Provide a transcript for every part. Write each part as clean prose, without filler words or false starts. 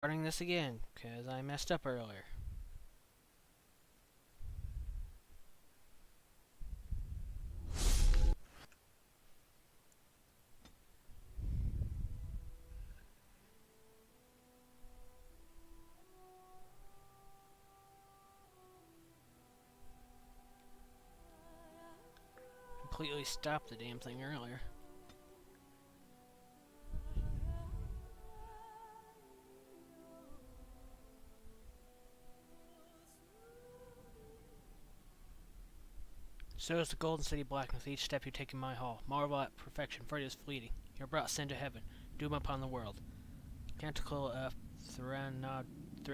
Starting this again, because I messed up earlier. Completely stopped the damn thing earlier. So is the golden city black with each step you take in my hall. Marvel at perfection, for it is fleeting. You're brought sin to heaven, doom upon the world. Canticle of Thranodies,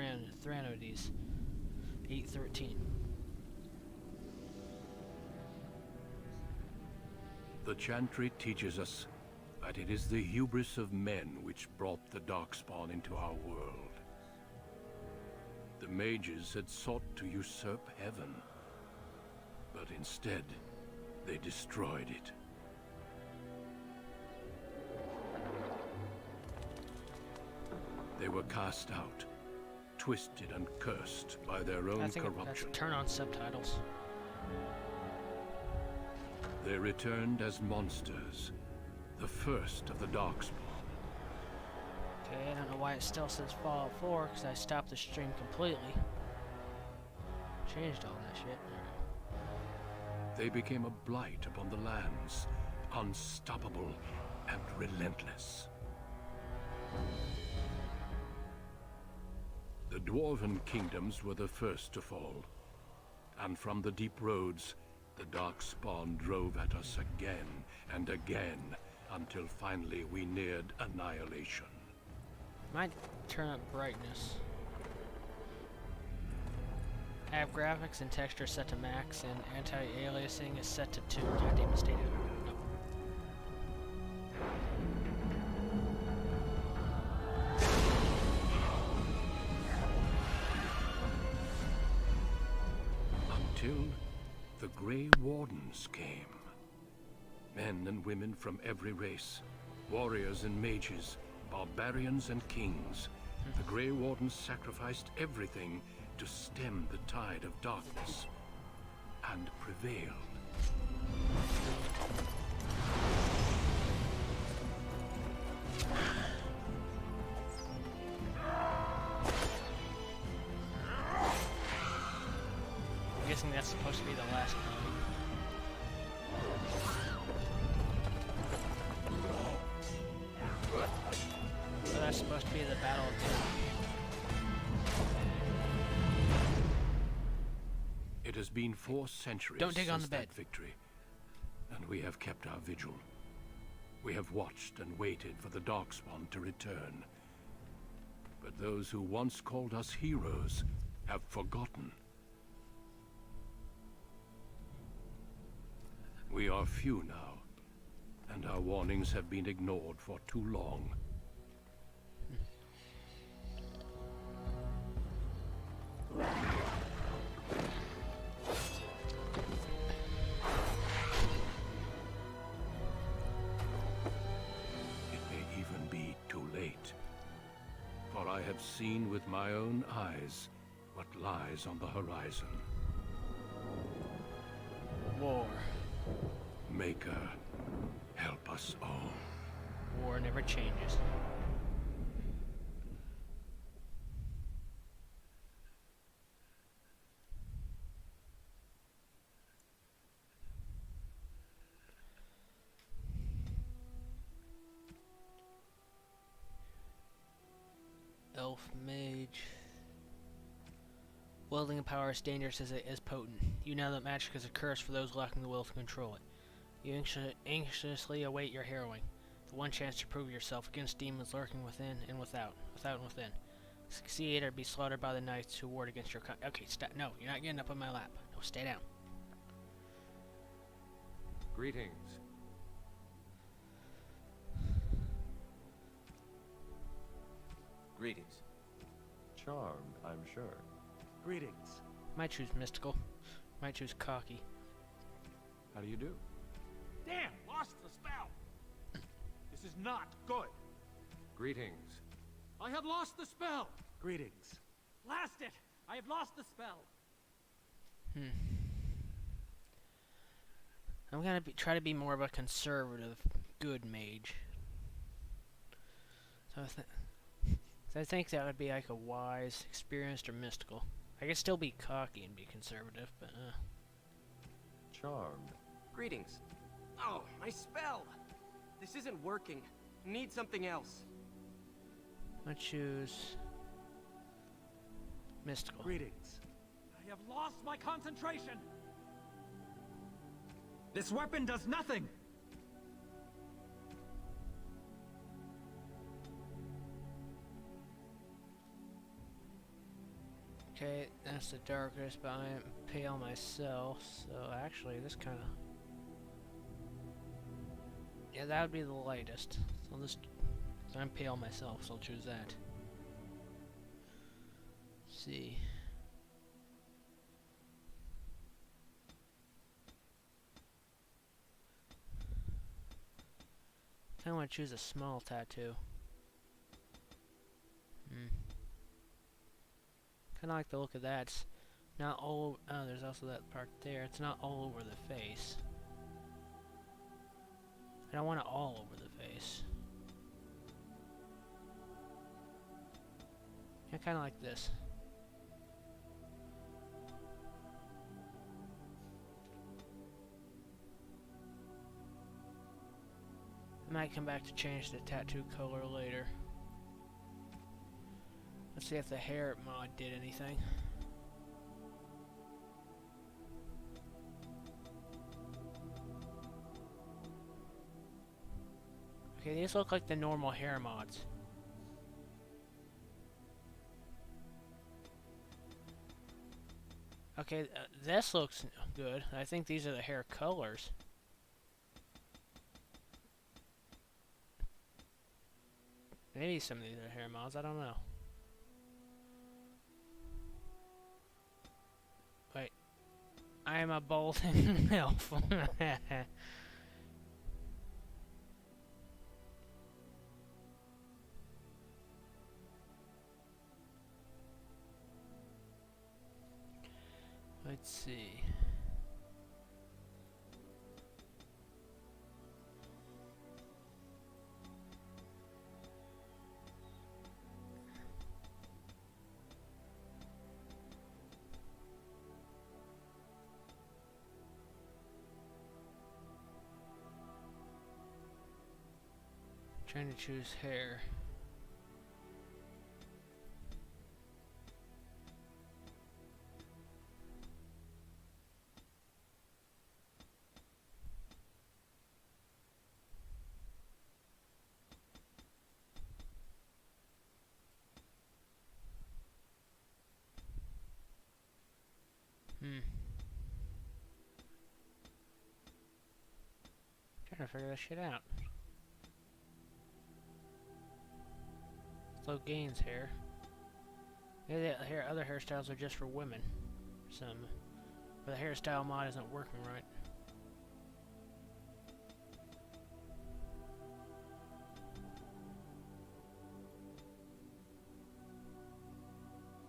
8:13. The chantry teaches us that it is the hubris of men which brought the Darkspawn into our world. The mages had sought to usurp heaven, but instead, they destroyed it. They were cast out, twisted and cursed by their own I think corruption. that's turn on subtitles. They returned as monsters, the first of the Darkspawn. Okay, I don't know why it still says Fallout 4, because I stopped the stream completely. Changed all that shit. They became a blight upon the lands, unstoppable and relentless. The Dwarven kingdoms were the first to fall, and from the deep roads, the Darkspawn drove at us again and again, until finally we neared annihilation. Might turn up brightness. I have graphics and texture set to max, and anti-aliasing is set to 2. God damn it, stay down. No. Until the Grey Wardens came. Men and women from every race, warriors and mages, barbarians and kings. The Grey Wardens sacrificed everything to stem the tide of darkness, and prevailed. I'm guessing that's supposed to be the last one. So that's supposed to be the Battle of Doom. It has been 4 centuries Don't dig on since the bed. that victory, and we have kept our vigil. We have watched and waited for the Darkspawn to return. But those who once called us heroes have forgotten. We are few now, and our warnings have been ignored for too long. It may even be too late, for I have seen with my own eyes what lies on the horizon. War. Maker, help us all. War never changes. Elf Mage. Wielding a power as dangerous as it is potent. You know that magic is a curse for those lacking the will to control it. You anxiously await your harrowing, the one chance to prove yourself against demons lurking within and without and within. Succeed or be slaughtered by the knights who ward against your Okay, stop. No, you're not getting up on my lap. No, stay down. Greetings. Greetings. Charmed, I'm sure. Greetings. Might choose mystical. Might choose cocky. How do you do? Damn, lost the spell. This is not good. Greetings. I have lost the spell! Greetings. Blast it! I have lost the spell! I'm gonna try to be more of a conservative, good mage. So I think that would be like a wise, experienced, or mystical. I could still be cocky and be conservative, but Charmed. Greetings. Oh, my spell! This isn't working. Need something else. I choose mystical. Greetings. I have lost my concentration! This weapon does nothing! Okay, that's the darkest, but I am pale myself, so actually this kind of... Yeah, that would be the lightest. So I'm pale myself, so I'll choose that. Let's see. I want to choose a small tattoo. Kind of like the look of that. It's not all. Oh, there's also that part there. It's not all over the face. I don't want it all over the face. Yeah, kind of like this. I might come back to change the tattoo color later. Let's see if the hair mod did anything. Okay, these look like the normal hair mods. Okay, this looks good. I think these are the hair colors. Maybe some of these are hair mods, I don't know. Wait. I am a balding elf. Let's see. Trying to choose hair. Trying to figure this shit out. Slow Gaines hair. Maybe the other hairstyles are just for women. But the hairstyle mod isn't working right.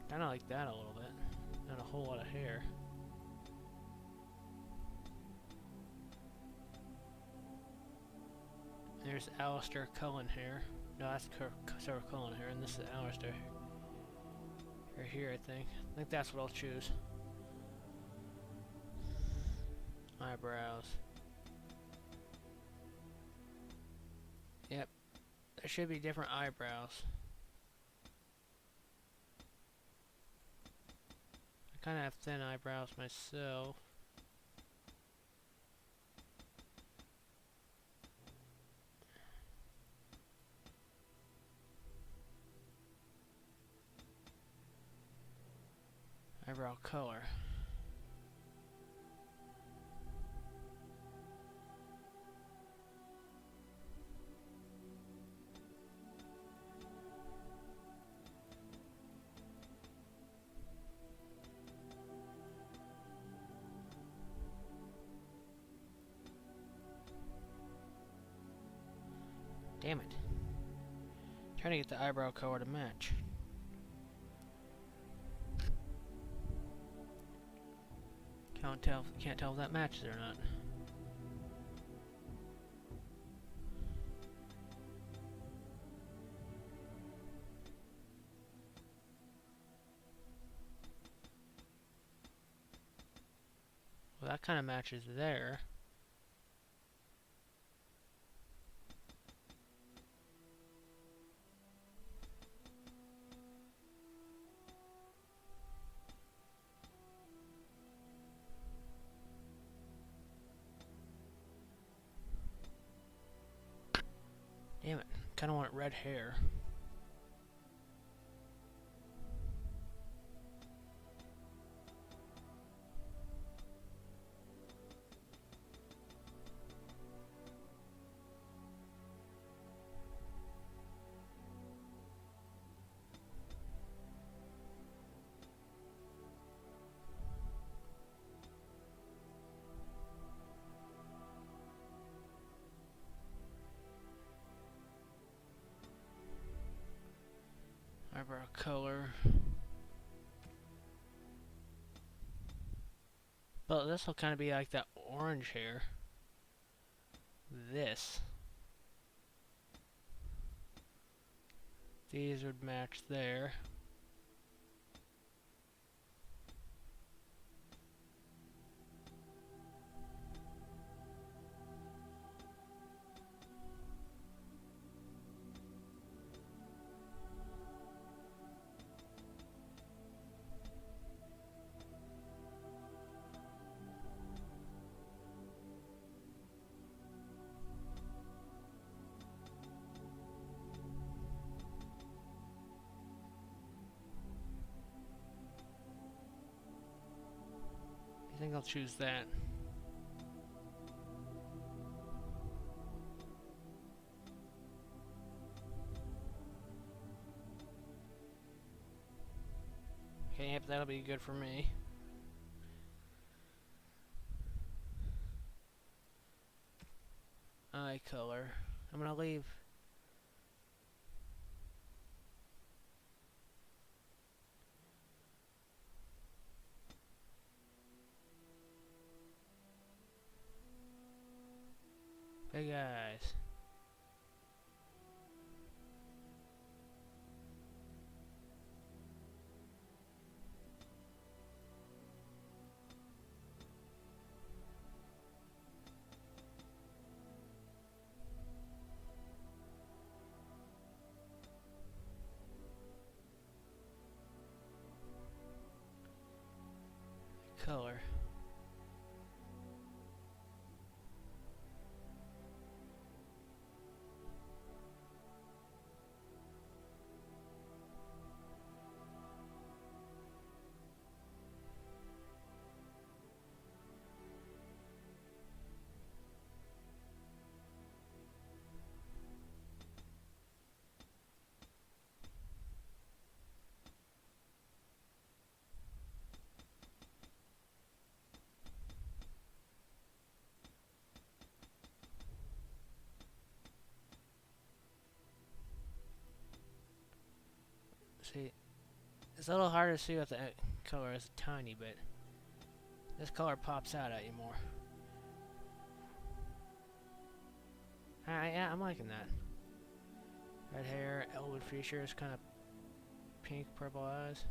Kinda like that a little bit. Not a whole lot of hair. There's Alistair Cullen hair. No, that's Sarah Cullen hair, and this is Alistair hair. Right here, I think. I think that's what I'll choose. Eyebrows. Yep. There should be different eyebrows. I kind of have thin eyebrows myself. Eyebrow color. Damn it. Trying to get the eyebrow color to match. Can't tell if that matches or not. Well, that kind of matches there. Damn it, kind of want red hair. Eyebrow color. But this will kind of be like that orange hair. This. These would match there. I think I'll choose that. Okay, yep, that'll be good for me. Eye color. I'm gonna leave. Big eyes. Color. See, it's a little harder to see with the color. It's a tiny bit. This color pops out at you more. Yeah, I'm liking that. Red hair, elwood features, kind of pink, purple eyes.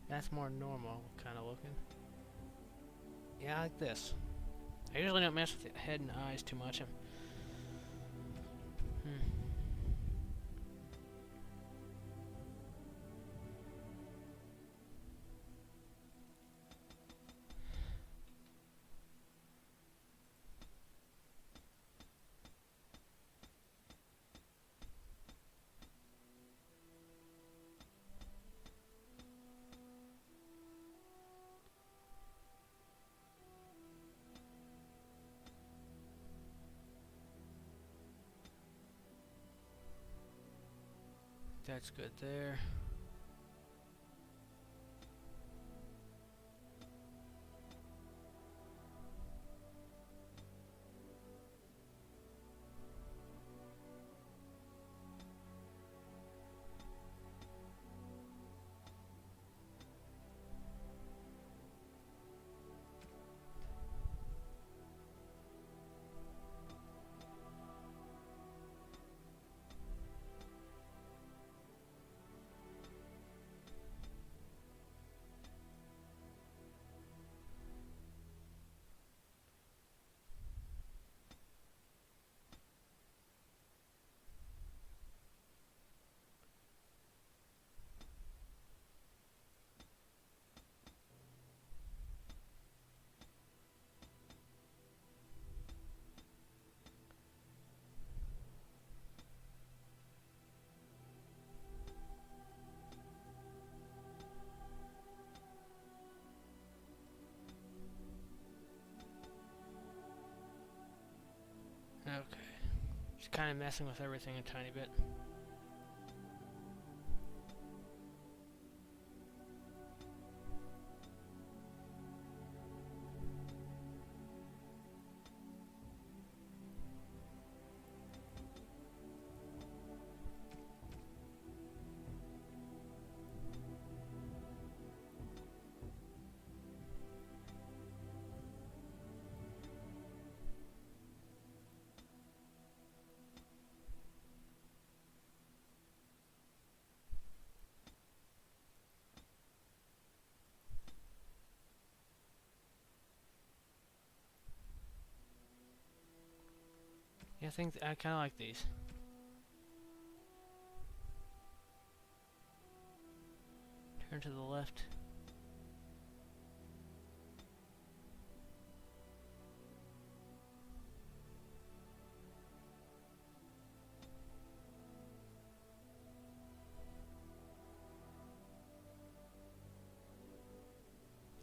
That's more normal kind of looking. Yeah, I like this. I usually don't mess with the head and eyes too much. That's good there. kind of messing with everything a tiny bit. Yeah, I think I kind of like these. Turn to the left.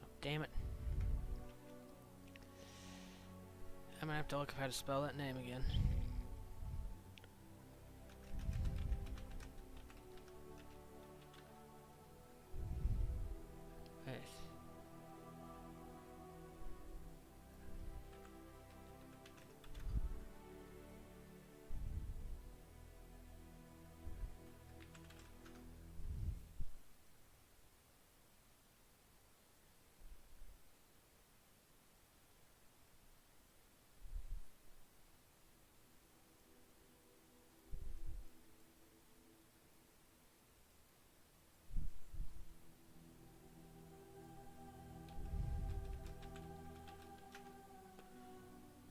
Oh, damn it. I'm gonna have to look up how to spell that name again. Nice.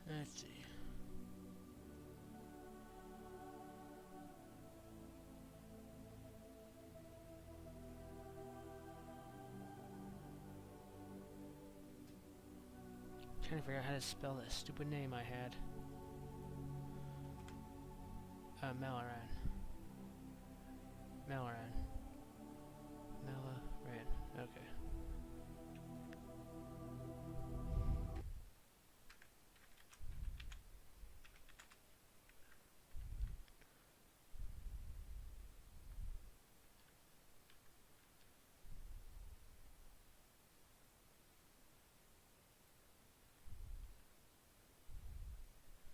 Let's see. Trying to figure out how to spell that stupid name I had. Malaran. Malaran. Malaran. Okay.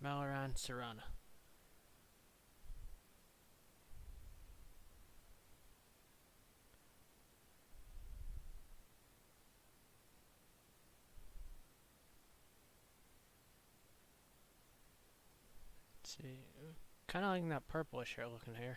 Malaran Serrana. Let's see. Kind of liking that purplish hair looking hair.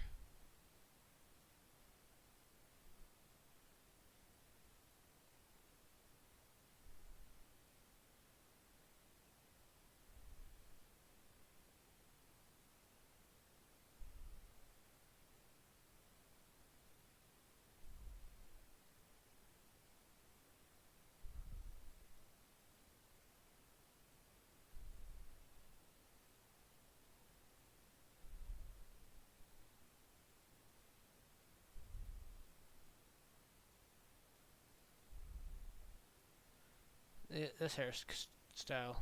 This hairstyle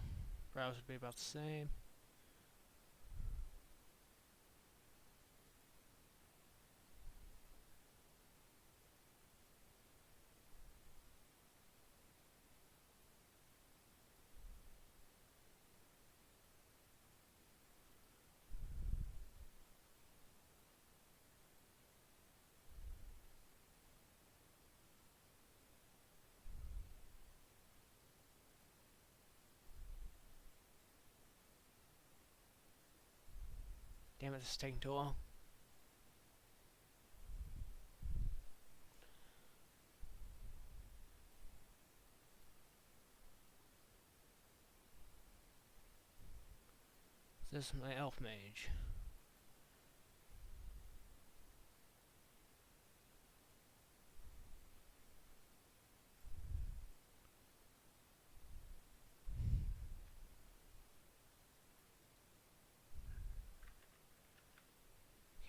probably would be about the same. Damn it, this is taking too long. This is my elf mage.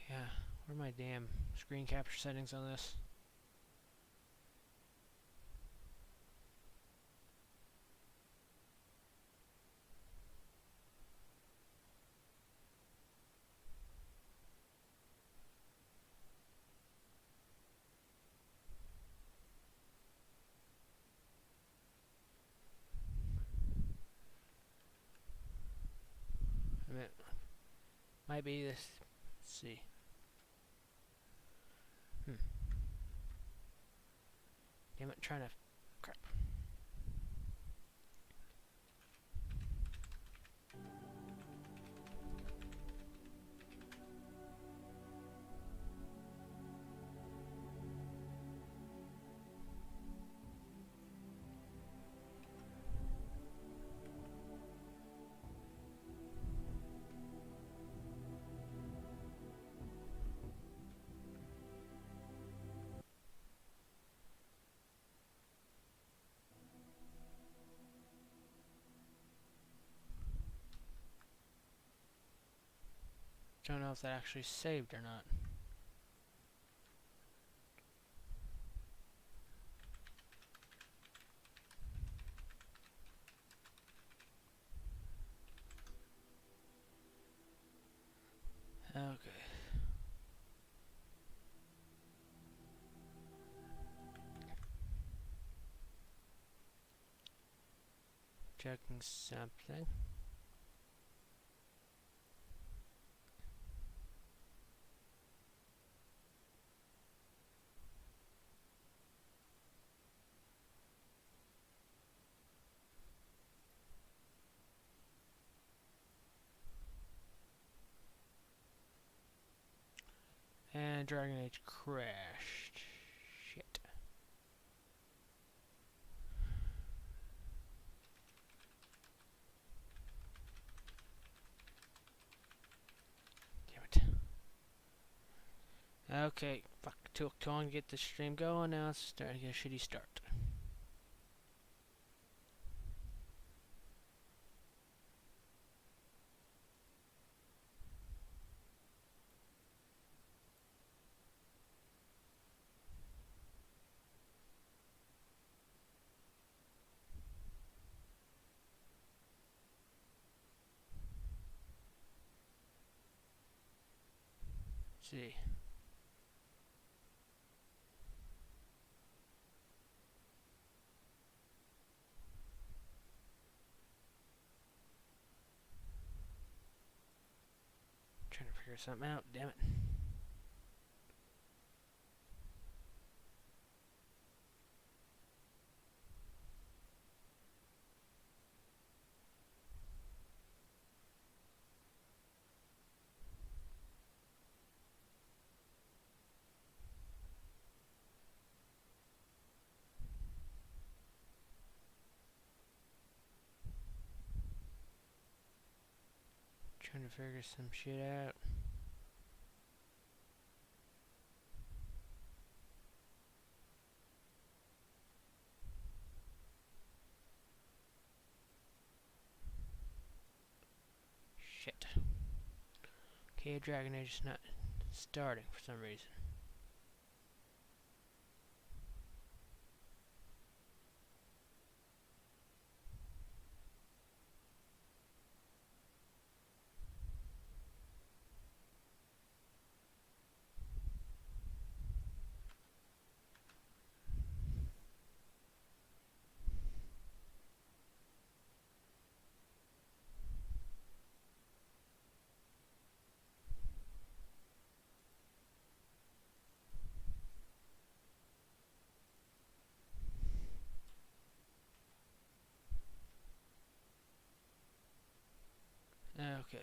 Yeah, where are my damn screen capture settings on this? Might be this. Let's see. Damn it, trying to. Crap. Don't know if that actually saved or not. Okay. Checking something. And Dragon Age crashed. Shit. Damn it. Okay, fuck. Took too long to get the stream going. Now it's starting to get a shitty start. Let's see. Trying to figure something out. Damn it. Trying to figure some shit out. Shit. Okay, Dragon Age is not starting for some reason. Okay.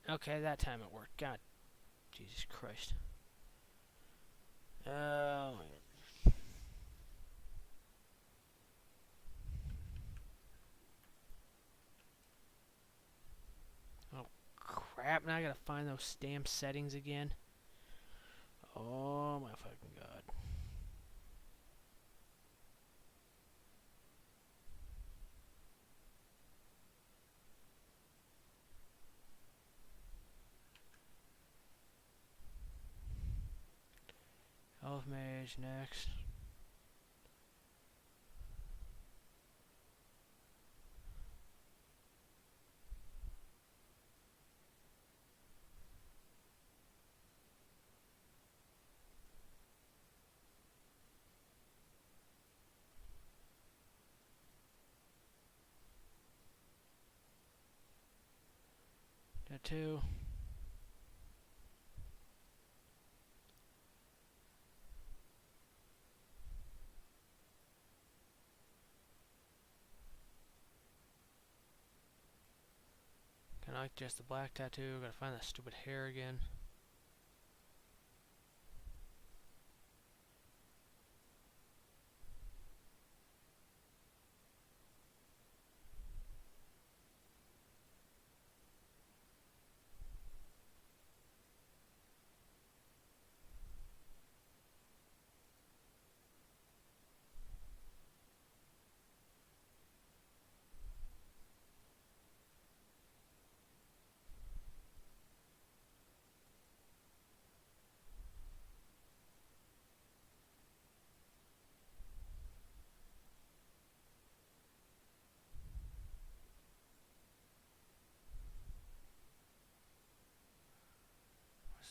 Okay, that time it worked. God, Jesus Christ. Oh my God. Oh crap! Now I gotta find those damn settings again. Oh my fucking God. Elf Mage next. Tattoo. Kinda like just the black tattoo. Gotta find that stupid hair again.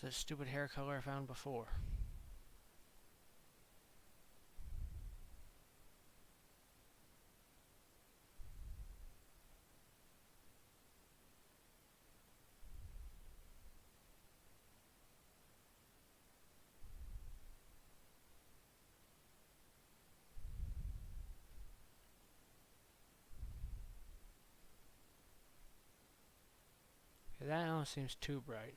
What's that stupid hair color I found before? Okay, that almost seems too bright.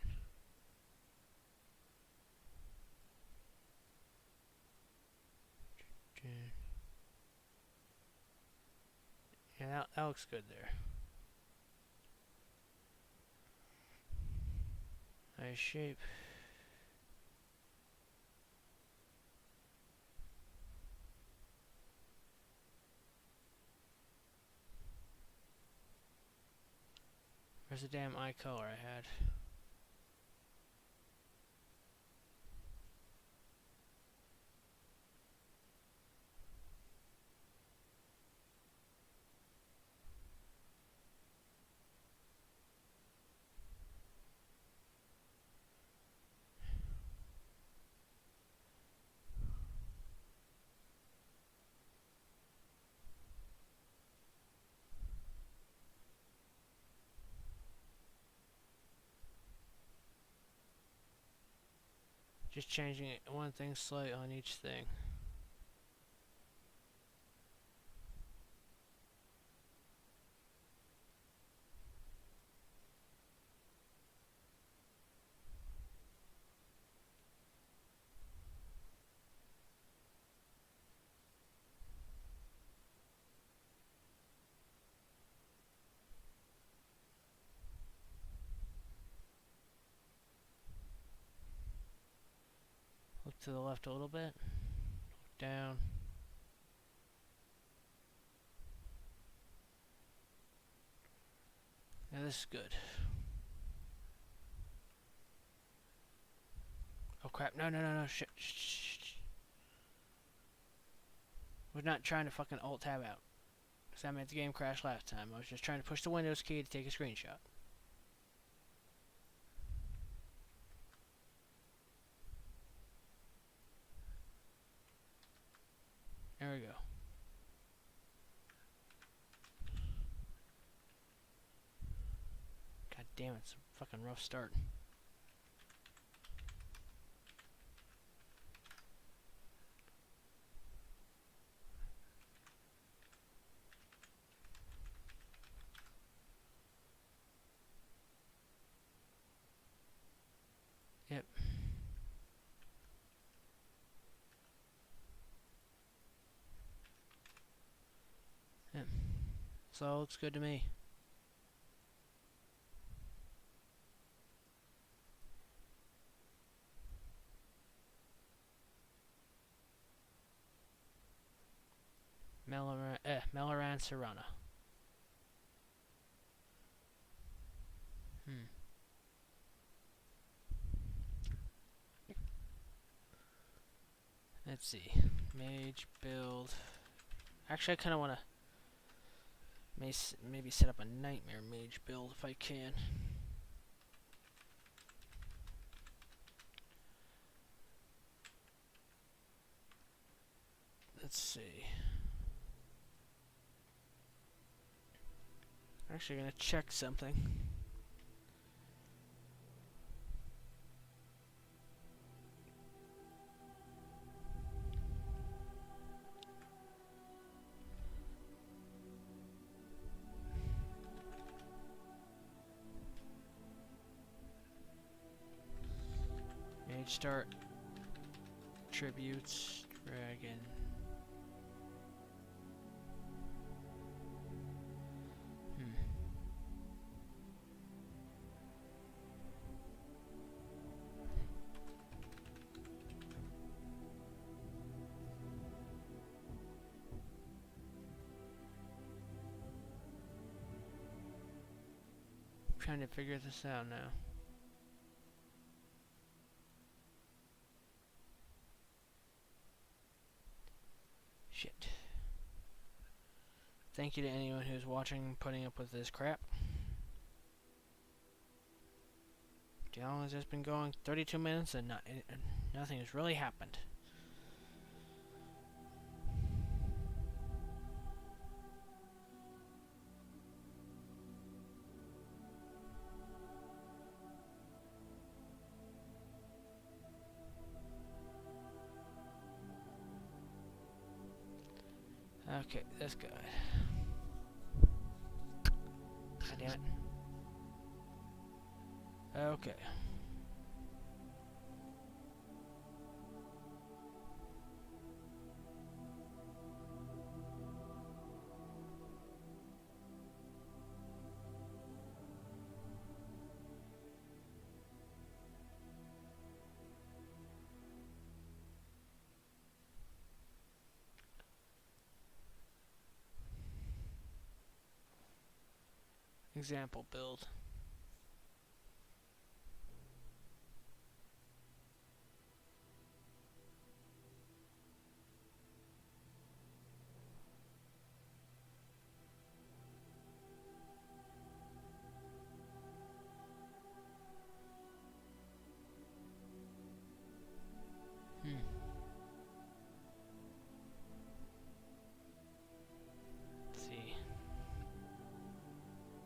Yeah, that looks good there. Nice shape. Where's the damn eye color I had? Just changing it one thing slight on each thing. Look to the left a little bit. Look down. Yeah, this is good. Oh crap, no, shit, shh. Was not trying to fucking alt-tab out. Because that made the game crash last time. I was just trying to push the Windows key to take a screenshot. There we go. God damn it, it's a fucking rough start. Yep. Yep. So looks good to me. Meloran Serrana. Let's see. Mage build. Actually, I kind of want to maybe set up a nightmare mage build if I can. Let's see. I'm actually going to check something. Mage start. Tributes. Dragon. Trying to figure this out now. Shit. Thank you to anyone who's watching and putting up with this crap. How long has this been going? 32 minutes and nothing has really happened. Okay, that's good. God damn it. Okay. Example build. Let's see.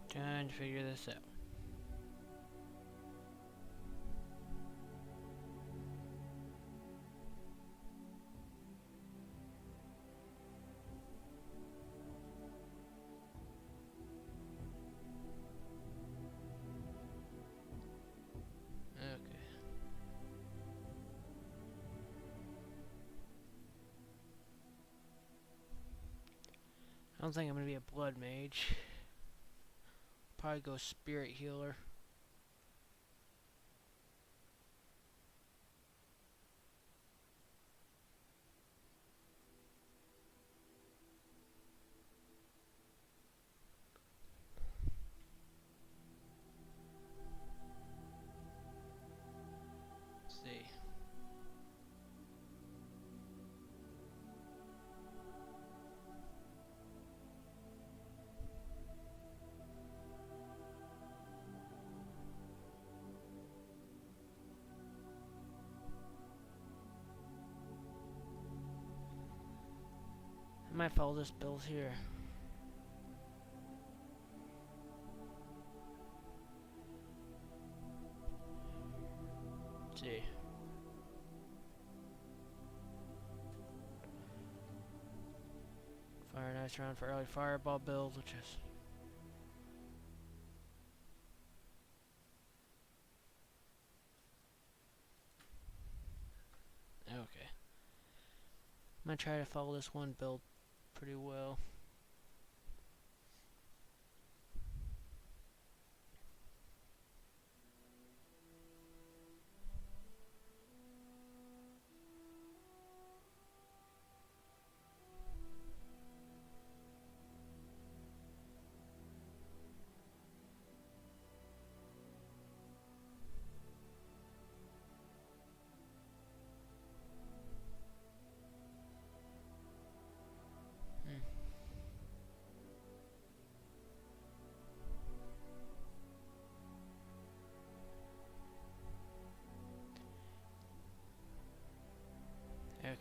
Trying to figure this out. Okay. I don't think I'm gonna be a blood mage. Probably go spirit healer. Let's see. I might follow this build here. Let's see. Fire a nice round for early fireball build, which is okay. I'm gonna try to follow this one build pretty well. Okay.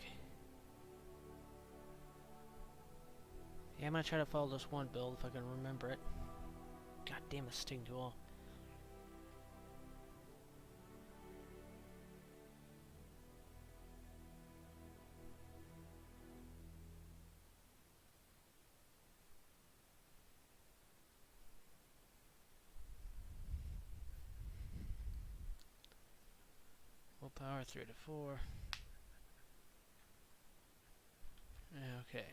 Yeah, I'm gonna try to follow this one build if I can remember it. God damn it, sting duel. We'll Willpower 3 to 4. Okay.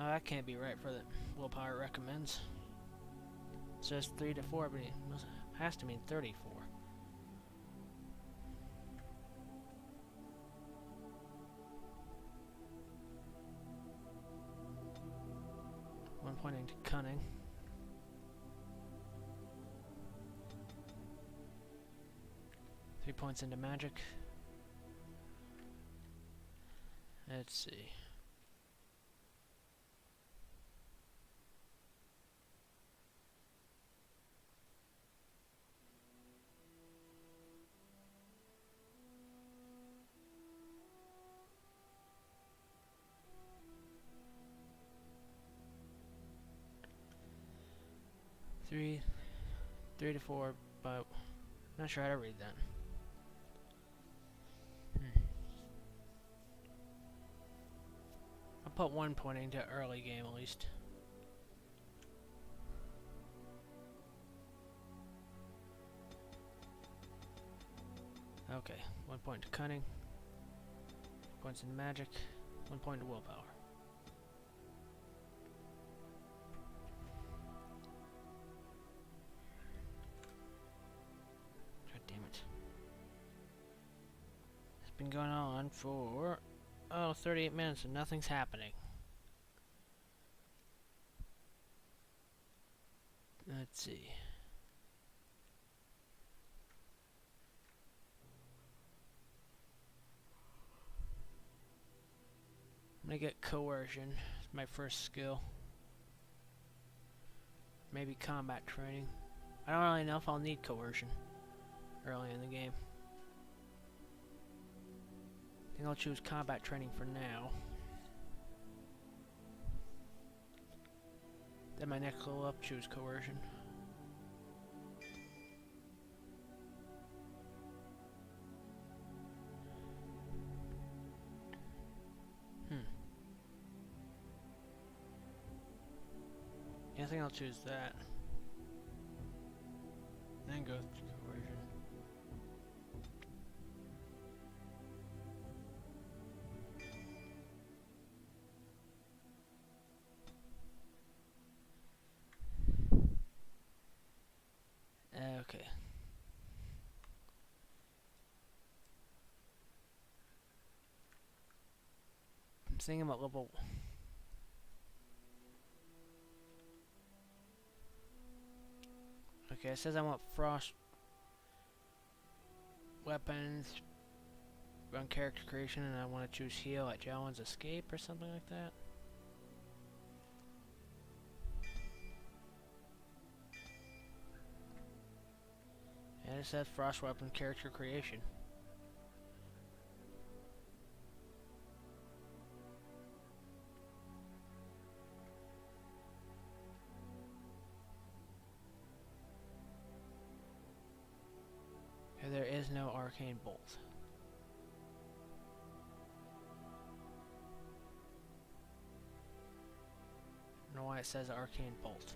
Oh, that can't be right for the willpower it recommends. It says 3 to 4, but it has to mean 34. One point into cunning. Three points into magic. Let's see. Three to 4, but not sure how to read that. I'll put 1 point into early game at least. Okay, 1 point to cunning, points into magic, 1 point to willpower. God damn it. It's been going on for 38 minutes and nothing's happening. Let's see. I'm gonna get coercion. It's my first skill. Maybe combat training. I don't really know if I'll need coercion early in the game. I think I'll choose combat training for now. Then my next level up, choose coercion. Yeah, I think I'll choose that. Then go to coercion. Okay. I'm thinking about level. Okay, it says I want frost weapons, run character creation, and I want to choose heal at Jalen's escape or something like that. And it says frost weapon character creation. There is no arcane bolt. I don't know why it says arcane bolt.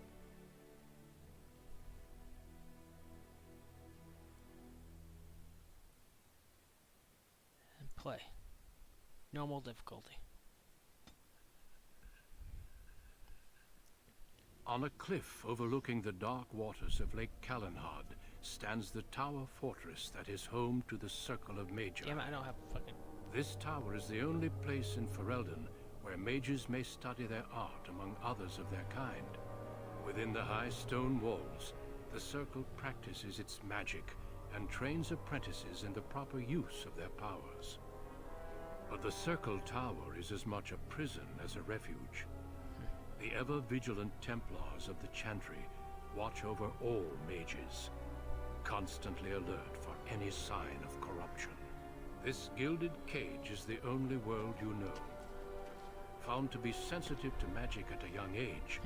And play. Normal difficulty. On a cliff overlooking the dark waters of Lake Calenhad stands the tower fortress that is home to the Circle of Mage. Damn it, I don't have fucking... This tower is the only place in Ferelden where mages may study their art among others of their kind. Within the high stone walls, the Circle practices its magic and trains apprentices in the proper use of their powers. But the Circle Tower is as much a prison as a refuge. The ever-vigilant Templars of the Chantry watch over all mages, constantly alert for any sign of corruption. This gilded cage is the only world you know. Found to be sensitive to magic at a young age,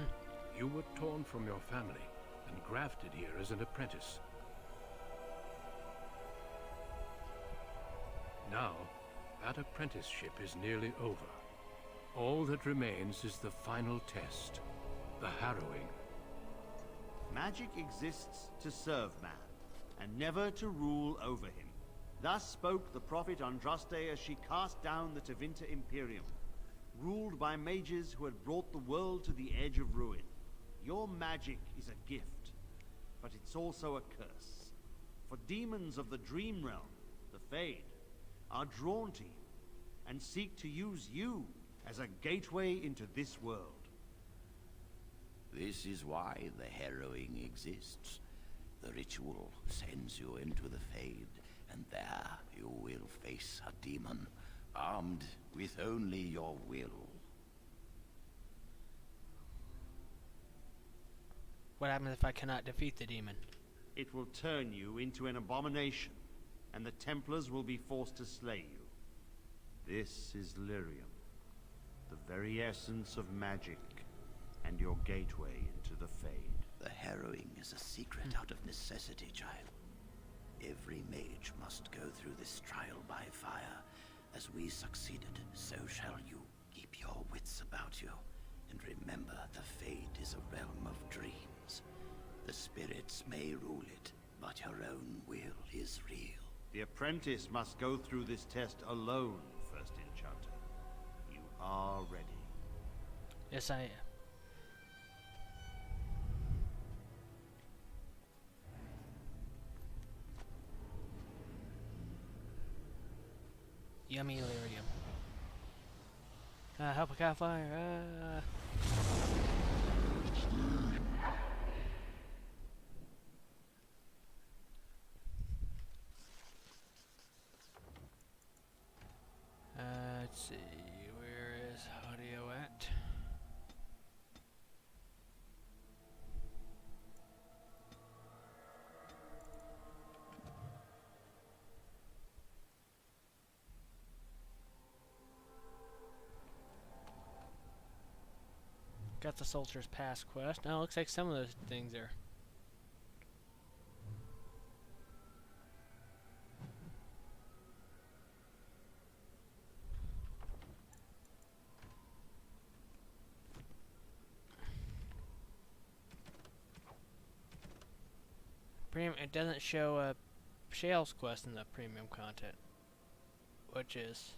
you were torn from your family and grafted here as an apprentice. Now, that apprenticeship is nearly over. All that remains is the final test, the harrowing. Magic exists to serve man, and never to rule over him. Thus spoke the prophet Andraste as she cast down the Tevinter Imperium, ruled by mages who had brought the world to the edge of ruin. Your magic is a gift, but it's also a curse. For demons of the Dream Realm, the Fade, are drawn to you, and seek to use you as a gateway into this world. This is why the harrowing exists. The ritual sends you into the Fade, and there you will face a demon, armed with only your will. What happens if I cannot defeat the demon? It will turn you into an abomination, and the Templars will be forced to slay you. This is Lyrium, the very essence of magic, and your gateway into the Fade. The harrowing is a secret out of necessity, child. Every mage must go through this trial by fire. As we succeeded, so shall you. Keep your wits about you, and remember the Fade is a realm of dreams. The spirits may rule it, but your own will is real. The apprentice must go through this test alone, First Enchanter. You are ready. Yes, I am. Yummy lyrium. Help a cat fire. Let's see, where is audio at? Got the Soldier's Pass quest. Now it looks like some of those things are. It doesn't show Shale's quest in the premium content, which is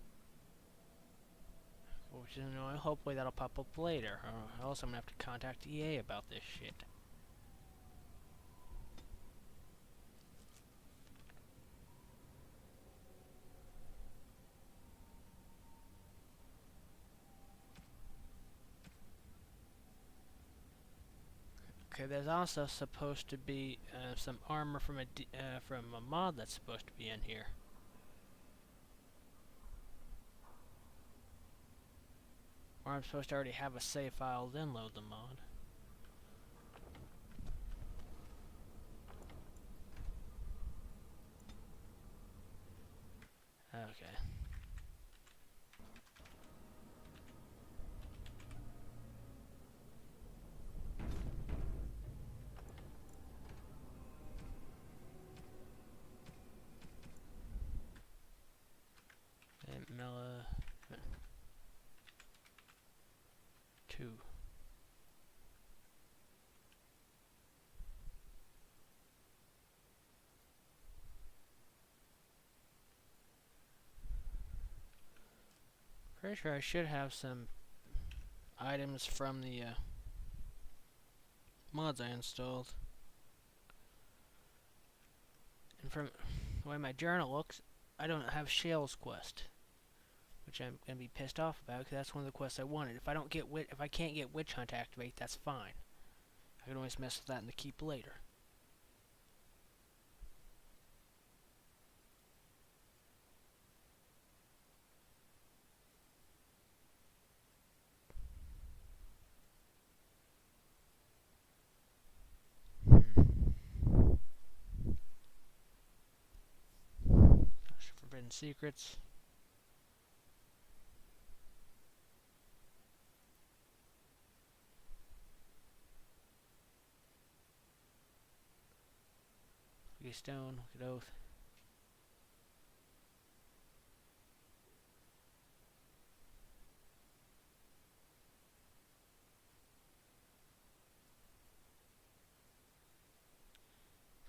annoying. Hopefully that'll pop up later, or else I'm gonna have to contact EA about this shit. Okay, there's also supposed to be some armor from a mod that's supposed to be in here. Or I'm supposed to already have a save file, then load the mod. Okay. Mela 2. Pretty sure I should have some items from the mods I installed. And from the way my journal looks, I don't have Shale's quest, which I'm gonna be pissed off about because that's one of the quests I wanted. If I can't get Witch Hunt activate, that's fine. I can always mess with that in the keep later. Forbidden secrets. Lucky stone. Look at oath.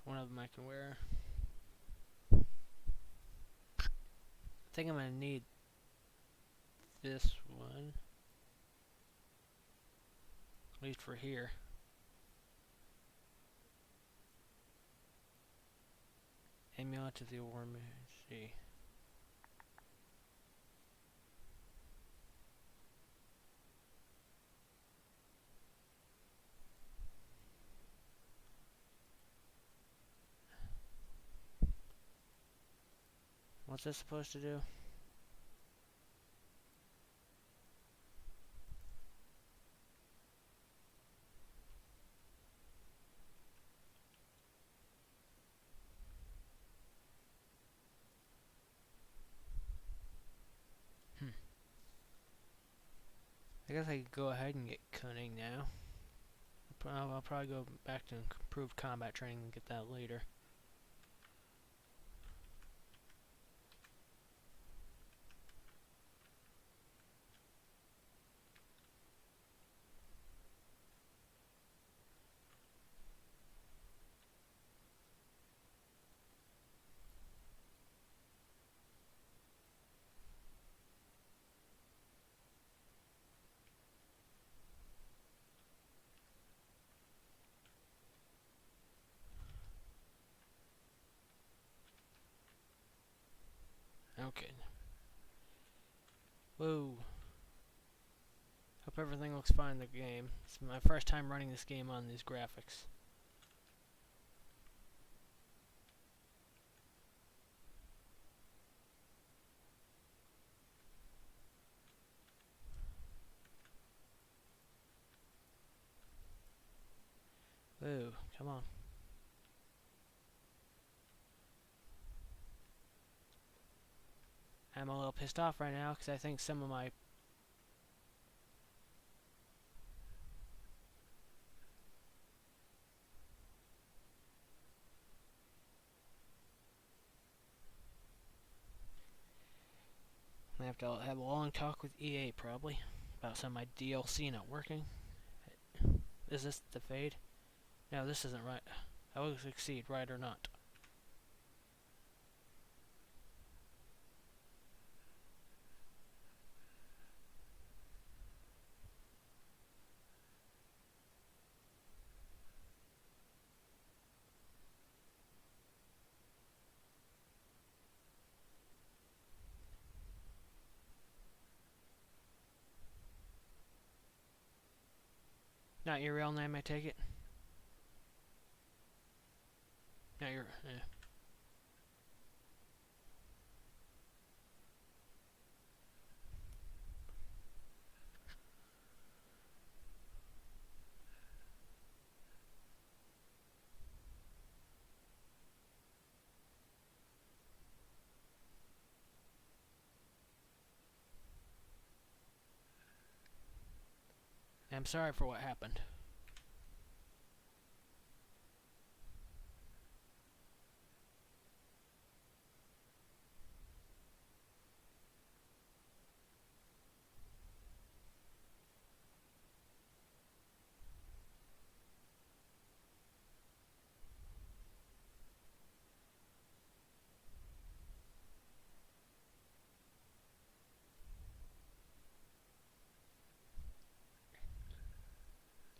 One of them I can wear. I think I'm gonna need this one. At least for here. Amulet to the War Mage. See. What's this supposed to do? I guess I could go ahead and get cunning now. I'll probably go back to improved combat training and get that later. Okay. Whoa. Hope everything looks fine in the game. It's my first time running this game on these graphics. Whoa, come on. I'm a little pissed off right now because I think some of my I have to have a long talk with EA probably about some of my DLC not working. Is this the fade? No, this isn't right. I will succeed, right or not. Not your real name, I take it? Not your... I'm sorry for what happened.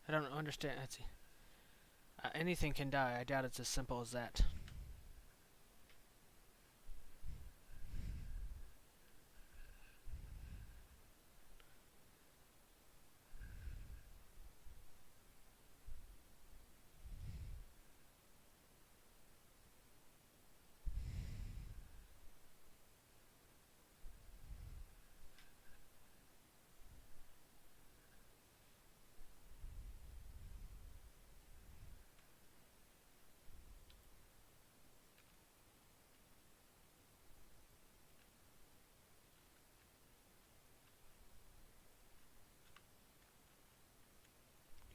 I don't understand. Let's see. Anything can die. I doubt it's as simple as that.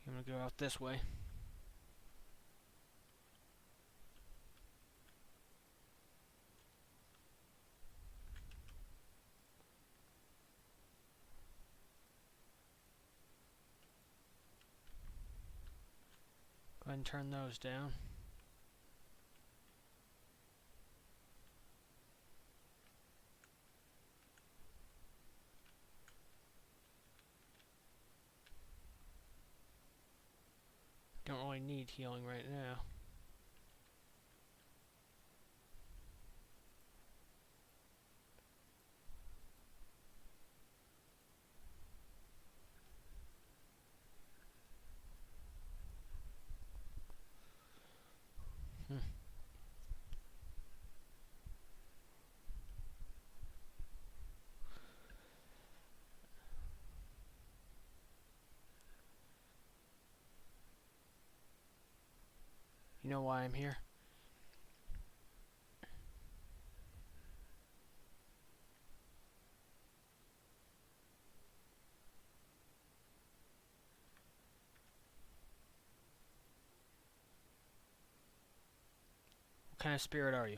I'm gonna go out this way. ahead and turn those down. Don't really need healing right now. You know why I'm here? What kind of spirit are you?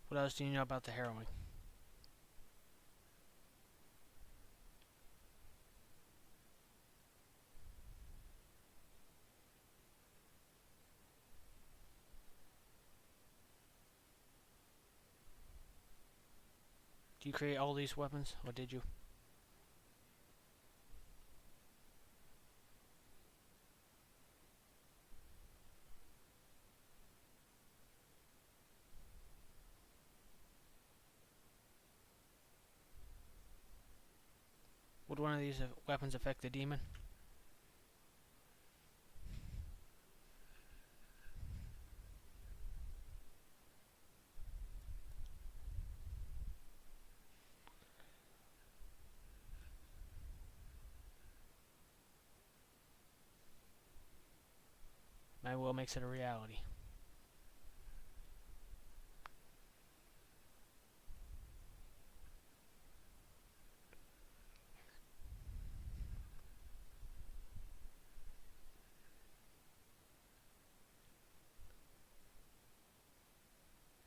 What else do you know about the harrowing? Do you create all these weapons, or did you? Would one of these weapons affect the demon? My will makes it a reality.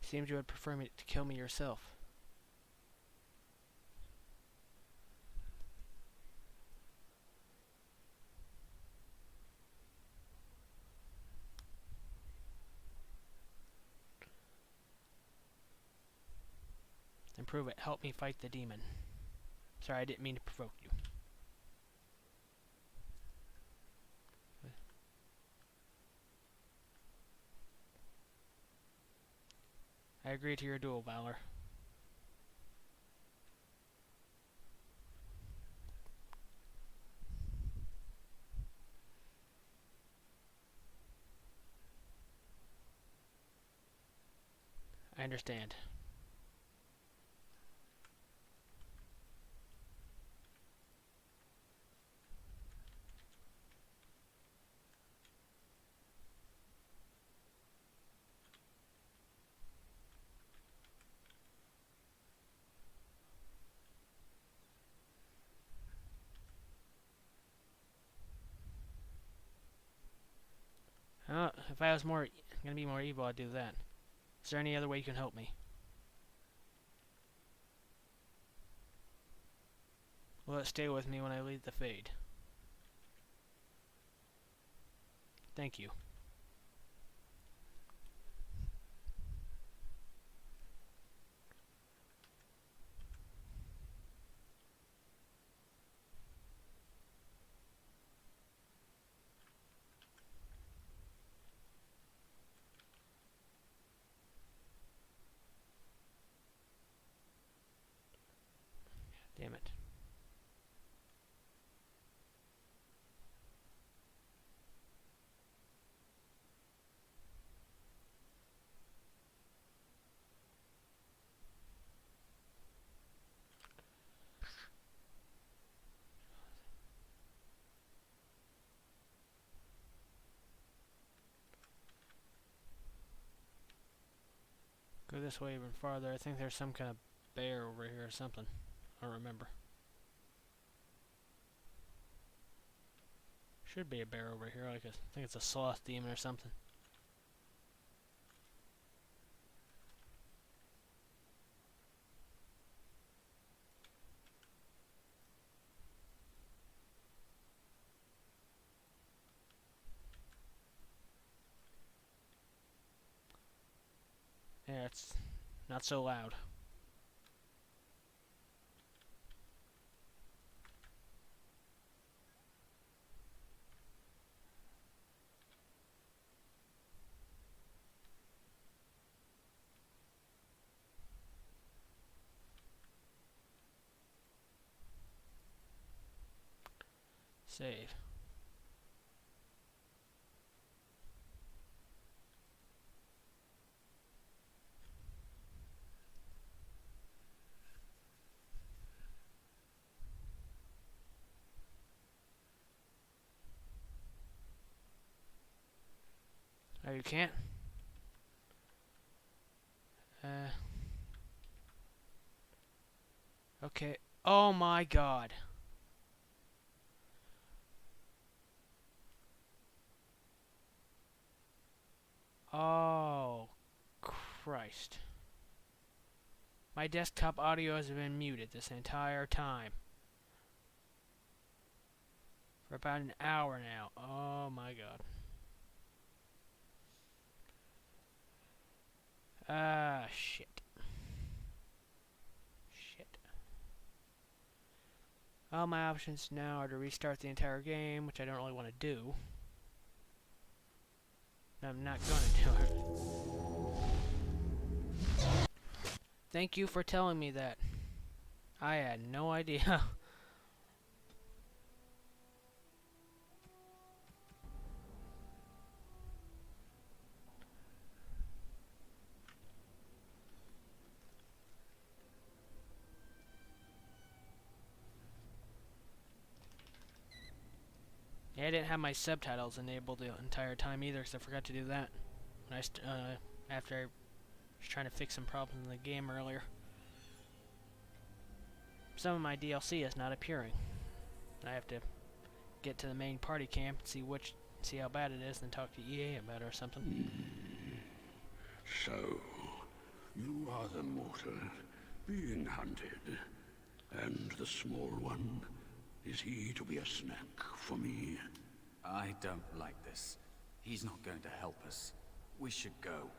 Seems you would prefer me to kill me yourself. Then prove it. Help me fight the demon. Sorry, I didn't mean to provoke you. I agree to your duel, Valor. I understand. If I was gonna be more evil, I'd do that. Is there any other way you can help me? Will it stay with me when I lead the Fade? Thank you. Damn it. Go this way even farther. I think there's some kind of bear over here or something. I don't remember. Should be a bear over here. I think it's a sloth demon or something. Yeah, it's not so loud. Save. Oh, you can't? Okay. Oh my god. Oh, Christ. My desktop audio has been muted this entire time. For about an hour now. Oh my god. Ah, shit. Shit. All my options now are to restart the entire game, which I don't really want to do. I'm not gonna do it. Thank you for telling me that. I had no idea. Yeah, I didn't have my subtitles enabled the entire time either, because I forgot to do that. When after I was trying to fix some problems in the game earlier. Some of my DLC is not appearing. I have to get to the main party camp and see how bad it is, and talk to EA about it or something. So, you are the mortal being hunted, and the small one, is he to be a snack for me? I don't like this. He's not going to help us. We should go.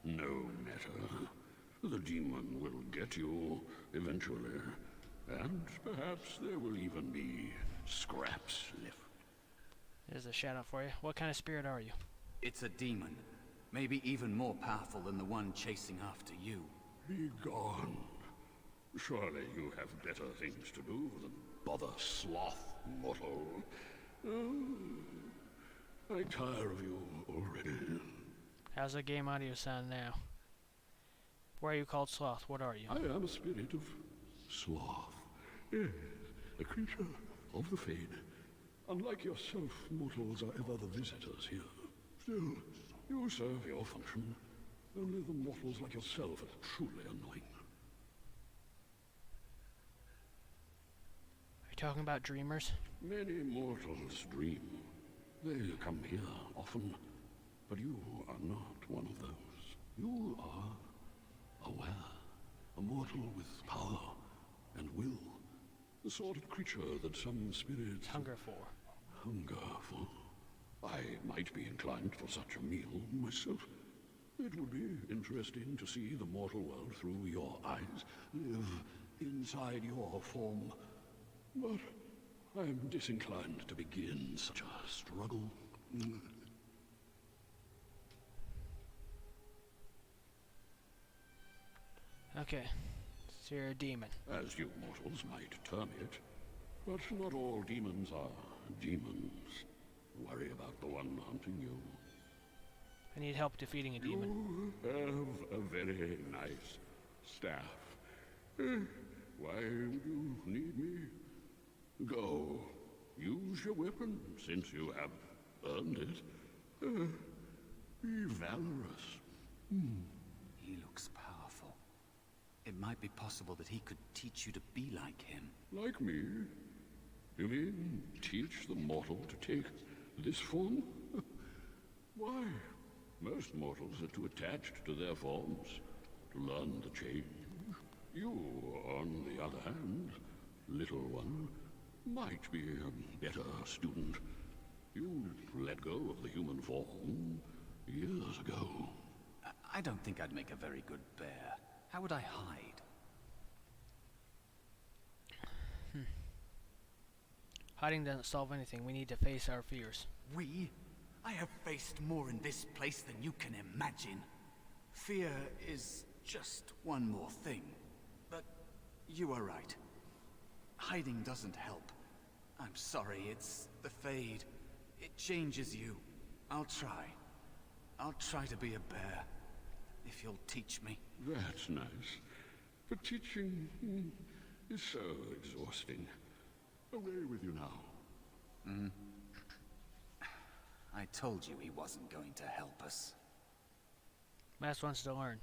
No matter. The demon will get you eventually, and perhaps there will even be scraps left. There's a shout out for you. What kind of spirit are you? It's a demon. Maybe even more powerful than the one chasing after you. Be gone. Surely you have better things to do than bother sloth, mortal. I tire of you already. How's the game audio sound now? Why are you called Sloth? What are you? I am a spirit of sloth. Yes, a creature of the Fade. Unlike yourself, mortals are ever the visitors here. Still, you serve your function. Only the mortals like yourself are truly annoying. Are you talking about dreamers? Many mortals dream. They come here often, but you are not one of those. You are aware, a mortal with power and will, the sort of creature that some spirits hunger for. I might be inclined for such a meal myself. It would be interesting to see the mortal world through your eyes, live inside your form. But I am disinclined to begin such a struggle. Okay, so you're a demon. As you mortals might term it. But not all demons are demons. Worry about the one hunting you. I need help defeating a demon. You have a very nice staff. Why would you need me? Go. Use your weapon, since you have earned it. Be valorous. He looks powerful. It might be possible that he could teach you to be like him. Like me? You mean teach the mortal to take this form? Why? Most mortals are too attached to their forms to learn the change. You, on the other hand, little one, might be a better student. You let go of the human form, years ago. I don't think I'd make a very good bear. How would I hide? Hiding doesn't solve anything. We need to face our fears. We? I have faced more in this place than you can imagine. Fear is just one more thing. But you are right. Hiding doesn't help. I'm sorry, it's the Fade. It changes you. I'll try. I'll try to be a bear. If you'll teach me. That's nice. But teaching is so exhausting. Away with you now. I told you he wasn't going to help us. Mass wants to learn.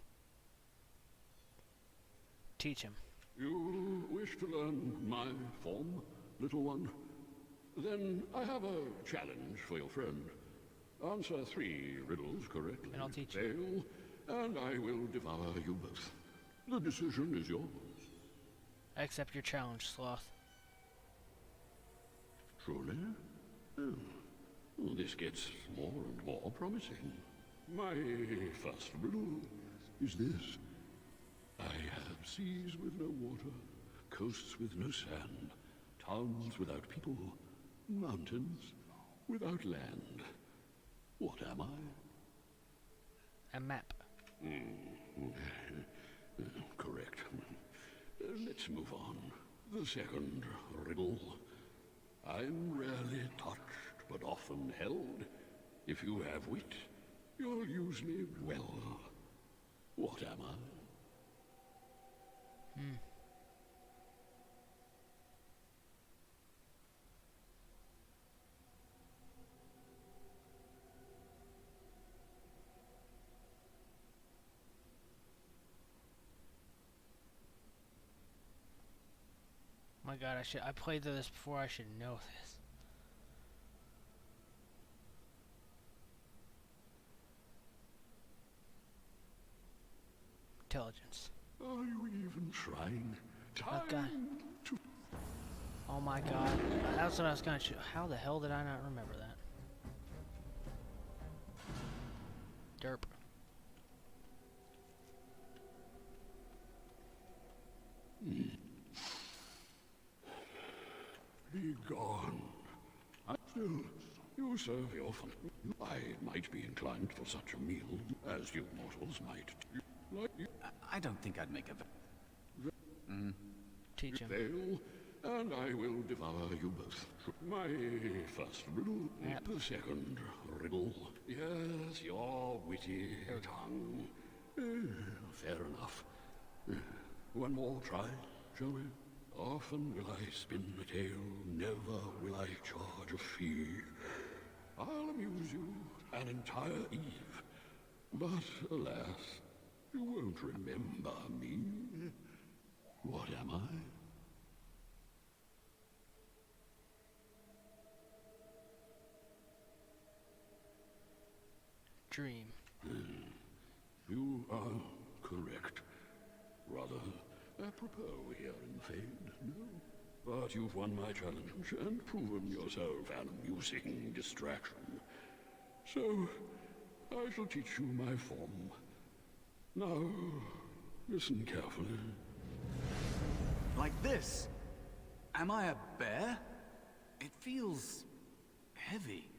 Teach him. You wish to learn my form, little one? Then I have a challenge for your friend. Answer 3 riddles correctly. And I'll teach you. Fail, and I will devour you both. The decision is yours. I accept your challenge, Sloth. Truly? Oh. Well, this gets more and more promising. My first riddle is this. I have seas with no water, coasts with no sand, towns without people, mountains without land. What am I? A map. Correct. Let's move on. The second riddle. I'm rarely touched, but often held. If you have wit, you'll use me well. What am I? My God, I played through this before. I should know this. Intelligence. Are you even trying? Okay. Oh my God, that's what I was gonna show. How the hell did I not remember that? Derp. Be gone. Still, you serve your fun. I might be inclined for such a meal, as you mortals might. Like you I don't think I'd make a... Teach him. fail, and I will devour you both. My first riddle, Yep. the second riddle. Yes, your witty tongue. Fair enough. One more try, shall we? Often will I spin a tale, never will I charge a fee. I'll amuse you an entire eve, but alas, you won't remember me. What am I? Dream. You are correct. Rather apropos here in Fade, no? But you've won my challenge and proven yourself an amusing distraction. So, I shall teach you my form. Now, listen carefully. Like this? Am I a bear? It feels... heavy.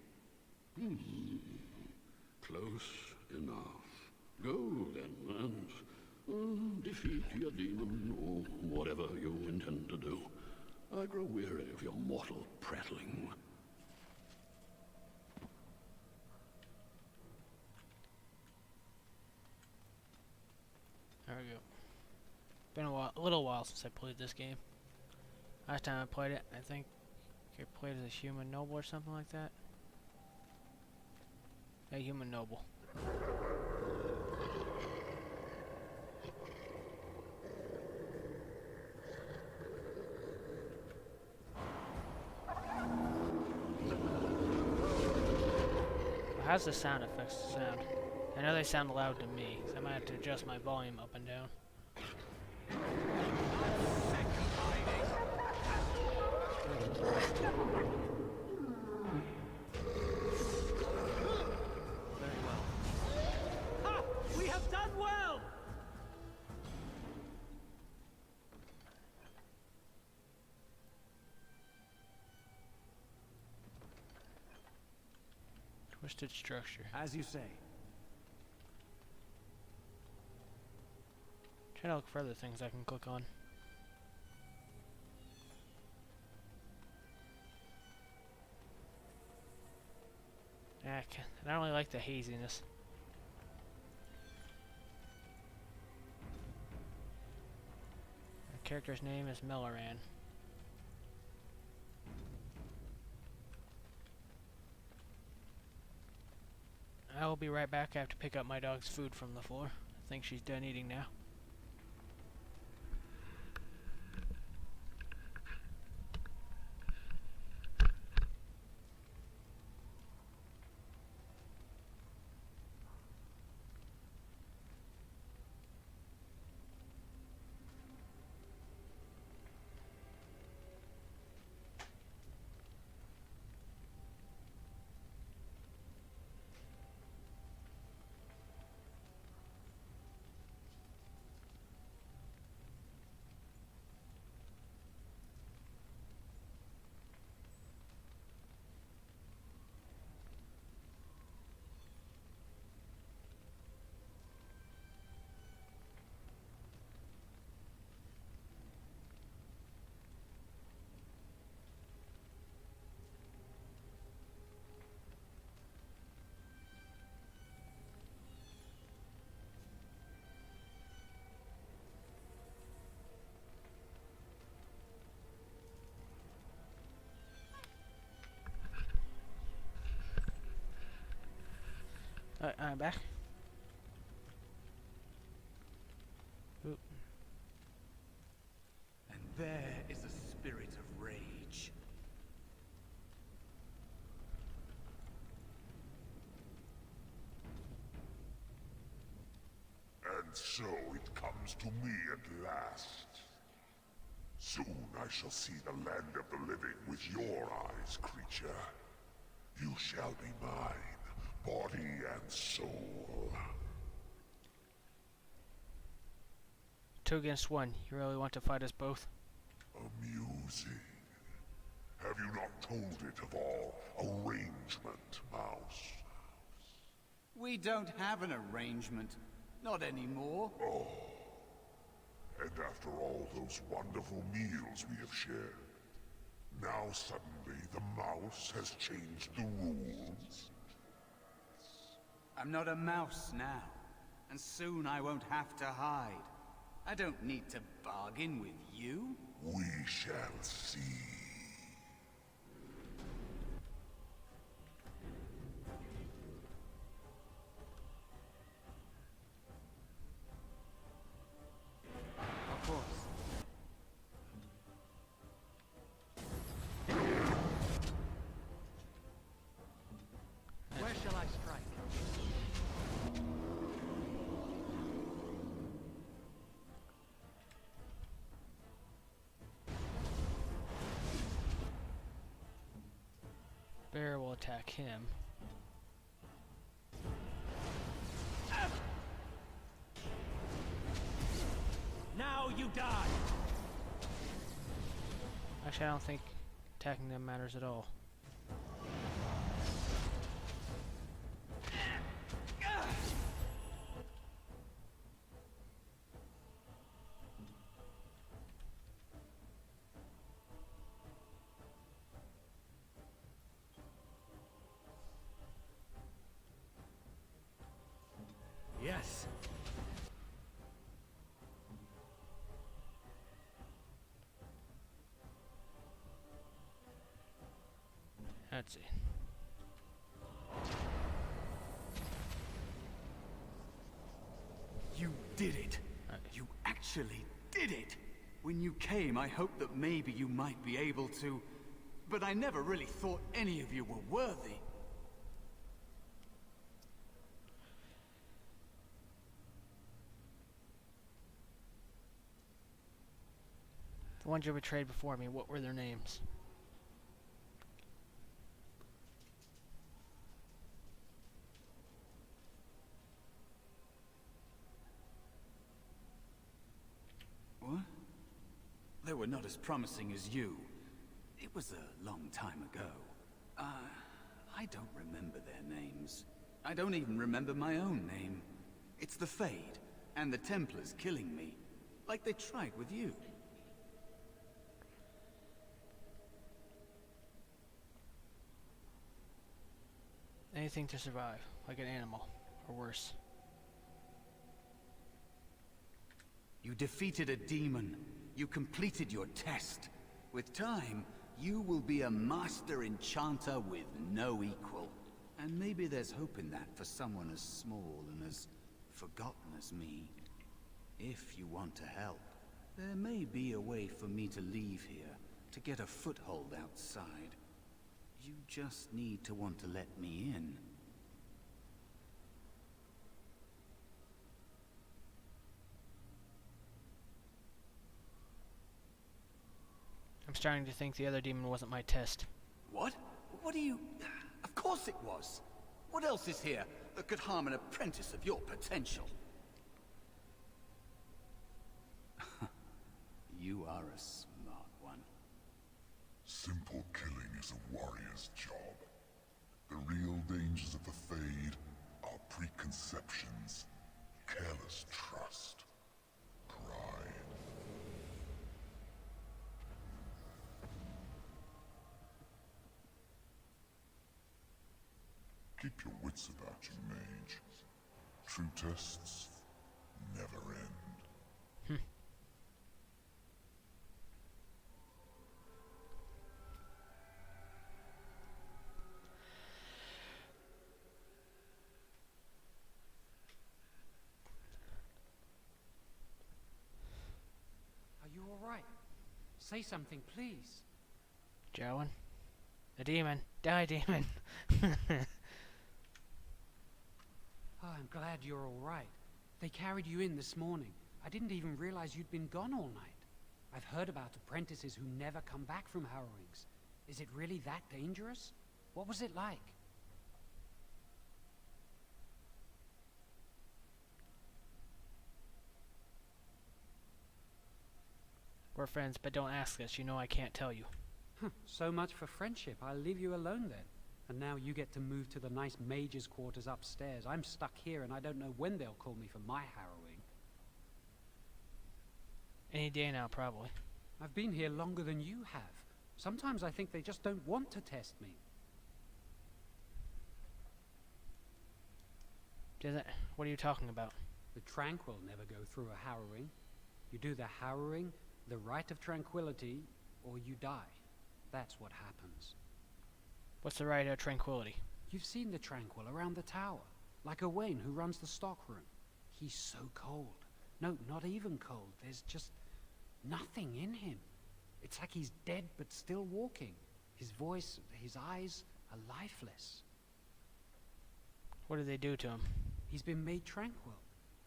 Close enough. Go then, and defeat your demon, or whatever you intend to do. I grow weary of your mortal prattling. There we go. Been a little while since I played this game. Last time I played it, I think I played as a human noble or something like that. A human noble. How's the sound effects sound? I know they sound loud to me, so I might have to adjust my volume up and down. Very well. Twisted structure. As you say. Trying to look for other things I can click on. I don't really like the haziness. The character's name is Melloran. I will be right back. I have to pick up my dog's food from the floor. I think she's done eating now. I'm back. Oop. And there is a spirit of rage. And so it comes to me at last. Soon I shall see the land of the living with your eyes, creature. You shall be mine, body and soul. 2 against 1. You really want to fight us both? Amusing. Have you not told it of our arrangement, Mouse? We don't have an arrangement. Not anymore. Oh. And after all those wonderful meals we have shared, now suddenly the mouse has changed the rules? I'm not a mouse now, and soon I won't have to hide. I don't need to bargain with you. We shall see. Of course. Where shall I strike? Bear will attack him. Now you die! Actually, I don't think attacking them matters at all. Yes. Let's see. You did it. Okay. You actually did it. When you came, I hoped that maybe you might be able to, but I never really thought any of you were worthy. The ones you betrayed before me, what were their names? What? They were not as promising as you. It was a long time ago. I don't remember their names. names. I don't even remember my own name. It's the Fade, and the Templars killing me. Like they tried with you. Anything to survive, like an animal, or worse. You defeated a demon. You completed your test. With time, you will be a master enchanter with no equal. And maybe there's hope in that for someone as small and as forgotten as me. If you want to help, there may be a way for me to leave here, to get a foothold outside. You just need to want to let me in. I'm starting to think the other demon wasn't my test. What? What do you... Of course it was! What else is here that could harm an apprentice of your potential? You are a smart one. Simple killing is a warrior's job. The real dangers of the Fade are preconceptions, careless trust, pride. Keep your wits about you, Mage. True tests never end. Are you all right? Say something, please. Jowan? A demon. Die, demon. Oh, I'm glad you're all right. They carried you in this morning. I didn't even realize you'd been gone all night. I've heard about apprentices who never come back from harrowings. Is it really that dangerous? What was it like? We're friends, but don't ask us. You know I can't tell you. So much for friendship. I'll leave you alone then. And now you get to move to the nice mage's quarters upstairs. I'm stuck here and I don't know when they'll call me for my harrowing. Any day now, probably. I've been here longer than you have. Sometimes I think they just don't want to test me. What are you talking about? The Tranquil never go through a harrowing. You do the harrowing, the rite of tranquility, or you die. That's what happens. What's the rite of tranquility? You've seen the Tranquil around the tower, like Owain who runs the stockroom. He's so cold. No, not even cold. There's just nothing in him. It's like he's dead but still walking. His voice, his eyes are lifeless. What do they do to him? He's been made tranquil.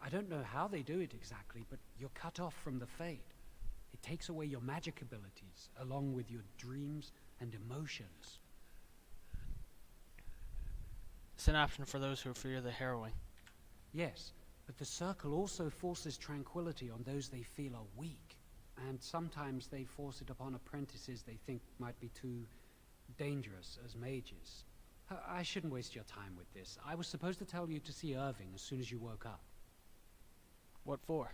I don't know how they do it exactly, but you're cut off from the Fade. It takes away your magic abilities, along with your dreams and emotions. It's an option for those who fear the harrowing. Yes, but the Circle also forces tranquility on those they feel are weak. And sometimes they force it upon apprentices they think might be too dangerous as mages. I shouldn't waste your time with this. I was supposed to tell you to see Irving as soon as you woke up. What for?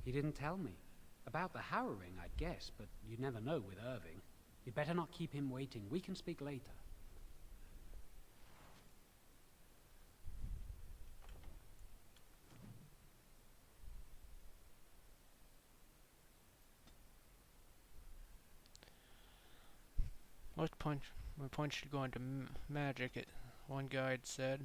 He didn't tell me. About the harrowing, I'd guess, but you'd never know with Irving. You'd better not keep him waiting. We can speak later. Most points should go into magic, one guide said.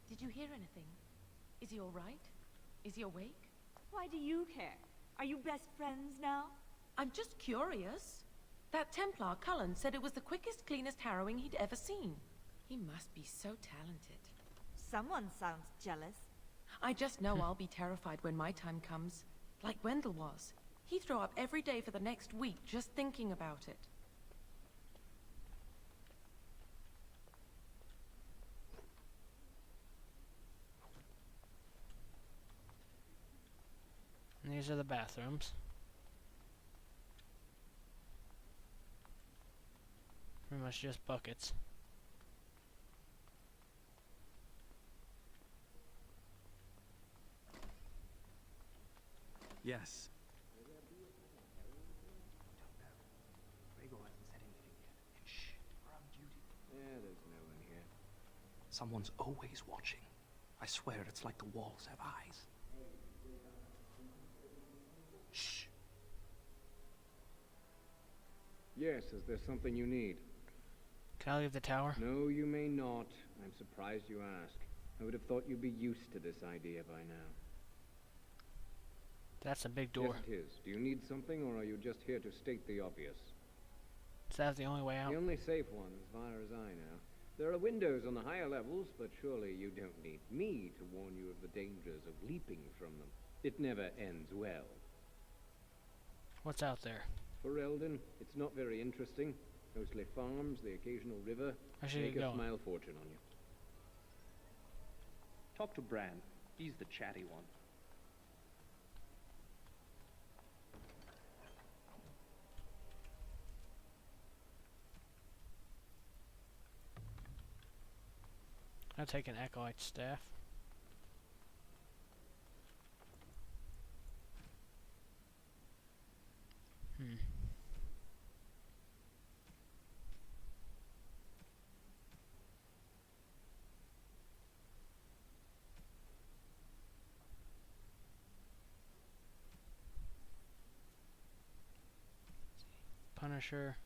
Did you hear anything? Is he all right? Is he awake? Why do you care? Are you best friends now? I'm just curious. That Templar, Cullen, said it was the quickest, cleanest harrowing he'd ever seen. He must be so talented. Someone sounds jealous. I just know I'll be terrified when my time comes. Like Wendell was. He'd throw up every day for the next week just thinking about it. And these are the bathrooms. Pretty much just buckets. Yes. Yeah, there's no one here. Someone's always watching. I swear it's like the walls have eyes. Shh. Yes, is there something you need? Can I leave the tower? No, you may not. I'm surprised you ask. I would have thought you'd be used to this idea by now. That's a big door. Yes, it is. Do you need something, or are you just here to state the obvious? Is that the only way out? The only safe one, as far as I know. There are windows on the higher levels, but surely you don't need me to warn you of the dangers of leaping from them. It never ends well. What's out there? For Eldon, it's not very interesting. Mostly farms, the occasional river. I should Make get a going. smile fortune on you. Talk to Bran. He's the chatty one. I'll take an acolyte staff. Punisher.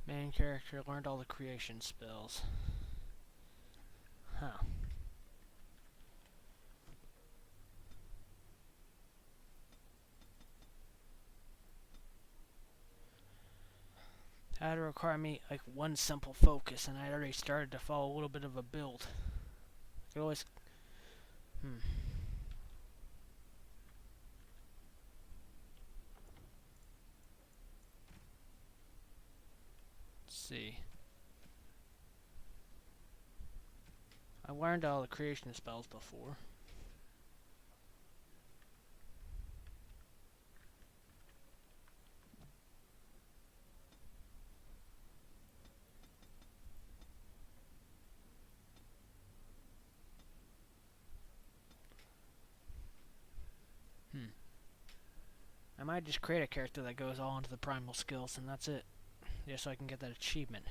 Main character learned all the creation spells. Huh. That would require me like one simple focus, and I'd already started to follow a little bit of a build. I could always. Let's see. I learned all the creation spells before. I might just create a character that goes all into the primal skills, and that's it. Just so I can get that achievement.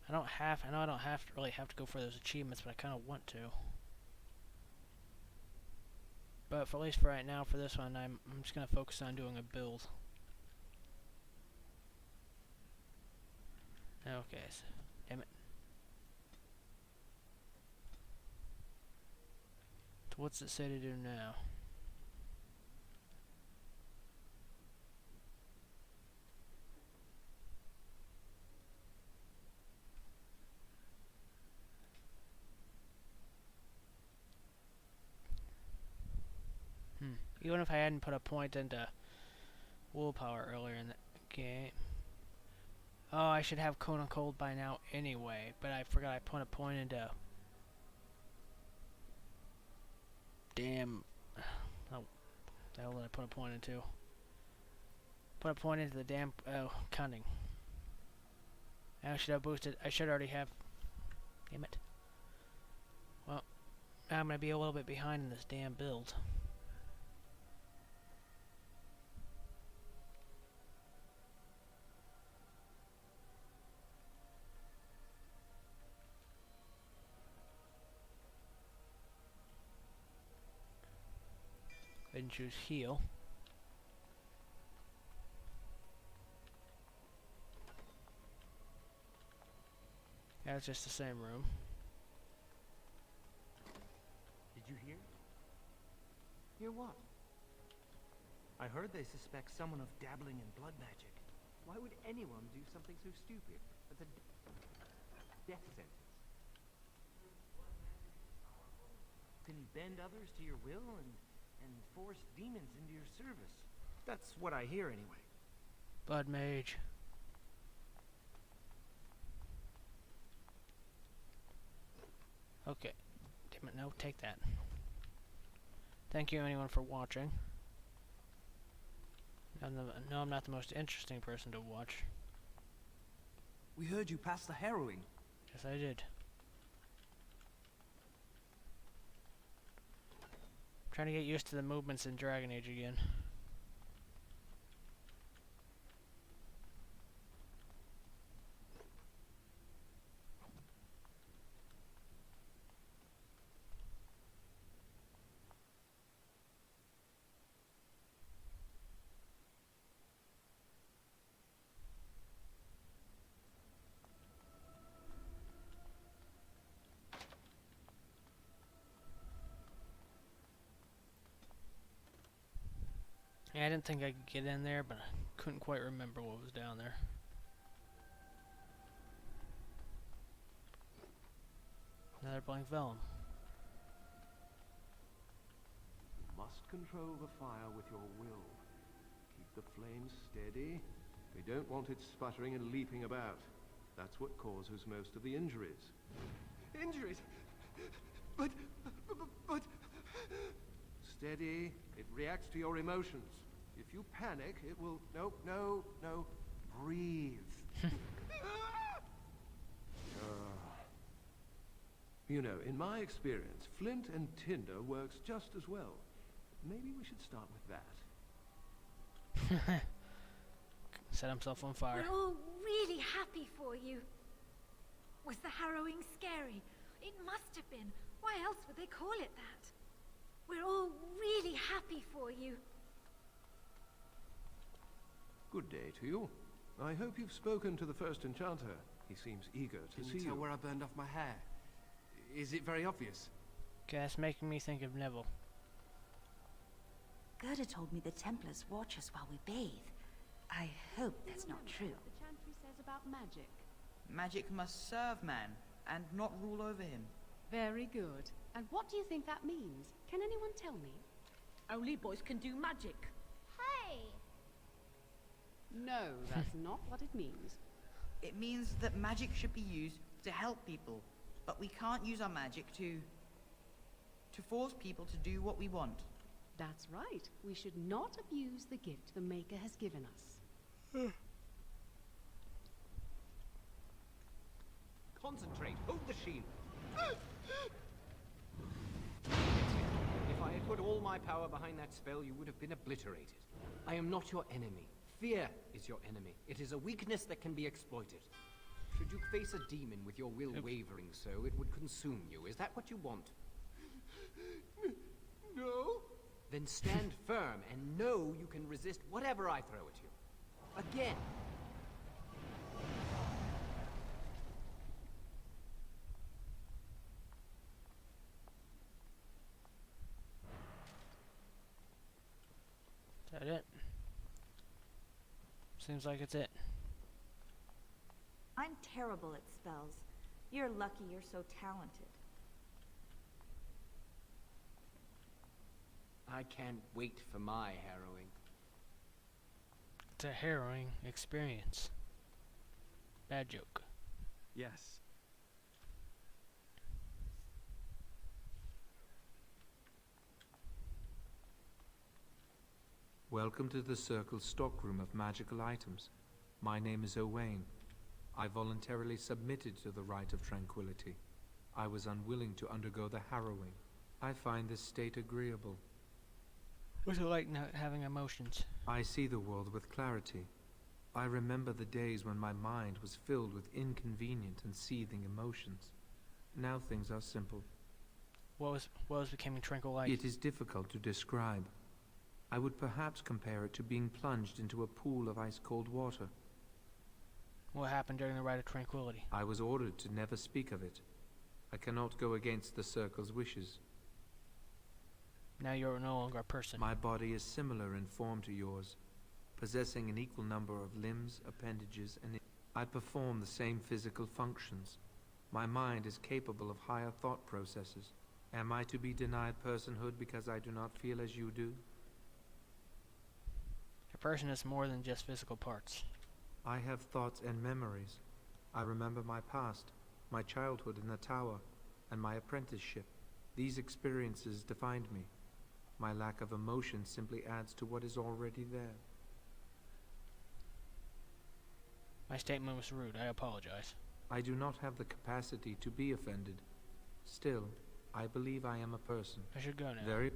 I know I don't have to really have to go for those achievements, but I kind of want to. But for at least for right now, for this one, I'm just gonna focus on doing a build. Okay, so, damn it. So what's it say to do now? Even if I hadn't put a point into willpower earlier in the game. Oh, I should have Cone of Cold by now anyway, but I forgot I put a point into... Damn. Oh, the hell did I put a point into? Put a point into the damn... cunning. I should have boosted... I should already have... Damn it. Well, now I'm going to be a little bit behind in this damn build. choose heal. Yeah, it's just the same room. Did you hear? Hear what? I heard they suspect someone of dabbling in blood magic. Why would anyone do something so stupid? That's a death sentence. Can you bend others to your will and force demons into your service? That's what I hear anyway. Blood Mage. Okay. Damn it, no, take that. Thank you anyone for watching. No, I'm not the most interesting person to watch. We heard you passed the harrowing. Yes, I did. Trying to get used to the movements in Dragon Age again. Yeah, I didn't think I could get in there, but I couldn't quite remember what was down there. Another blank vellum. You must control the fire with your will. Keep the flames steady. We don't want it sputtering and leaping about. That's what causes most of the injuries. Injuries? But... Steady. It reacts to your emotions. If you panic, it will... No. Breathe. You know, in my experience, flint and tinder works just as well. Maybe we should start with that. Set himself on fire. We're all really happy for you. Was the harrowing scary? It must have been. Why else would they call it that? We're all really happy for you. Good day to you. I hope you've spoken to the first enchanter. He seems eager to see Can you tell where I burned off my hair? Is it very obvious? Okay, that's making me think of Neville. Gerda told me the Templars watch us while we bathe. I hope that's not true. What the Chantry says about magic. Magic must serve man, and not rule over him. Very good. And what do you think that means? Can anyone tell me? Only boys can do magic. Hey! No, that's not what it means. It means that magic should be used to help people, but we can't use our magic to force people to do what we want. That's right. We should not abuse the gift the Maker has given us. Concentrate. Hold the shield. If I had put all my power behind that spell, you would have been obliterated. I am not your enemy. Fear is your enemy. It is a weakness that can be exploited. Should you face a demon with your will wavering so, it would consume you. Is that what you want? No? Then stand firm and know you can resist whatever I throw at you. Again. Is that it? Seems like it's it. I'm terrible at spells. You're lucky you're so talented. I can't wait for my harrowing. It's a harrowing experience. Bad joke. Yes. Welcome to the Circle's stockroom of magical items. My name is Owain. I voluntarily submitted to the Rite of Tranquility. I was unwilling to undergo the harrowing. I find this state agreeable. What's it like not having emotions? I see the world with clarity. I remember the days when my mind was filled with inconvenient and seething emotions. Now things are simple. What was becoming tranquil like? It is difficult to describe. I would perhaps compare it to being plunged into a pool of ice-cold water. What happened during the Rite of Tranquility? I was ordered to never speak of it. I cannot go against the Circle's wishes. Now you're no longer a person. My body is similar in form to yours, possessing an equal number of limbs, appendages, and I perform the same physical functions. My mind is capable of higher thought processes. Am I to be denied personhood because I do not feel as you do? A person is more than just physical parts. I have thoughts and memories. I remember my past, my childhood in the tower, and my apprenticeship. These experiences defined me. My lack of emotion simply adds to what is already there. My statement was rude. I apologize. I do not have the capacity to be offended. Still, I believe I am a person. I should go now. Very.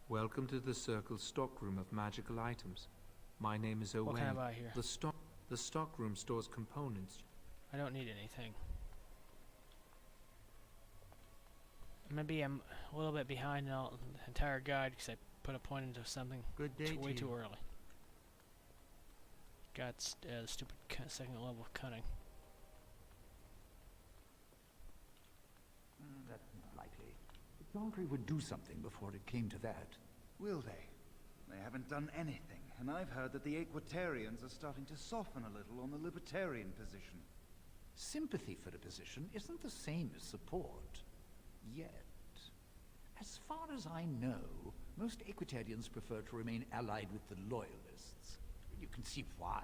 Welcome to the Circle's stockroom of magical items. My name is Owain. What can I buy here? The stockroom stores components. I don't need anything. Maybe I'm a little bit behind in the entire guide because I put a point into something way too early. Got stupid second level of cunning. That's not likely. The Chantry would do something before it came to that. Will they? They haven't done anything, and I've heard that the Equitarians are starting to soften a little on the Libertarian position. Sympathy for a position isn't the same as support. Yet. As far as I know, most Equitarians prefer to remain allied with the Loyalists. You can see why.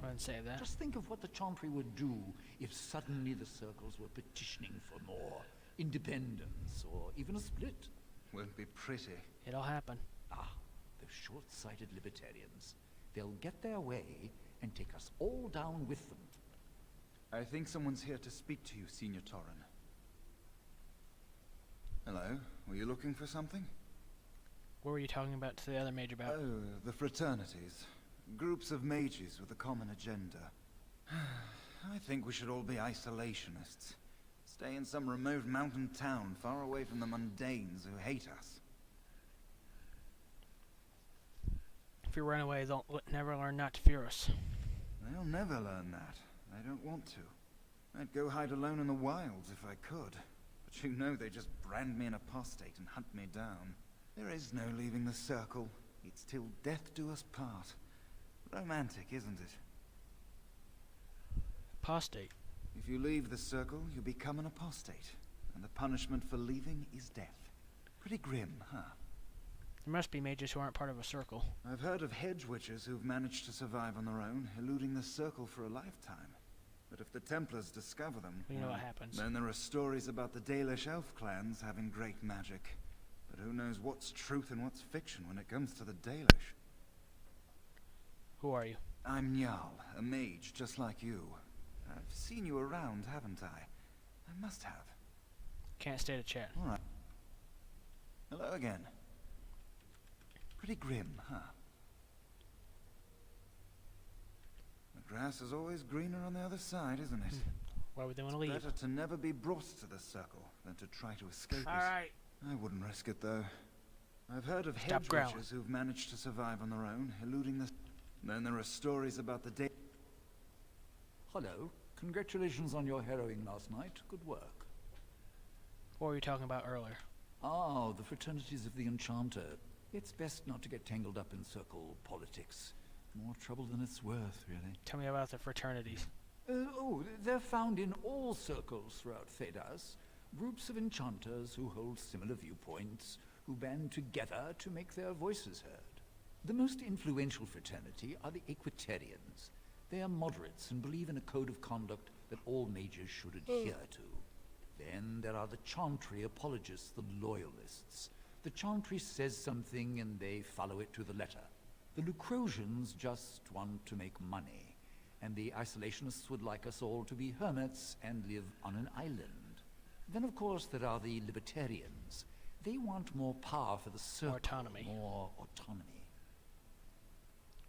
I didn't say that. Just think of what the Chantry would do if suddenly the Circles were petitioning for more independence, or even a split. Won't be pretty. It'll happen. Ah, those short-sighted Libertarians. They'll get their way and take us all down with them. I think someone's here to speak to you, Senior Torren. Hello, were you looking for something? What were you talking about to the other mage about? Oh, the fraternities. Groups of mages with a common agenda. I think we should all be isolationists. Stay in some remote mountain town, far away from the mundanes who hate us. If you run away, they'll never learn not to fear us. They'll never learn that. I don't want to. I'd go hide alone in the wilds if I could. But you know they just brand me an apostate and hunt me down. There is no leaving the Circle. It's till death do us part. Romantic, isn't it? Apostate. If you leave the Circle, you become an apostate. And the punishment for leaving is death. Pretty grim, huh? There must be mages who aren't part of a circle. I've heard of hedge witches who've managed to survive on their own, eluding the Circle for a lifetime. But if the Templars discover them, you know what happens. Then there are stories about the Dalish elf clans having great magic. But who knows what's truth and what's fiction when it comes to the Dalish? Who are you? I'm Njal, a mage just like you. I've seen you around, haven't I? I must have. Can't stay to chat. All right. Hello again. Pretty grim, huh? The grass is always greener on the other side, isn't it? Why would they want to leave? Better to never be brought to the Circle than to try to escape it. Alright. I wouldn't risk it, though. I've heard of hedge witches who've managed to survive on their own, eluding the... Then there are stories about the day... Hello. Congratulations on your harrowing last night. Good work. What were you talking about earlier? Oh, the fraternities of the Enchanter. It's best not to get tangled up in Circle politics. More trouble than it's worth, really. Tell me about the fraternities. They're found in all circles throughout Thedas. Groups of enchanters who hold similar viewpoints, who band together to make their voices heard. The most influential fraternity are the Equitarians. They are moderates and believe in a code of conduct that all mages should adhere to. Then there are the Chantry apologists, the Loyalists. The Chantry says something and they follow it to the letter. The Lucrosians just want to make money, and the Isolationists would like us all to be hermits and live on an island. Then of course there are the Libertarians. They want more power for the Circle. More autonomy. More autonomy.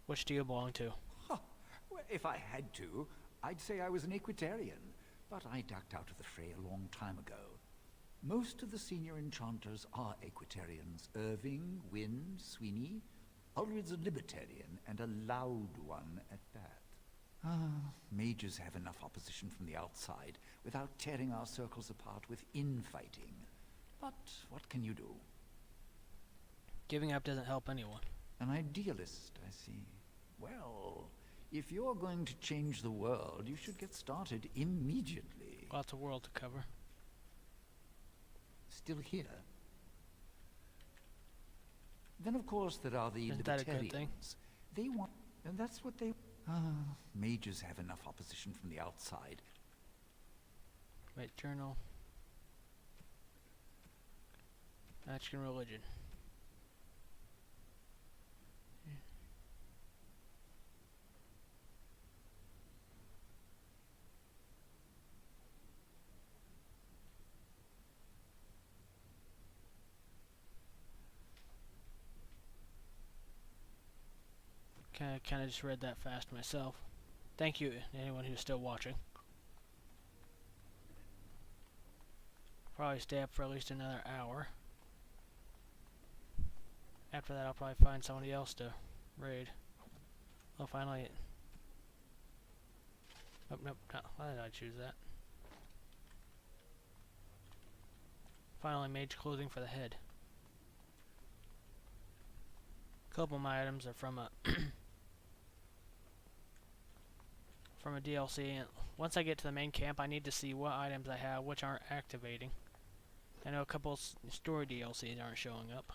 Which do you belong to? Huh. Well, if I had to, I'd say I was an Equitarian, but I ducked out of the fray a long time ago. Most of the senior enchanters are Equitarians. Irving, Wynne, Sweeney. Ulrid's a libertarian, and a loud one at that. Mages have enough opposition from the outside without tearing our circles apart with infighting. But what can you do? Giving up doesn't help anyone. An idealist, I see. Well, if you're going to change the world, you should get started immediately. Lots of world to cover. Still here? Then of course there are the Isn't that a good libertarians. thing? They want, and that's what they... mages have enough opposition from the outside. Wait, journal. Magic and religion. Kind of just read that fast myself. Thank you, anyone who's still watching. Probably stay up for at least another hour. After that, I'll probably find somebody else to raid. Well, finally. Oh, nope, no, why did I choose that? Finally, mage clothing for the head. A couple of my items are from a from a DLC, and once I get to the main camp, I need to see what items I have, which aren't activating. I know a couple story DLCs aren't showing up.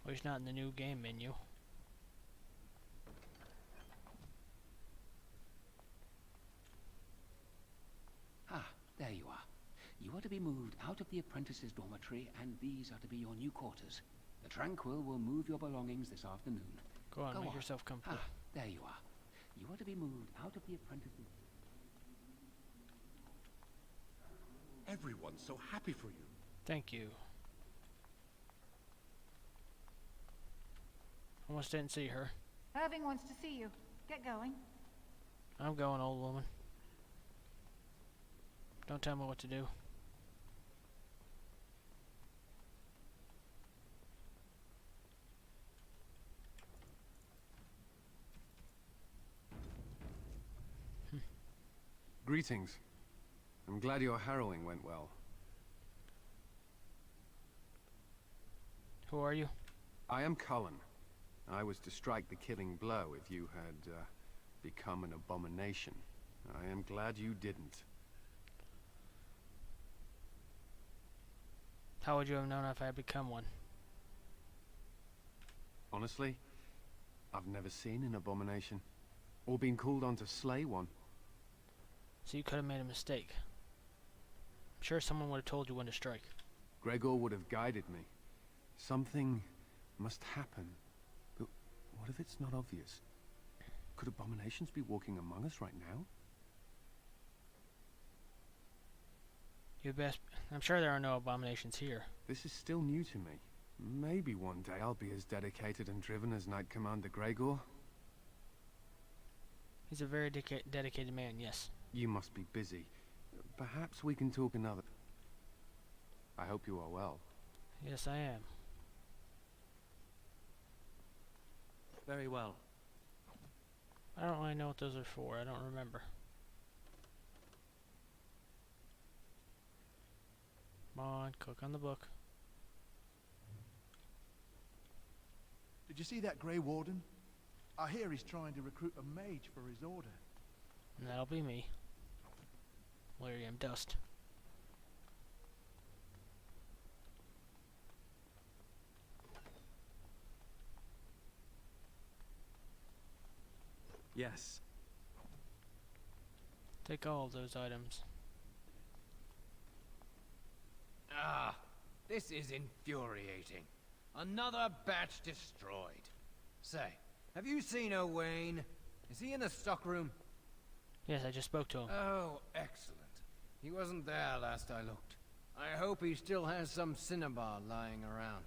At least not in the new game menu. Ah, there you are. You are to be moved out of the apprentices' dormitory, and these are to be your new quarters. The Tranquil will move your belongings this afternoon. Go on, make yourself comfortable. Ah, there you are. You are to be moved out of the apprentices... Everyone's so happy for you. Thank you. Almost didn't see her. Irving wants to see you. Get going. I'm going, old woman. Don't tell me what to do. Greetings. I'm glad your harrowing went well. Who are you? I am Cullen. I was to strike the killing blow if you had become an abomination. I am glad you didn't. How would you have known if I had become one? Honestly, I've never seen an abomination, or been called on to slay one. So you could have made a mistake. I'm sure someone would have told you when to strike. Gregor would have guided me. Something must happen. But what if it's not obvious? Could abominations be walking among us right now? You best... I'm sure there are no abominations here. This is still new to me. Maybe one day I'll be as dedicated and driven as Knight Commander Gregor. He's a very dedicated man, yes. You must be busy. Perhaps we can talk another... I hope you are well. Yes, I am. Very well. I don't really know what those are for. I don't remember. Come on, click on the book. Did you see that Grey Warden? I hear he's trying to recruit a mage for his order. And that'll be me. Lyrium dust. Yes. Take all of those items. Ah, this is infuriating. Another batch destroyed. Say, have you seen Owain? Is he in the stockroom? Yes, I just spoke to him. Oh, excellent. He wasn't there last I looked. I hope he still has some cinnabar lying around.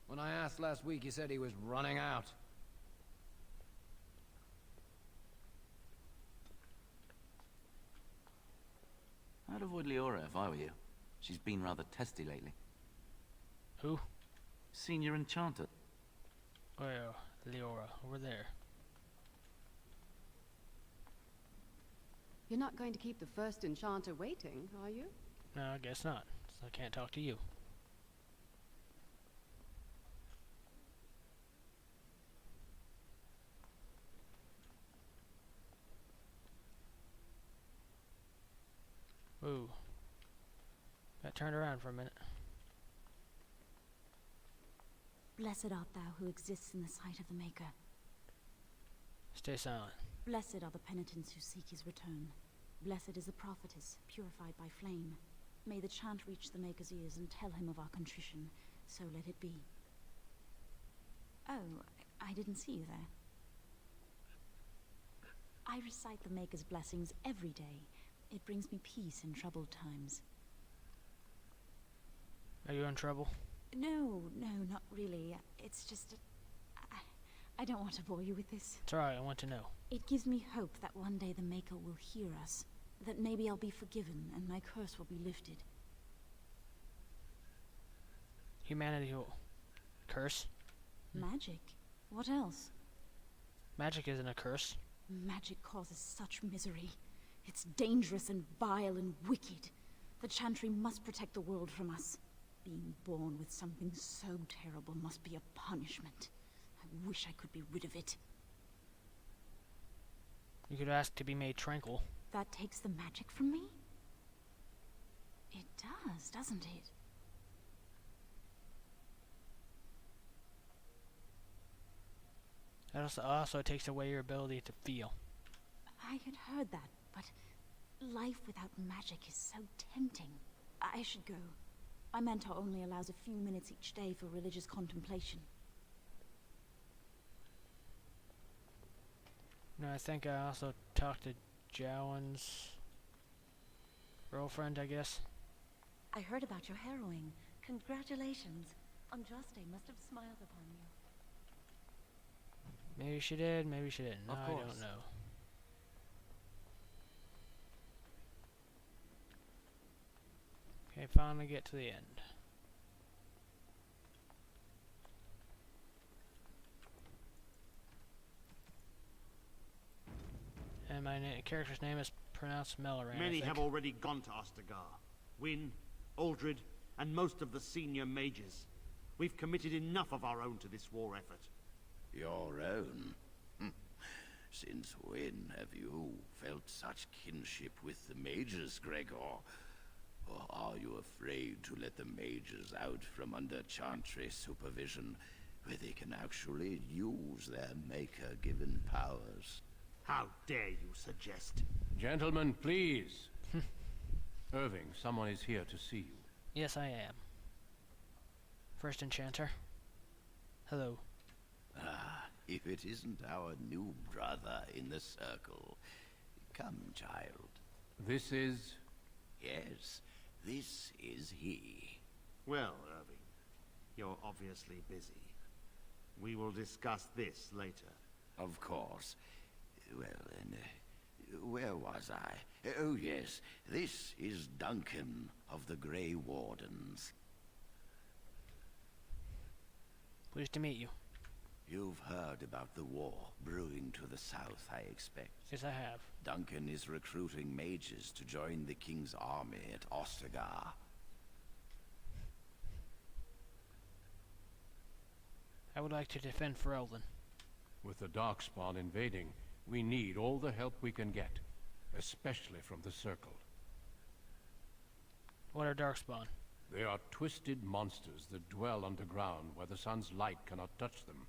When I asked last week, he said he was running out. I'd avoid Leora if I were you. She's been rather testy lately. Who? Senior Enchanter. Where? Leora, over there. You're not going to keep the first enchanter waiting, are you? No, I guess not. So I can't talk to you. Ooh. Got turned around for a minute. Blessed art thou who exists in the sight of the Maker. Stay silent. Blessed are the penitents who seek his return. Blessed is the prophetess, purified by flame. May the chant reach the Maker's ears and tell him of our contrition, so let it be. Oh, I didn't see you there. I recite the Maker's blessings every day. It brings me peace in troubled times. Are you in trouble? No, not really. It's just... I don't want to bore you with this. It's alright, I want to know. It gives me hope that one day the Maker will hear us. That maybe I'll be forgiven and my curse will be lifted. Humanity will... Curse? Magic? What else? Magic isn't a curse. Magic causes such misery. It's dangerous and vile and wicked. The Chantry must protect the world from us. Being born with something so terrible must be a punishment. I wish I could be rid of it. You could ask to be made tranquil. That takes the magic from me? It does, doesn't it? It also takes away your ability to feel. I had heard that, but life without magic is so tempting. I should go. My mentor only allows a few minutes each day for religious contemplation. No, I think I also talked to Jowan's girlfriend, I guess. I heard about your harrowing. Congratulations. Andraste must have smiled upon you. Maybe she did, maybe she didn't. No, Of I course. don't know. Okay, finally get to the end. And my character's name is pronounced Melloran. Many have already gone to Ostagar. Wynne, Aldred, and most of the senior mages. We've committed enough of our own to this war effort. Your own? Since when have you felt such kinship with the mages, Gregor? Or are you afraid to let the mages out from under Chantry supervision, where they can actually use their Maker-given powers? How dare you suggest? Gentlemen, please. Irving, someone is here to see you. Yes, I am. First Enchanter. Hello. Ah, if it isn't our new brother in the circle. Come, child. This is... Yes, this is he. Well, Irving, you're obviously busy. We will discuss this later. Of course. Well, then, where was I? Oh, yes, this is Duncan of the Grey Wardens. Pleased to meet you. You've heard about the war brewing to the south, I expect. Yes, I have. Duncan is recruiting mages to join the king's army at Ostagar. I would like to defend Ferelden. With the Darkspawn invading, we need all the help we can get, especially from the Circle. What are Darkspawn? They are twisted monsters that dwell underground where the sun's light cannot touch them.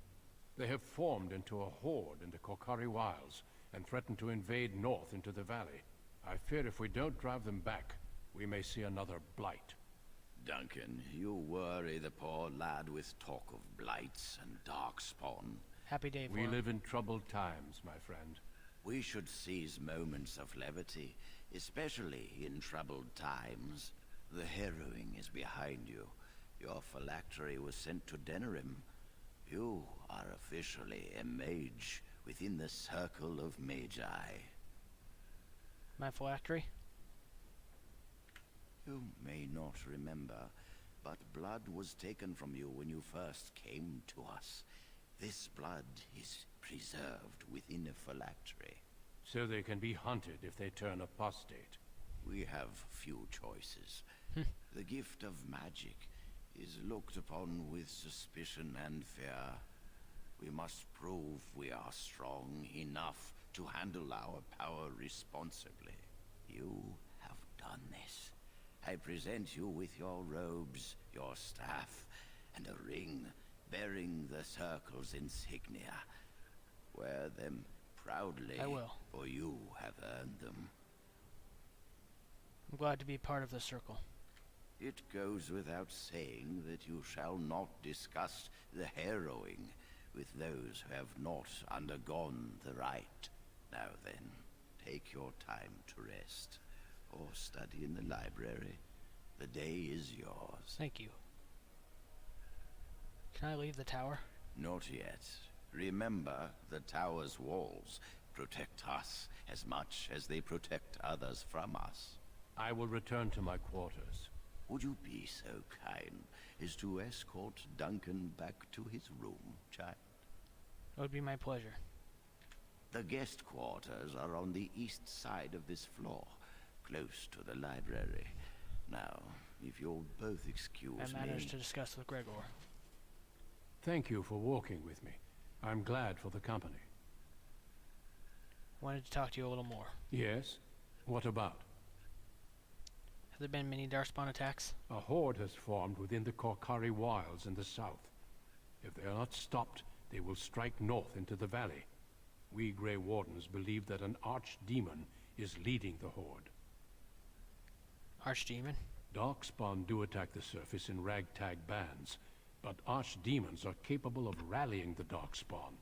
They have formed into a horde in the Korkari Wilds and threaten to invade north into the valley. I fear if we don't drive them back, we may see another blight. Duncan, you worry the poor lad with talk of blights and darkspawn. Happy day for We him. live in troubled times, my friend. We should seize moments of levity, especially in troubled times. The harrowing is behind you. Your phylactery was sent to Denerim. You are officially a mage within the circle of Magi. My phylactery? You may not remember, but blood was taken from you when you first came to us. This blood is preserved within a phylactery. So they can be hunted if they turn apostate. We have few choices. The gift of magic is looked upon with suspicion and fear. We must prove we are strong enough to handle our power responsibly. You have done this. I present you with your robes, your staff, and a ring bearing the Circle's insignia. Wear them proudly, I will. for you have earned them. I'm glad to be part of the Circle. It goes without saying that you shall not discuss the harrowing with those who have not undergone the rite. Now then, take your time to rest, or study in the library. The day is yours. Thank you. Can I leave the tower? Not yet. Remember, the tower's walls protect us as much as they protect others from us. I will return to my quarters. Would you be so kind as to escort Duncan back to his room, child? It would be my pleasure. The guest quarters are on the east side of this floor, close to the library. Now, if you'll both excuse I have matters me... to discuss with Gregor. Thank you for walking with me. I'm glad for the company. Wanted to talk to you a little more. Yes? What about? Have there been many Darkspawn attacks? A horde has formed within the Korkari Wilds in the south. If they are not stopped, they will strike north into the valley. We Grey Wardens believe that an archdemon is leading the horde. Archdemon? Darkspawn do attack the surface in ragtag bands, but archdemons are capable of rallying the Darkspawn,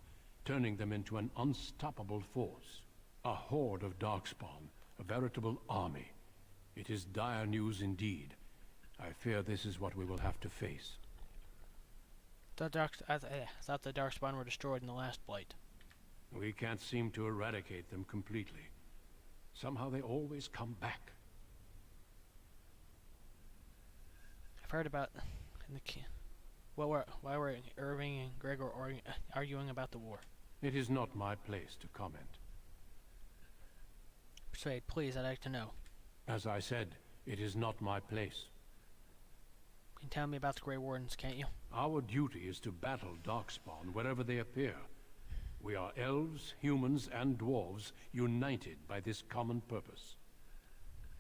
turning them into an unstoppable force. A horde of Darkspawn, a veritable army. It is dire news indeed. I fear this is what we will have to face. I thought the Darkspawn were destroyed in the last blight. We can't seem to eradicate them completely. Somehow they always come back. I've heard about why were Irving and Gregor arguing about the war? It is not my place to comment. Persuade, please, I'd like to know. As I said, it is not my place. You can tell me about the Grey Wardens, can't you? Our duty is to battle Darkspawn wherever they appear. We are elves, humans, and dwarves united by this common purpose.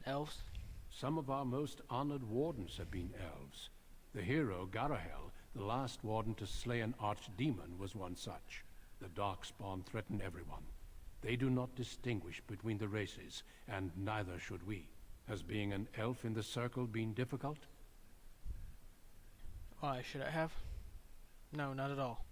Elves? Some of our most honored wardens have been elves. The hero, Garahel, the last warden to slay an archdemon, was one such. The Darkspawn threaten everyone. They do not distinguish between the races, and neither should we. Has being an elf in the Circle been difficult? Why should I have? No, not at all.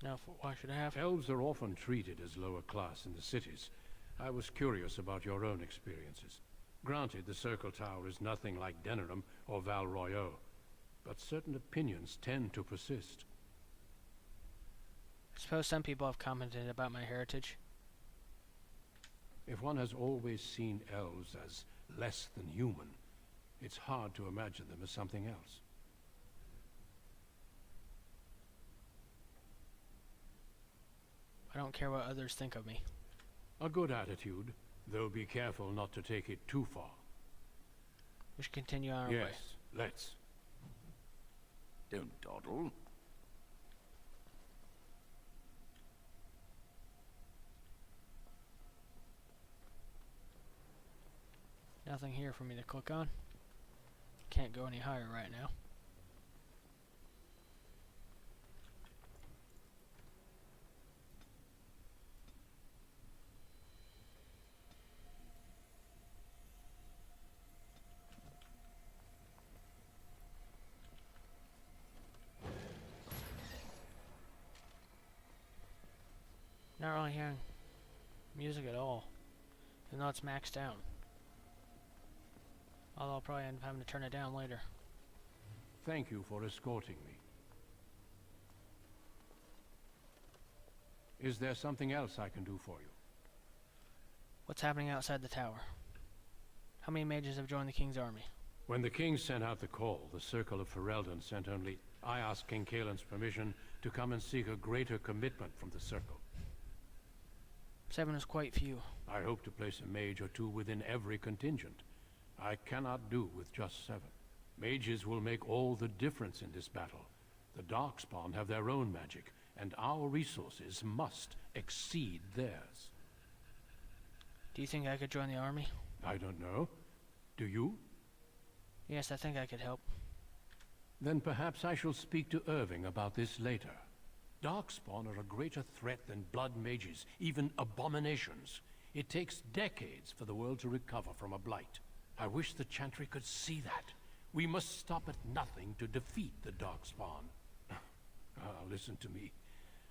No, why should I have? Elves are often treated as lower class in the cities. I was curious about your own experiences. Granted, the Circle Tower is nothing like Denerim or Val Royeaux, but certain opinions tend to persist. I suppose some people have commented about my heritage. If one has always seen elves as less than human, it's hard to imagine them as something else. I don't care what others think of me. A good attitude, though be careful not to take it too far. We should continue on our way. Yes, let's. Don't dawdle. Nothing here for me to click on. Can't go any higher right now. Not really hearing music at all, even though it's maxed out. Although I'll probably end up having to turn it down later. Thank you for escorting me. Is there something else I can do for you? What's happening outside the tower? How many mages have joined the King's army? When the king sent out the call, the Circle of Ferelden sent only... I asked King Kaelin's permission to come and seek a greater commitment from the Circle. 7 is quite few. I hope to place a mage or two within every contingent. I cannot do with just 7. Mages will make all the difference in this battle. The Darkspawn have their own magic, and our resources must exceed theirs. Do you think I could join the army? I don't know. Do you? Yes, I think I could help. Then perhaps I shall speak to Irving about this later. Darkspawn are a greater threat than blood mages, even abominations. It takes decades for the world to recover from a blight. I wish the Chantry could see that. We must stop at nothing to defeat the Darkspawn. Listen to me.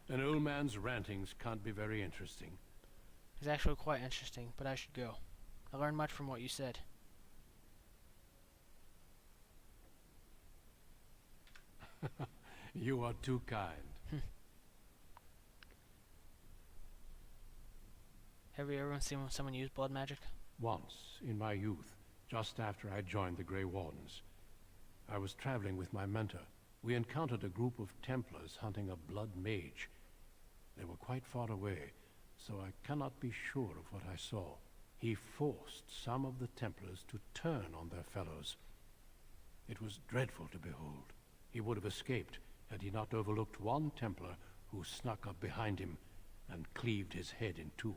An old man's rantings can't be very interesting. It's actually quite interesting, but I should go. I learned much from what you said. You are too kind. Have you ever seen someone use blood magic? Once, in my youth, just after I joined the Grey Wardens. I was traveling with my mentor. We encountered a group of Templars hunting a blood mage. They were quite far away, so I cannot be sure of what I saw. He forced some of the Templars to turn on their fellows. It was dreadful to behold. He would have escaped had he not overlooked one Templar who snuck up behind him and cleaved his head in two.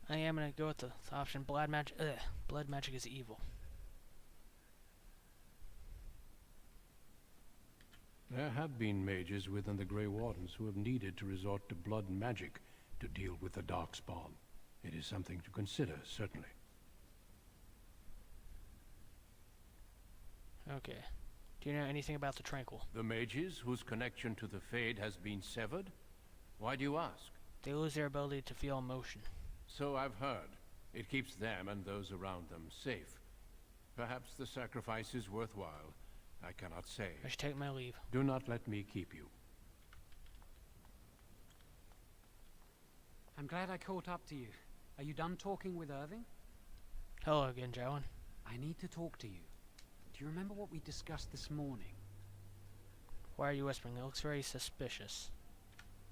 I am gonna go with the option blood magic. Blood magic is evil. There have been mages within the Grey Wardens who have needed to resort to blood magic to deal with the Darkspawn. It is something to consider, certainly. Okay. Do you know anything about the Tranquil? The mages whose connection to the Fade has been severed? Why do you ask? They lose their ability to feel emotion. So I've heard. It keeps them and those around them safe. Perhaps the sacrifice is worthwhile. I cannot say. I should take my leave. Do not let me keep you. I'm glad I caught up to you. Are you done talking with Irving? Hello again, Jowan. I need to talk to you. Do you remember what we discussed this morning? Why are you whispering? It looks very suspicious.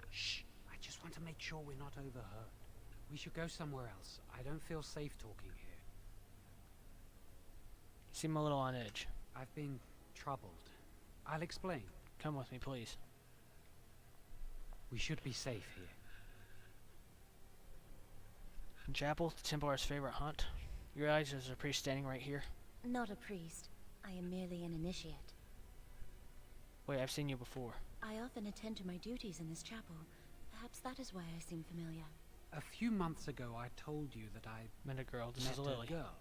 Shh! I just want to make sure we're not overheard. We should go somewhere else. I don't feel safe talking here. You seem a little on edge. I've been troubled. I'll explain. Come with me, please. We should be safe here. In chapel, the Templar's favorite haunt. You realize there's a priest standing right here? Not a priest. I am merely an initiate. Wait, I've seen you before. I often attend to my duties in this chapel. Perhaps that is why I seem familiar. A few months ago, I told you that I met a girl. This met is Lily. A girl.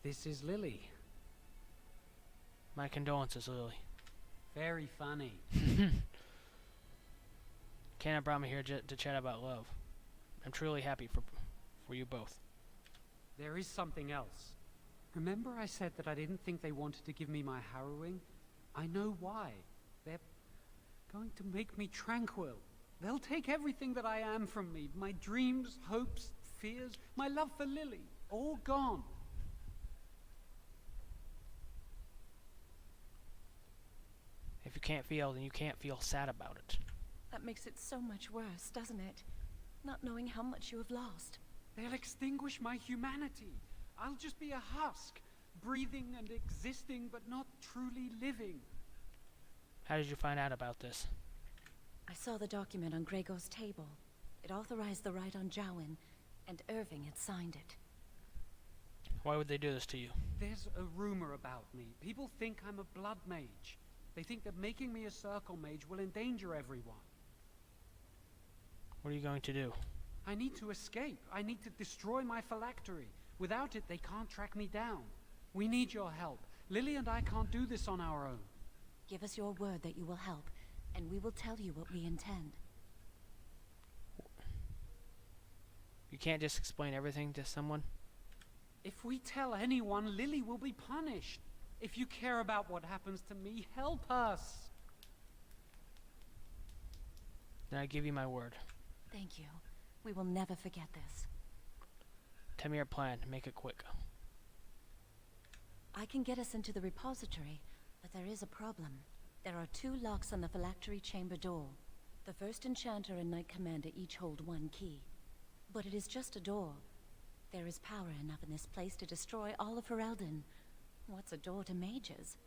This is Lily. My condolences, Lily. Very funny. Canna brought me here to chat about love. I'm truly happy for you both. There is something else. Remember I said that I didn't think they wanted to give me my harrowing? I know why. They're going to make me tranquil. They'll take everything that I am from me. My dreams, hopes, fears, my love for Lily. All gone. If you can't feel, then you can't feel sad about it. That makes it so much worse, doesn't it? Not knowing how much you have lost. They'll extinguish my humanity. I'll just be a husk, breathing and existing, but not truly living. How did you find out about this? I saw the document on Gregor's table. It authorized the right on Jowan, and Irving had signed it. Why would they do this to you? There's a rumor about me. People think I'm a blood mage. They think that making me a circle mage will endanger everyone. What are you going to do? I need to escape. I need to destroy my phylactery. Without it, they can't track me down. We need your help. Lily and I can't do this on our own. Give us your word that you will help, and we will tell you what we intend. You can't just explain everything to someone? If we tell anyone, Lily will be punished. If you care about what happens to me, help us. Then I give you my word. Thank you. We will never forget this. Tell me your plan. Make it quick. I can get us into the repository, but there is a problem. There are 2 locks on the phylactery chamber door. The first enchanter and knight commander each hold 1 key. But it is just a door. There is power enough in this place to destroy all of Ferelden. What's a door to mages?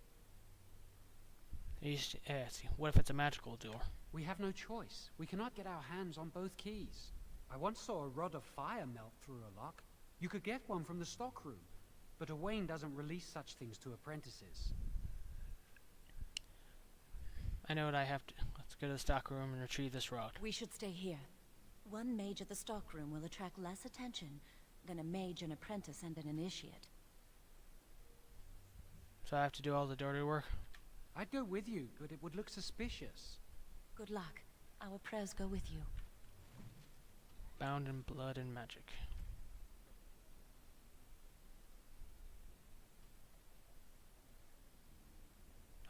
What if it's a magical door? We have no choice. We cannot get our hands on both keys. I once saw a rod of fire melt through a lock. You could get one from the stockroom, but Owain doesn't release such things to apprentices. I know what I have to. Let's go to the stockroom and retrieve this rod. We should stay here. 1 mage at the stockroom will attract less attention than a mage, an apprentice, and an initiate. So I have to do all the dirty work? I'd go with you, but it would look suspicious. Good luck. Our prayers go with you. Bound in blood and magic.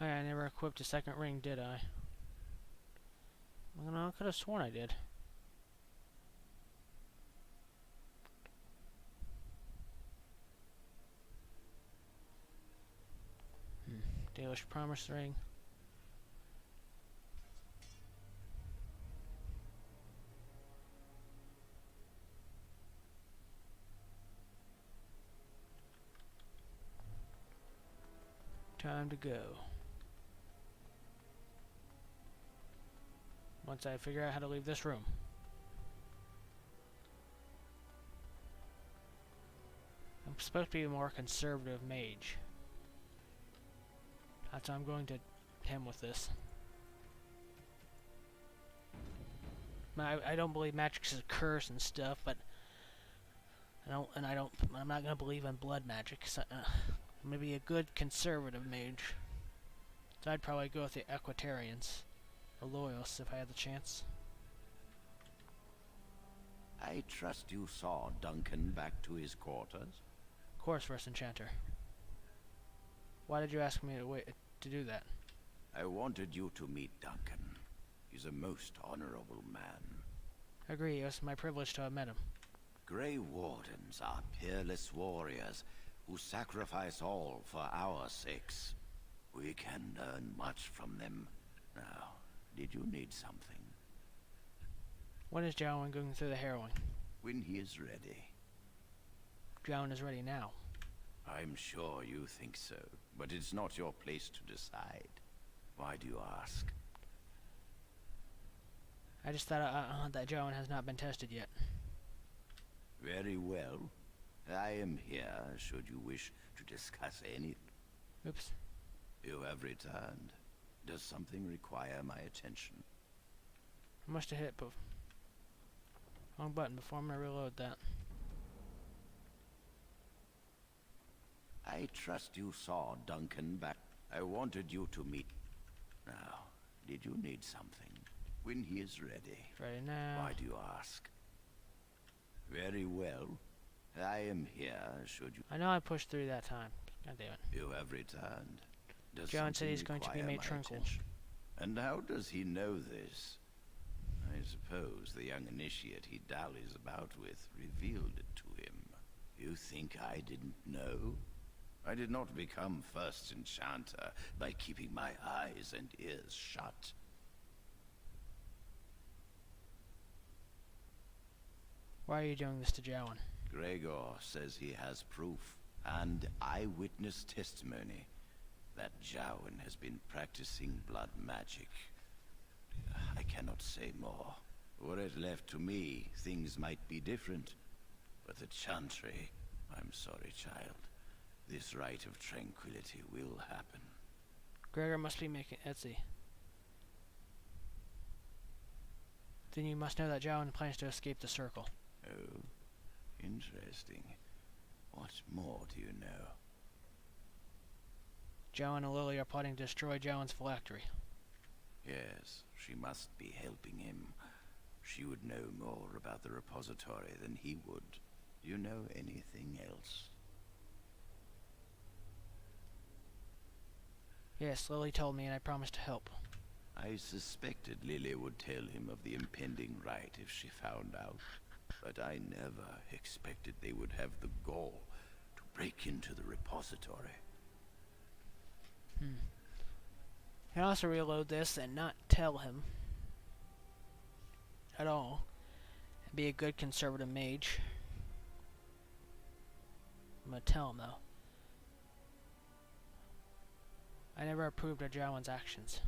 Oh yeah, I never equipped a second ring, did I? Well, no, I could have sworn I did. Dalish Promise Ring. Time to go. Once I figure out how to leave this room. I'm supposed to be a more conservative mage. That's why I'm going to him with this. I don't believe magic is a curse and stuff, but I'm not gonna believe in blood magic. So, I'm gonna be a good conservative mage. So I'd probably go with the Equitarians, or Loyalists if I had the chance. I trust you saw Duncan back to his quarters? Of course, First Enchanter. Why did you ask me to do that? I wanted you to meet Duncan. He's a most honorable man. I agree, it was my privilege to have met him. Grey Wardens are peerless warriors who sacrifice all for our sakes. We can learn much from them. Now, did you need something? When is Jowen going through the harrowing? When he is ready. Jowen is ready now. I'm sure you think so, but it's not your place to decide. Why do you ask? I just thought that Jowen has not been tested yet. Very well. I am here should you wish to discuss anything. Oops. You have returned. Does something require my attention? I must have hit wrong button before I'm gonna reload that. I trust you saw Duncan back. I wanted you to meet. Now, did you need something? When he is ready. Ready now. Why do you ask? Very well. I am here should you... I know I pushed through that time. God damn it. You have returned. Does Jowen said something he's going to be require made my tranquil. attention? And how does he know this? I suppose the young initiate he dallies about with revealed it to him. You think I didn't know? I did not become First Enchanter by keeping my eyes and ears shut. Why are you doing this to Jowen? Gregor says he has proof and eyewitness testimony that Jowen has been practicing blood magic. I cannot say more. Were it left to me, things might be different. But the Chantry, I'm sorry, child. This rite of tranquility will happen. Gregor must be making Etsy. Then you must know that Jowen plans to escape the circle. Oh, interesting. What more do you know? Jowen and Lily are plotting to destroy Jowen's phylactery. Yes, she must be helping him. She would know more about the repository than he would. Do you know anything else? Yes, Lily told me and I promised to help. I suspected Lily would tell him of the impending rite if she found out. But I never expected they would have the gall to break into the repository. You can also reload this and not tell him at all. And be a good conservative mage. I'm gonna tell him though. I never approved of Jowen's actions.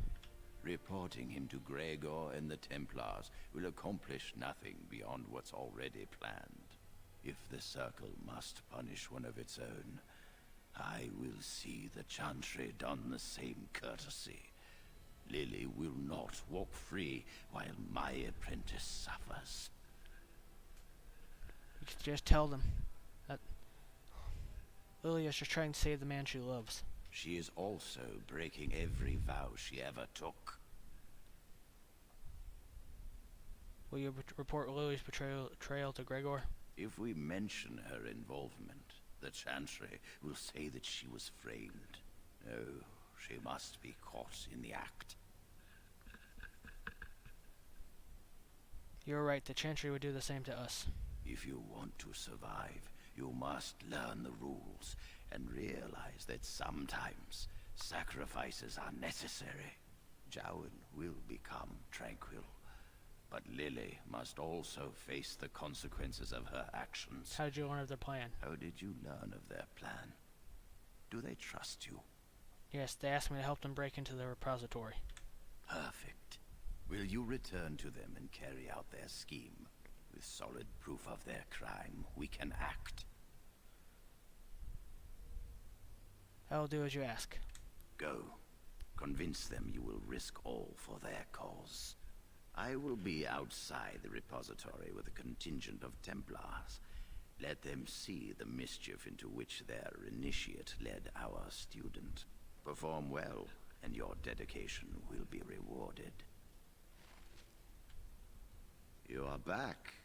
Reporting him to Gregor and the Templars will accomplish nothing beyond what's already planned. If the Circle must punish one of its own, I will see the Chantry done the same courtesy. Lily will not walk free while my apprentice suffers. You can just tell them that Lily is just trying to save the man she loves. She is also breaking every vow she ever took. Will you report Lily's betrayal to Gregor? If we mention her involvement, the Chantry will say that she was framed. No, she must be caught in the act. You're right, the Chantry would do the same to us. If you want to survive, you must learn the rules and realize that sometimes sacrifices are necessary. Jowen will become tranquil, but Lily must also face the consequences of her actions. How did you learn of their plan? How did you learn of their plan? Do they trust you? Yes, they asked me to help them break into the repository. Perfect. Will you return to them and carry out their scheme? With solid proof of their crime, we can act. I will do as you ask. Go. Convince them you will risk all for their cause. I will be outside the repository with a contingent of Templars. Let them see the mischief into which their initiate led our student. Perform well, and your dedication will be rewarded. You are back.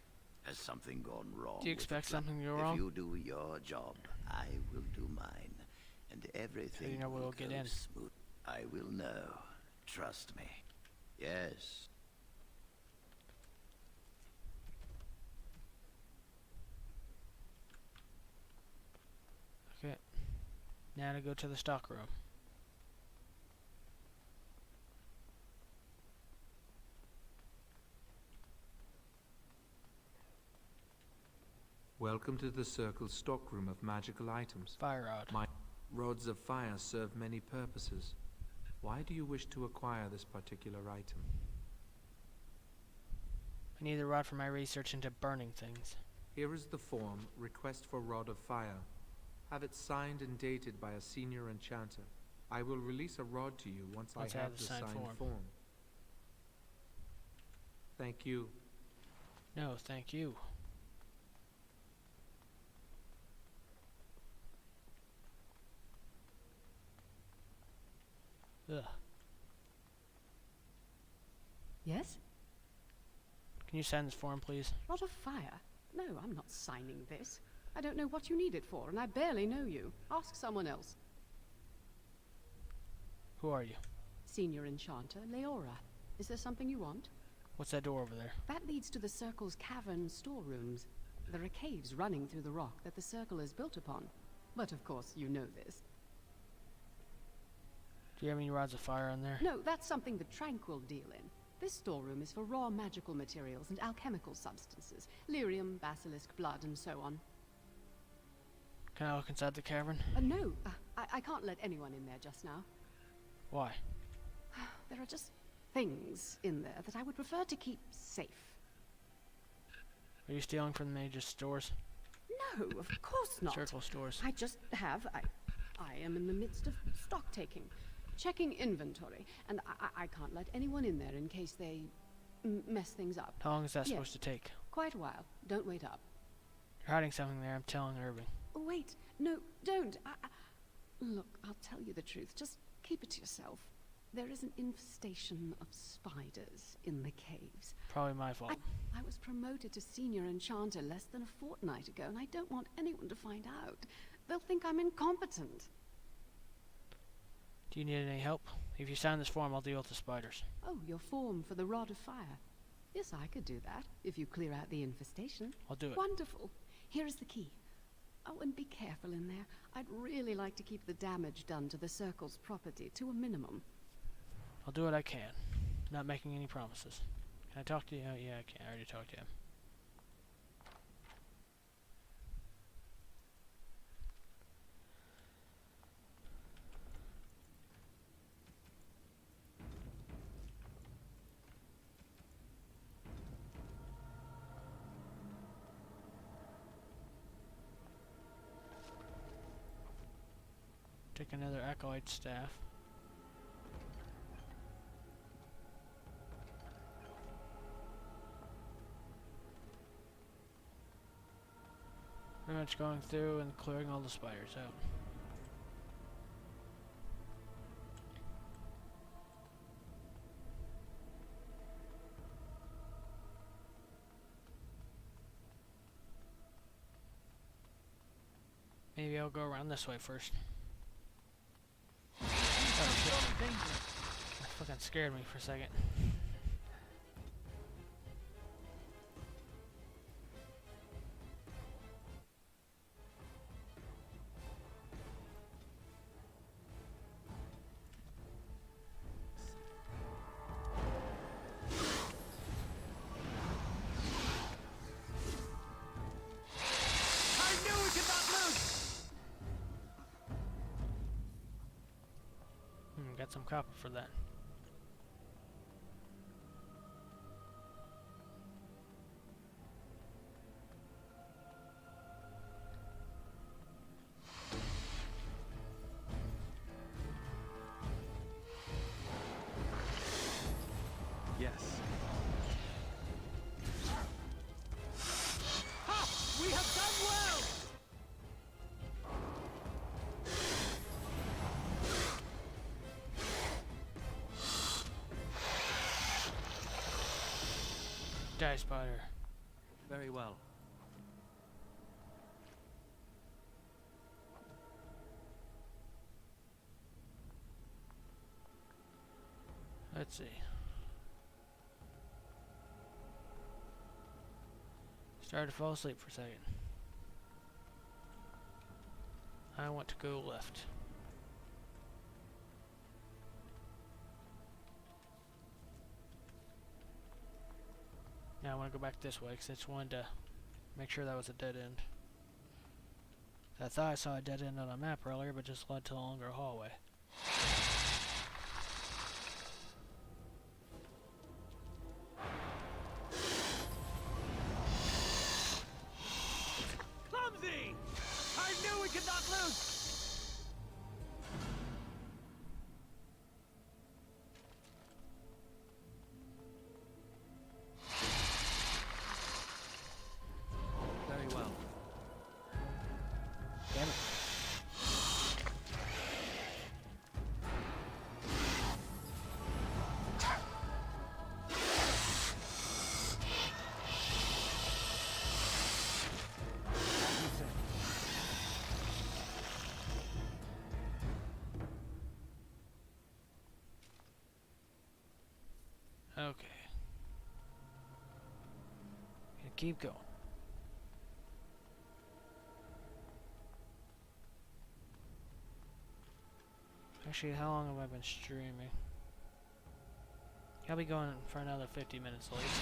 Has something gone wrong? Do you expect something to go wrong? If you do your job, I will do mine. And everything will get go in. smooth. I will know. Trust me. Yes. Okay. Now to go to the stockroom. Welcome to the Circle's stockroom of magical items. Fire rod. My rods of fire serve many purposes. Why do you wish to acquire this particular item? I need the rod for my research into burning things. Here is the form, Request for Rod of Fire. Have it signed and dated by a senior enchanter. I will release a rod to you once I have the signed form. Thank you. No, thank you. Ugh. Yes? Can you sign this form, please? Rod of fire? No, I'm not signing this. I don't know what you need it for, and I barely know you. Ask someone else. Who are you? Senior Enchanter, Leora. Is there something you want? What's that door over there? That leads to the Circle's cavern storerooms. There are caves running through the rock that the Circle is built upon. But of course, you know this. Do you have any rods of fire in there? No, that's something the Tranquil deal in. This storeroom is for raw magical materials and alchemical substances. Lyrium, basilisk, blood, and so on. Can I look inside the cavern? No, I can't let anyone in there just now. Why? There are just things in there that I would prefer to keep safe. Are you stealing from the Mage's stores? No, of course not. Circle stores. I just have... I am in the midst of stock taking. Checking inventory, and I can't let anyone in there in case they mess things up. How long is that supposed to take? Quite a while. Don't wait up. You're hiding something there, I'm telling Irving. Oh, wait. No, don't. Look, I'll tell you the truth. Just keep it to yourself. There is an infestation of spiders in the caves. Probably my fault. I was promoted to Senior Enchanter less than a fortnight ago, and I don't want anyone to find out. They'll think I'm incompetent. Do you need any help? If you sign this form, I'll deal with the spiders. Oh, your form for the Rod of Fire. Yes, I could do that, if you clear out the infestation. I'll do it. Wonderful. Here is the key. Oh, and be careful in there. I'd really like to keep the damage done to the Circle's property to a minimum. I'll do what I can. Not making any promises. Can I talk to you? Oh, yeah, I can. I already talked to him. Take another acolyte staff. Pretty much going through and clearing all the spiders out. Maybe I'll go around this way first. Oh, shit. That fucking scared me for a second. Got some copper for that. Yes. Ha! We have done well! Die, spider. Very well. Let's see. Started to fall asleep for a second. I want to go left. Now I want to go back this way because I just wanted to make sure that was a dead end. I thought I saw a dead end on a map earlier, but just led to a longer hallway. Clumsy! I knew we could not lose! Very well. Damn it. Okay. And keep going. Actually, how long have I been streaming? I'll be going for another 50 minutes at least.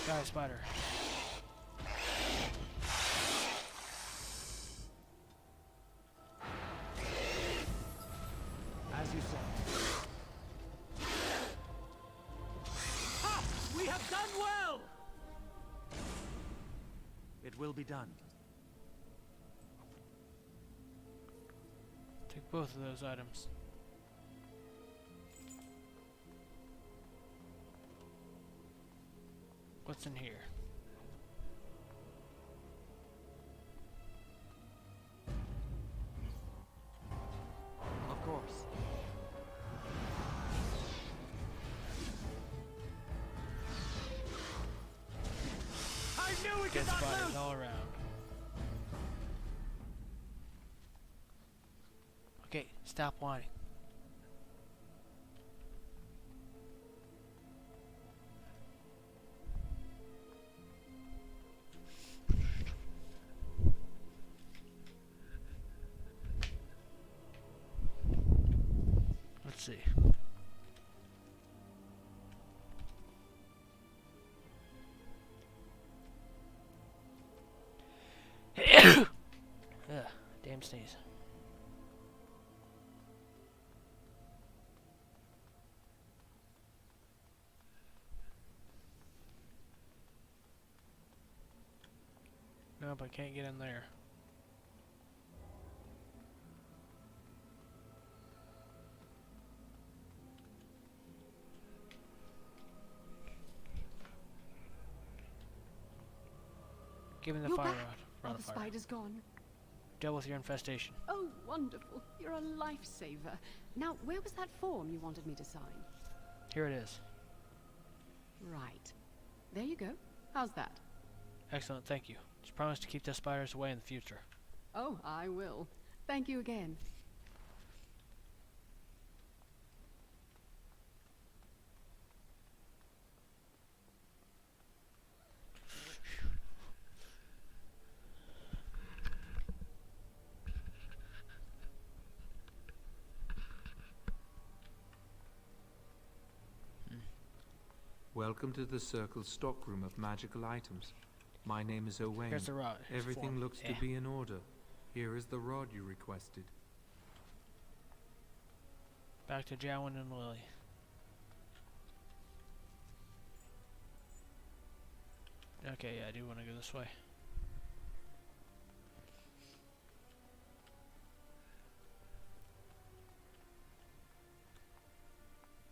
Die, spider. As you said. Ha! We have done well! It will be done. Take both of those items. What's in here? Of course. Dead spiders all around. Okay, stop whining. Let's see. Ugh, damn sneeze. Nope, I can't get in there. Give me the You're fire back. rod. Are the spiders gone? Deal with your infestation. Oh, wonderful. You're a lifesaver. Now, where was that form you wanted me to sign? Here it is. Right. There you go. How's that? Excellent, thank you. Just promise to keep the spiders away in the future. Oh, I will. Thank you again. Welcome to the Circle's stockroom of magical items. My name is Owain. Here's the rod. Everything looks to be in order. Here is the rod you requested. Back to Jowan and Lily. Okay, yeah, I do want to go this way.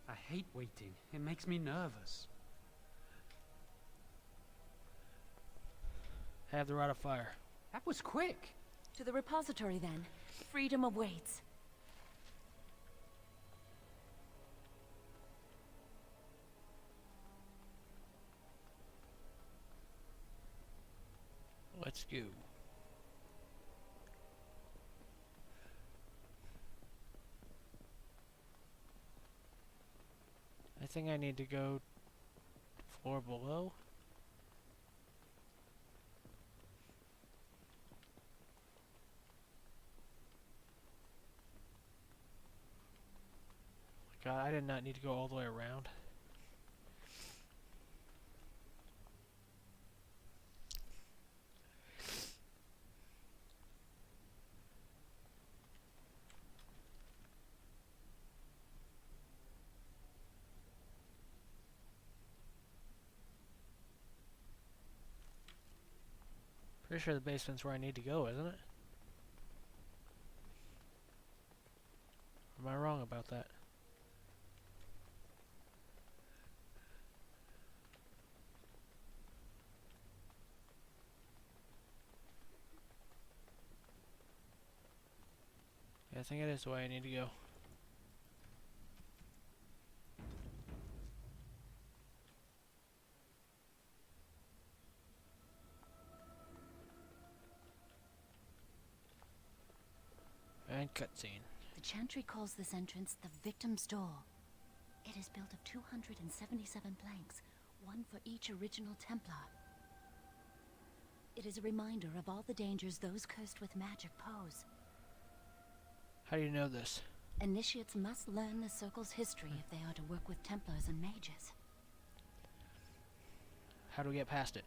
I hate waiting. It makes me nervous. Have the rod of fire. That was quick. To the repository, then. Freedom awaits. Let's go. I think I need to go floor below. God, I did not need to go all the way around. Pretty sure the basement's where I need to go, isn't it? Am I wrong about that? Yeah, I think it is the way I need to go. And cutscene. The Chantry calls this entrance the Victim's Door. It is built of 277 planks, one for each original Templar. It is a reminder of all the dangers those cursed with magic pose. How do you know this? Initiates must learn the Circle's history if they are to work with Templars and Mages. How do we get past it?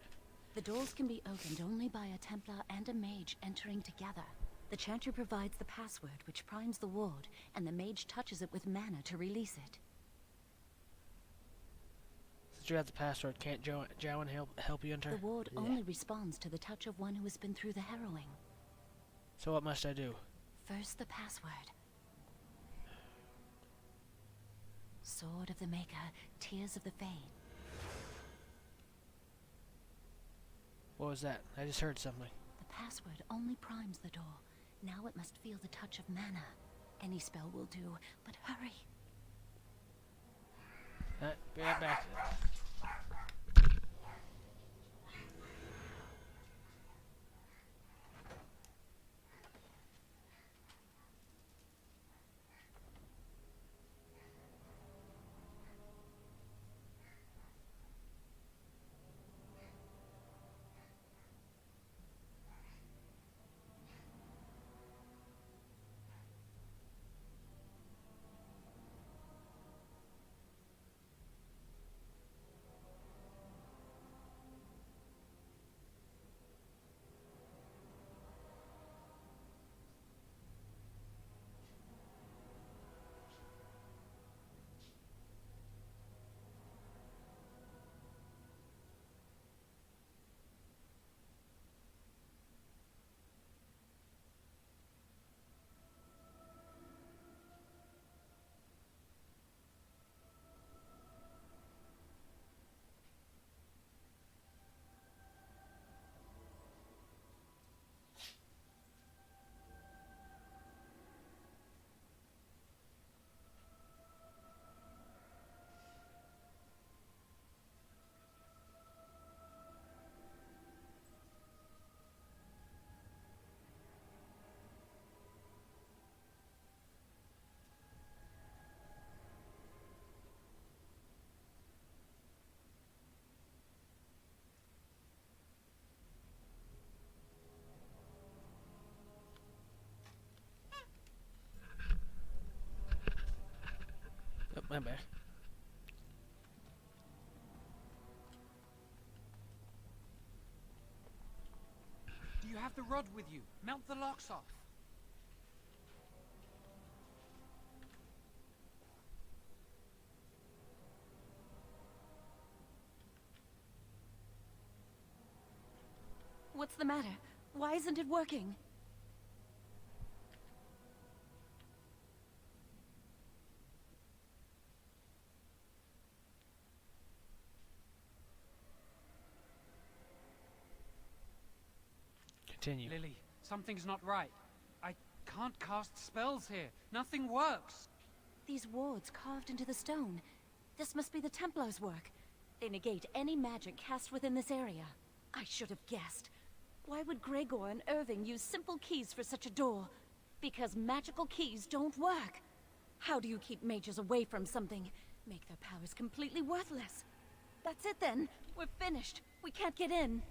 The doors can be opened only by a Templar and a Mage entering together. The Chantry provides the password, which primes the ward, and the Mage touches it with mana to release it. Since you have the password, can't Jowan help you enter? The ward only responds to the touch of one who has been through the harrowing. So what must I do? First, the password. Sword of the Maker, Tears of the Fade. What was that? I just heard something. The password only primes the door. Now it must feel the touch of mana. Any spell will do, but hurry. Be right back. My bad. Do you have the rod with you? Melt the locks off. What's the matter? Why isn't it working? Continue. Lily, something's not right. I can't cast spells here. Nothing works. These wards carved into the stone. This must be the Templars' work. They negate any magic cast within this area. I should have guessed. Why would Gregor and Irving use simple keys for such a door? Because magical keys don't work. How do you keep mages away from something? Make their powers completely worthless. That's it then. We're finished. We can't get in.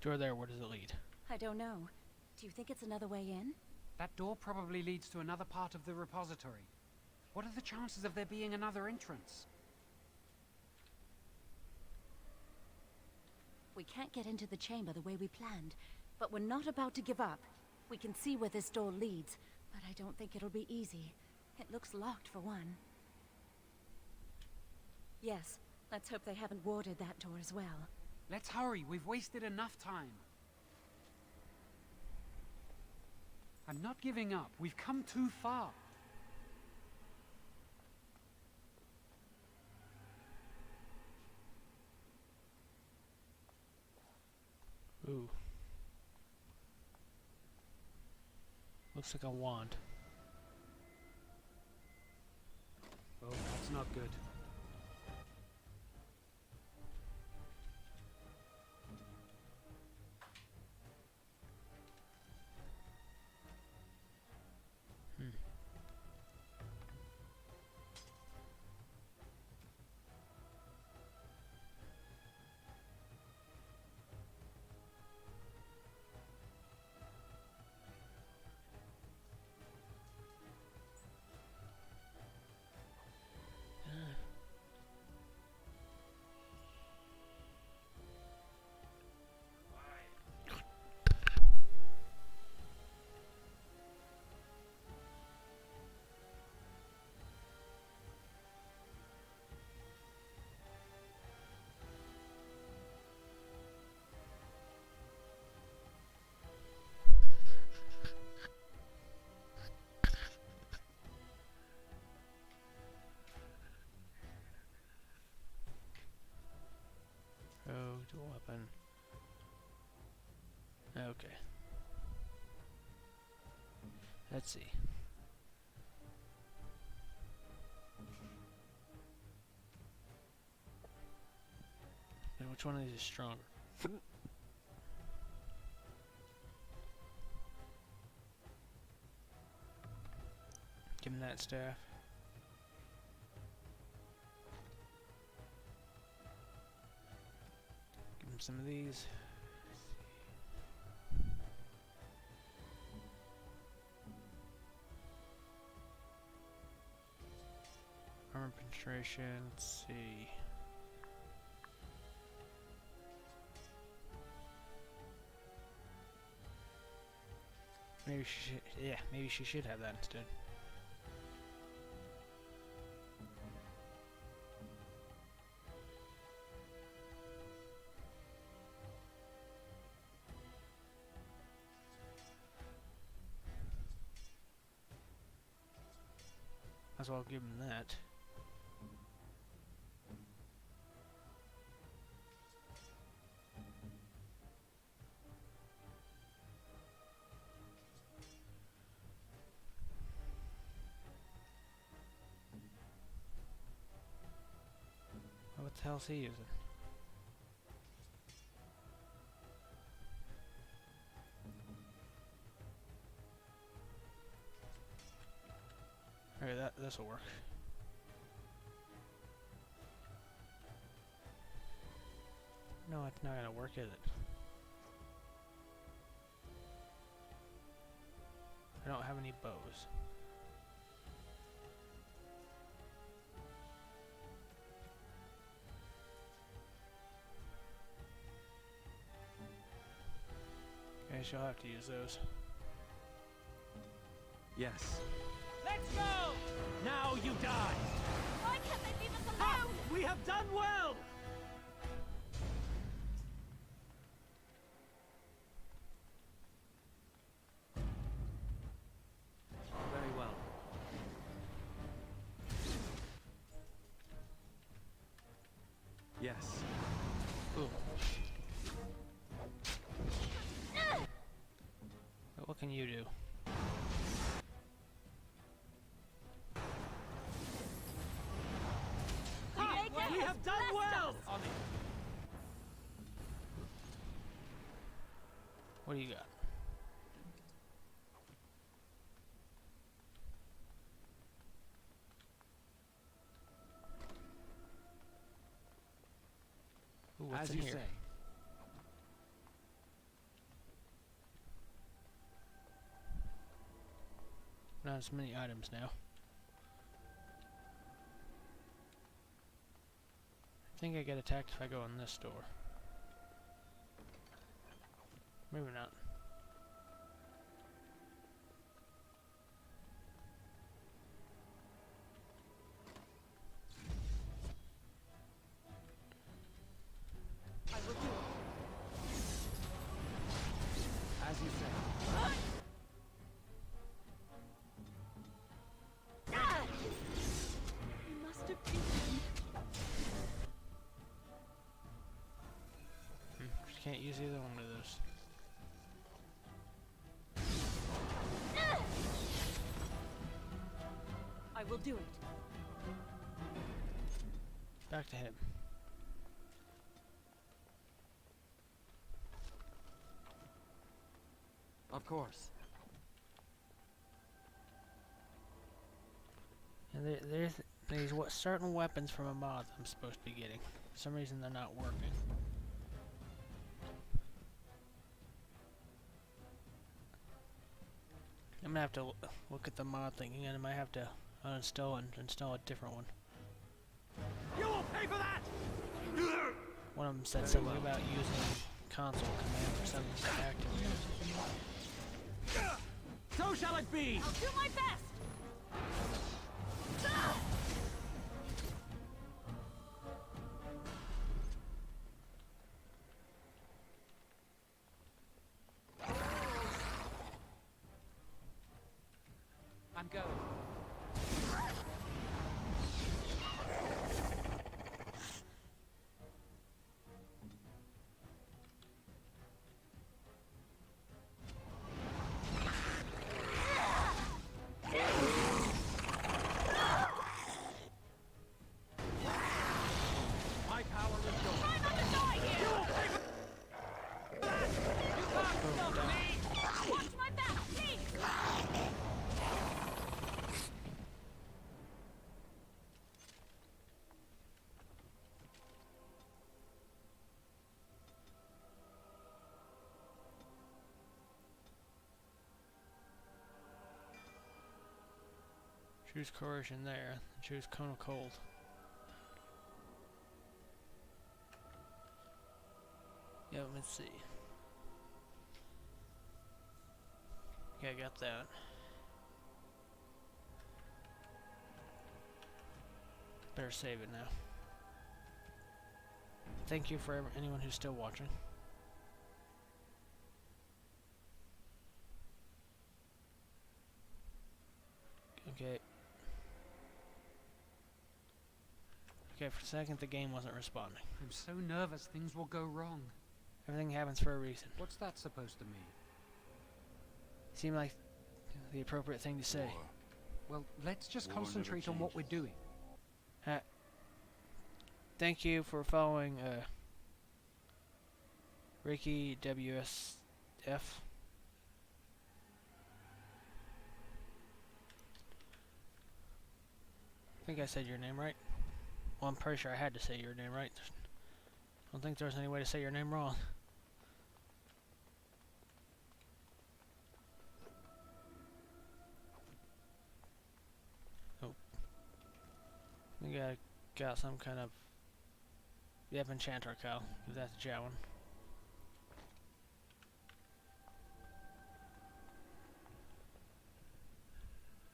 Door there, where does it lead? I don't know. Do you think it's another way in? That door probably leads to another part of the repository. What are the chances of there being another entrance? We can't get into the chamber the way we planned, but we're not about to give up. We can see where this door leads, but I don't think it'll be easy. It looks locked for one. Yes, let's hope they haven't warded that door as well. Let's hurry, we've wasted enough time. I'm not giving up, we've come too far. Ooh. Looks like a wand. Oh, that's not good. To weapon. Okay. Let's see. And which one of these is stronger? Give him that staff. Give him some of these. Armor penetration, let's see. Maybe she should, yeah, maybe she should have that instead. Might as well give him that. What the hell's he using? Alright, this'll work. No, it's not gonna work, is it? I don't have any bows. guess you'll have to use those. Yes. Let's go! Now you die! Why can't they leave us alone? We have done well! Very well. Yes. Ooh. But what can you do? We have done well! What do you got? Ooh, what's As in you here? say. Not as many items now. I think I get attacked if I go in this door. Maybe not. I will do it. As you say. You must have beaten him. Just can't use either one of those. I will do it. Back to him. Of course. And there's certain weapons from a mod I'm supposed to be getting. For some reason they're not working. I'm gonna have to look at the mod thing again. I might have to uninstall and install a different one. You will pay for that! One of them said something about using console command for something to activate it. So shall it be! I'll do my best! I'm going. My power is yours. Try not to die here! You will pay for that! You can't stop me! Watch my back, please! Choose coercion there. Choose cone of cold. Yeah, let's see. Okay, I got that. Better save it now. Thank you for anyone who's still watching. Okay. Okay, for a second the game wasn't responding. I'm so nervous things will go wrong. Everything happens for a reason. What's that supposed to mean? Seemed like the appropriate thing to say. Well, let's just War never concentrate on what we're doing. Thank you for following Ricky WSF. I think I said your name right. Well, I'm pretty sure I had to say your name right. I don't think there's any way to say your name wrong. Oh. I think I got some kind of... Yep, enchanter cow. Give that to Jowan.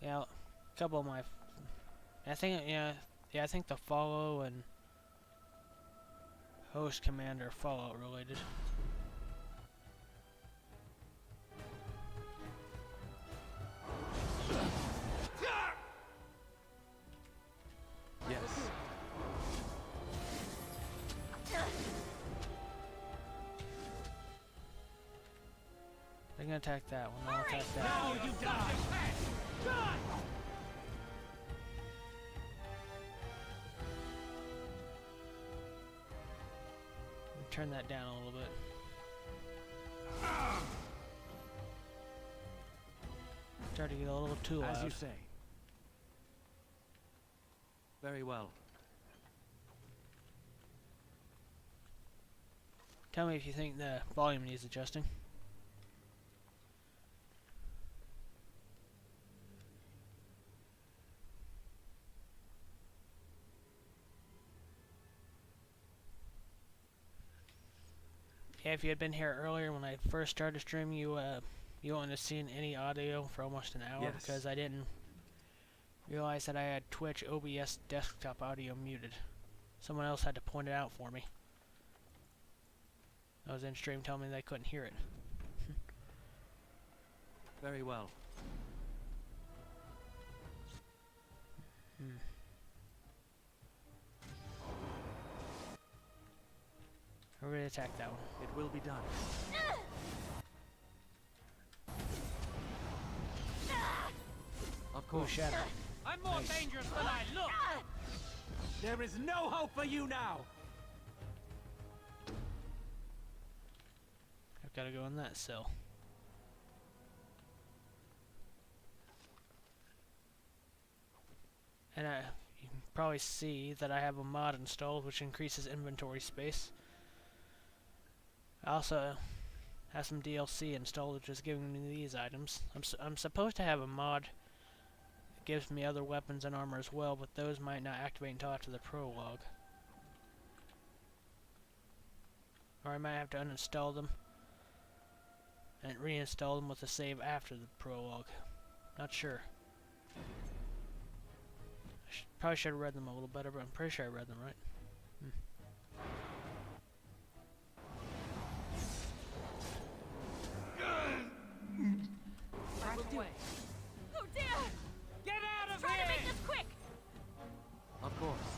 Yeah, a couple of my... I think, yeah, I think the follow and host command are Fallout related. Yes. They're gonna attack that one, I'll attack that. Now you die! Die! Turn that down a little bit. Start to get a little too loud. As you say. Very well. Tell me if you think the volume needs adjusting. Yeah, if you had been here earlier when I first started streaming, you wouldn't have seen any audio for almost an hour because I didn't realize that I had Twitch OBS desktop audio muted. Someone else had to point it out for me. I was in stream telling me they couldn't hear it. Very well. We're going to attack that one. It will be done. Of course. Shadow. I'm more dangerous than I look! There is no hope for you now! I've got to go in that cell. And you can probably see that I have a mod installed which increases inventory space. I also have some DLC installed which is giving me these items. I'm supposed to have a mod that gives me other weapons and armor as well, but those might not activate until after the prologue. Or I might have to uninstall them and reinstall them with a save after the prologue. Not sure. Probably should have read them a little better, but I'm pretty sure I read them right. Oh dear! Get out of here! Try to make this quick! Of course.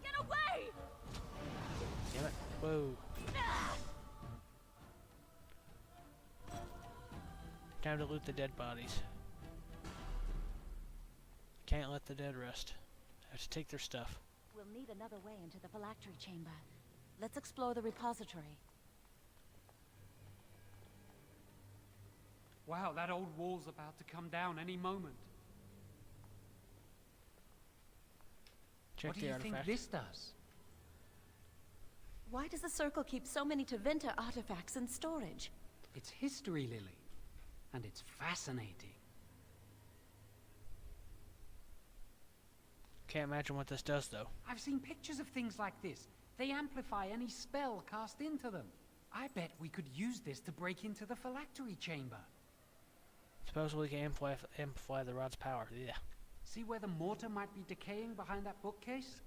Get away! Damn it. Whoa. Time to loot the dead bodies. Can't let the dead rest. I have to take their stuff. We'll need another way into the phylactery chamber. Let's explore the repository. Wow, that old wall's about to come down any moment. Check What do the you artifact. think this does? Why does the Circle keep so many Tevinter artifacts in storage? It's history, Lily. And it's fascinating. Can't imagine what this does, though. I've seen pictures of things like this. They amplify any spell cast into them. I bet we could use this to break into the phylactery chamber. Suppose we can amplify the rod's power. Yeah. See where the mortar might be decaying behind that bookcase?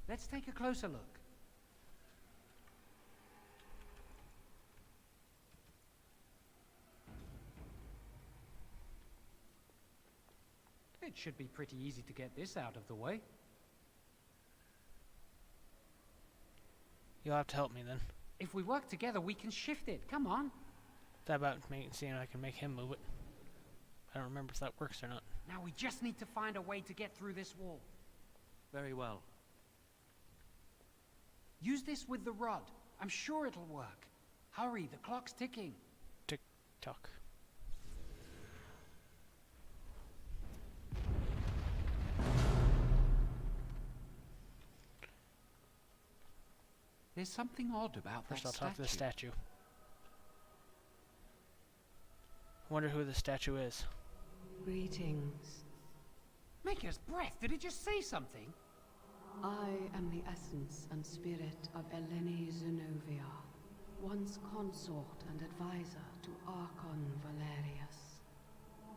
Let's take a closer look. It should be pretty easy to get this out of the way. You'll have to help me then. If we work together, we can shift it. Come on. That about seeing if I can make him move it. I don't remember if that works or not. Now we just need to find a way to get through this wall. Very well. Use this with the rod. I'm sure it'll work. Hurry, the clock's ticking. Tick-tock. There's something odd about First that I'll statue. talk to the statue. Wonder who the statue is. Greetings. Maker's breath, did it just say something? I am the essence and spirit of Eleni Zenobia, once consort and advisor to Archon Valerius.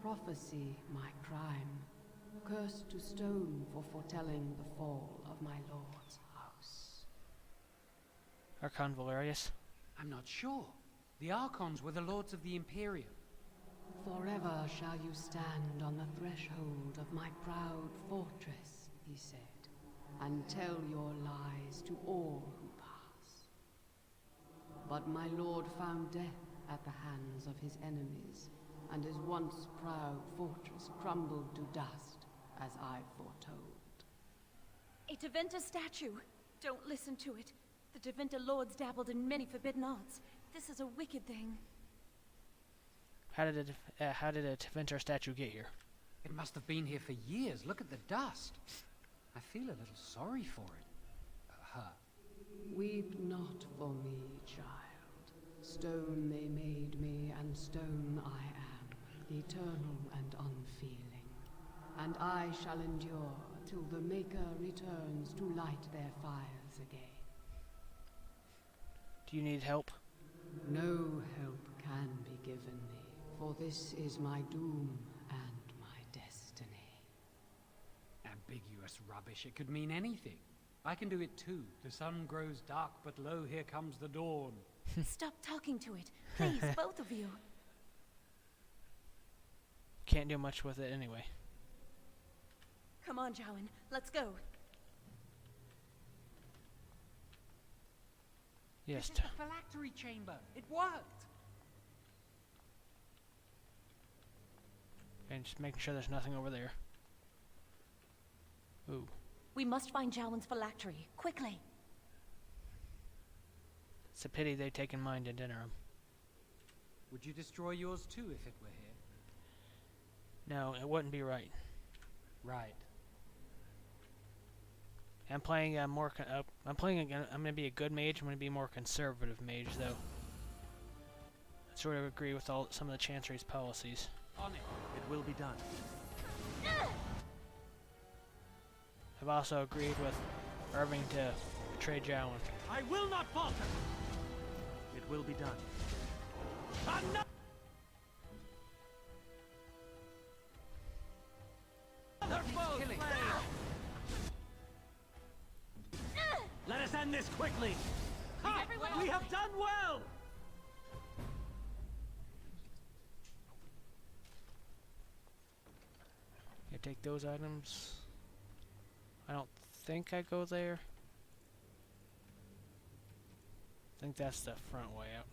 prophecy my crime, cursed to stone for foretelling the fall of my lord's house. Archon Valerius? I'm not sure. The Archons were the lords of the Imperium. Forever shall you stand on the threshold of my proud fortress, he said, and tell your lies to all who pass. But my lord found death at the hands of his enemies, and his once proud fortress crumbled to dust, as I foretold. A Deventer statue! Don't listen to it. The Deventer lords dabbled in many forbidden arts. This is a wicked thing. How did a Deventer statue get here? It must have been here for years. Look at the dust. I feel a little sorry for it. Her. Weep not for me, child. Stone they made me, and stone I am, eternal and unfeeling. And I shall endure till the Maker returns to light their fires again. Do you need help? No help can be given me, for this is my doom and my destiny. Ambiguous rubbish. It could mean anything. I can do it too. The sun grows dark, but lo, here comes the dawn. Stop talking to it. Please, both of you. Can't do much with it anyway. Come on, Jowan. Let's go. Yes. This is the phylactery chamber. It worked. And just making sure there's nothing over there. Ooh. We must find Jowan's phylactery. Quickly. It's a pity they've taken mine to dinner him. Would you destroy yours too if it were here? No, it wouldn't be right. Right. I'm playing I'm gonna be a good mage. I'm gonna be a more conservative mage, though. I sort of agree with some of the Chancery's policies. On it. It will be done. I've also agreed with Irving to betray Jowan. I will not falter. It will be done. Another foe slain. Let us end this quickly. Ha! We have done well. You take those items. I don't think I go there. I think that's the front way out.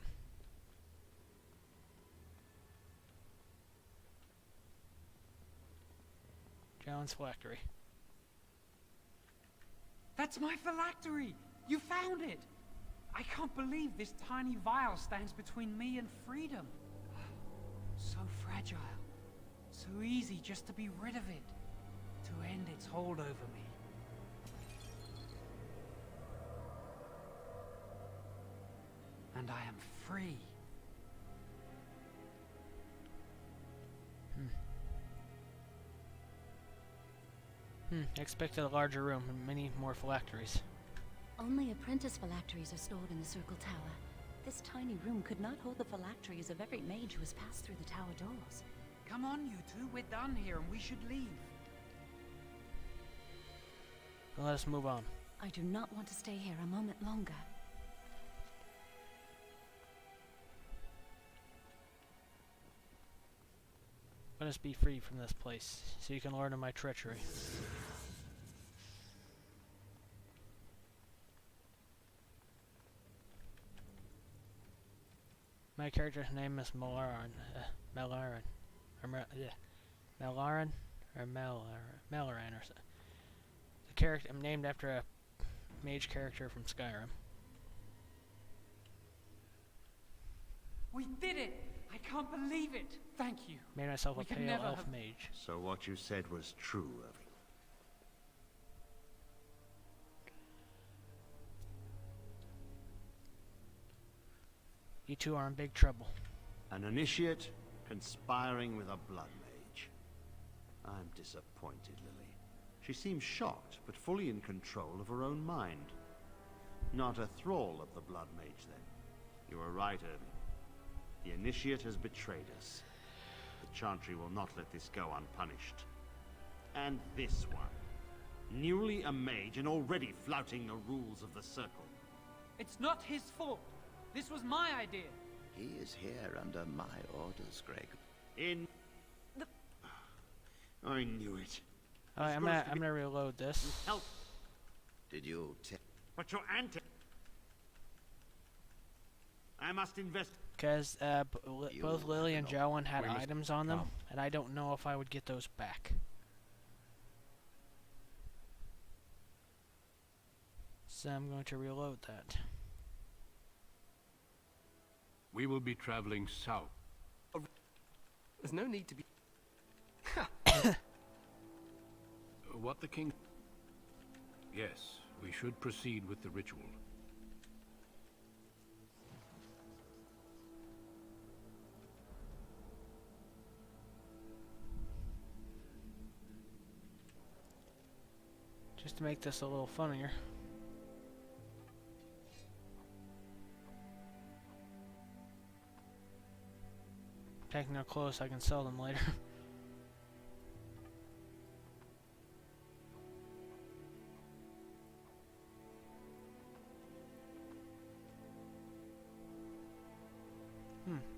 Jowan's phylactery. That's my phylactery! You found it! I can't believe this tiny vial stands between me and freedom. So fragile. So easy just to be rid of it. To end its hold over me. And I am free. Expected a larger room and many more phylacteries. Only apprentice phylacteries are stored in the Circle Tower. This tiny room could not hold the phylacteries of every mage who has passed through the tower doors. Come on, you two. We're done here and we should leave. Let us move on. I do not want to stay here a moment longer. Let us be free from this place, so you can learn of my treachery. My character's name is Malaran. Malaran. Malaran or Malaran or so. The character I'm named after a mage character from Skyrim. We did it! I can't believe it! Thank you. Made myself We a could pale never elf have- mage. So what you said was true, Irving. You two are in big trouble. An initiate conspiring with a blood mage. I'm disappointed, Lily. She seems shocked, but fully in control of her own mind. Not a thrall of the blood mage, then. You were right, Irving. The initiate has betrayed us. The Chantry will not let this go unpunished. And this one. Newly a mage and already flouting the rules of the Circle. It's not his fault. This was my idea. He is here under my orders, Greg. I knew it. Alright, I'm gonna reload this. Help! Did you But your anti... I must invest... Because both Lily and Jowan had items on them, and I don't know if I would get those back. So I'm going to reload that. We will be traveling south. There's no need to be... What the king... Yes, we should proceed with the ritual. Just to make this a little funnier. Taking their clothes, I can sell them later.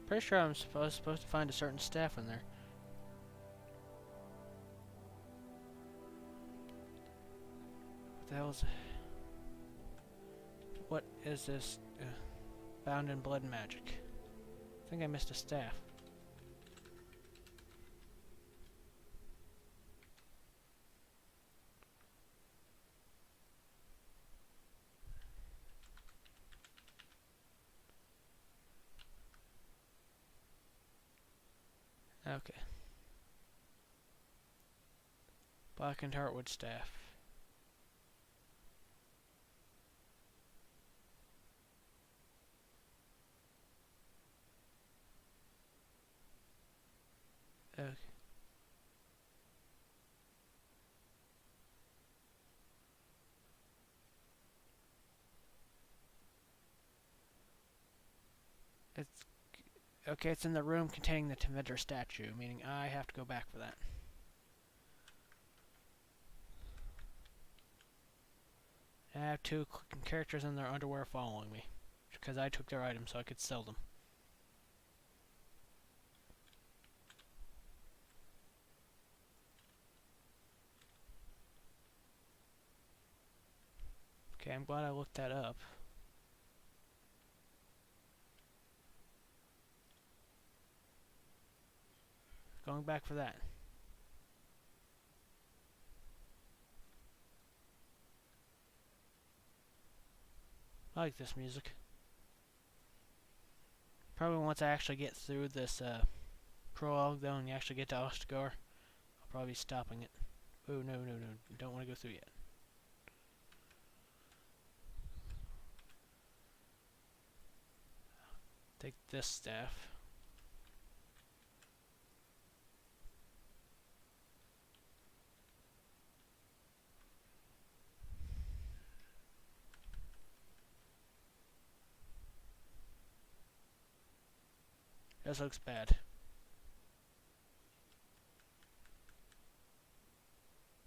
Pretty sure I'm supposed to find a certain staff in there. What the hell is... What is this? Bound in blood magic. I think I missed a staff. Okay. Black and Heartwood staff. Okay. Okay, it's in the room containing the Temidor statue, meaning I have to go back for that. I have two characters in their underwear following me, because I took their items so I could sell them. Okay, I'm glad I looked that up. Going back for that. I like this music. Probably once I actually get through this prologue though and you actually get to Ostagar, I'll probably be stopping it. Oh no, don't want to go through yet. Take this staff. This looks bad.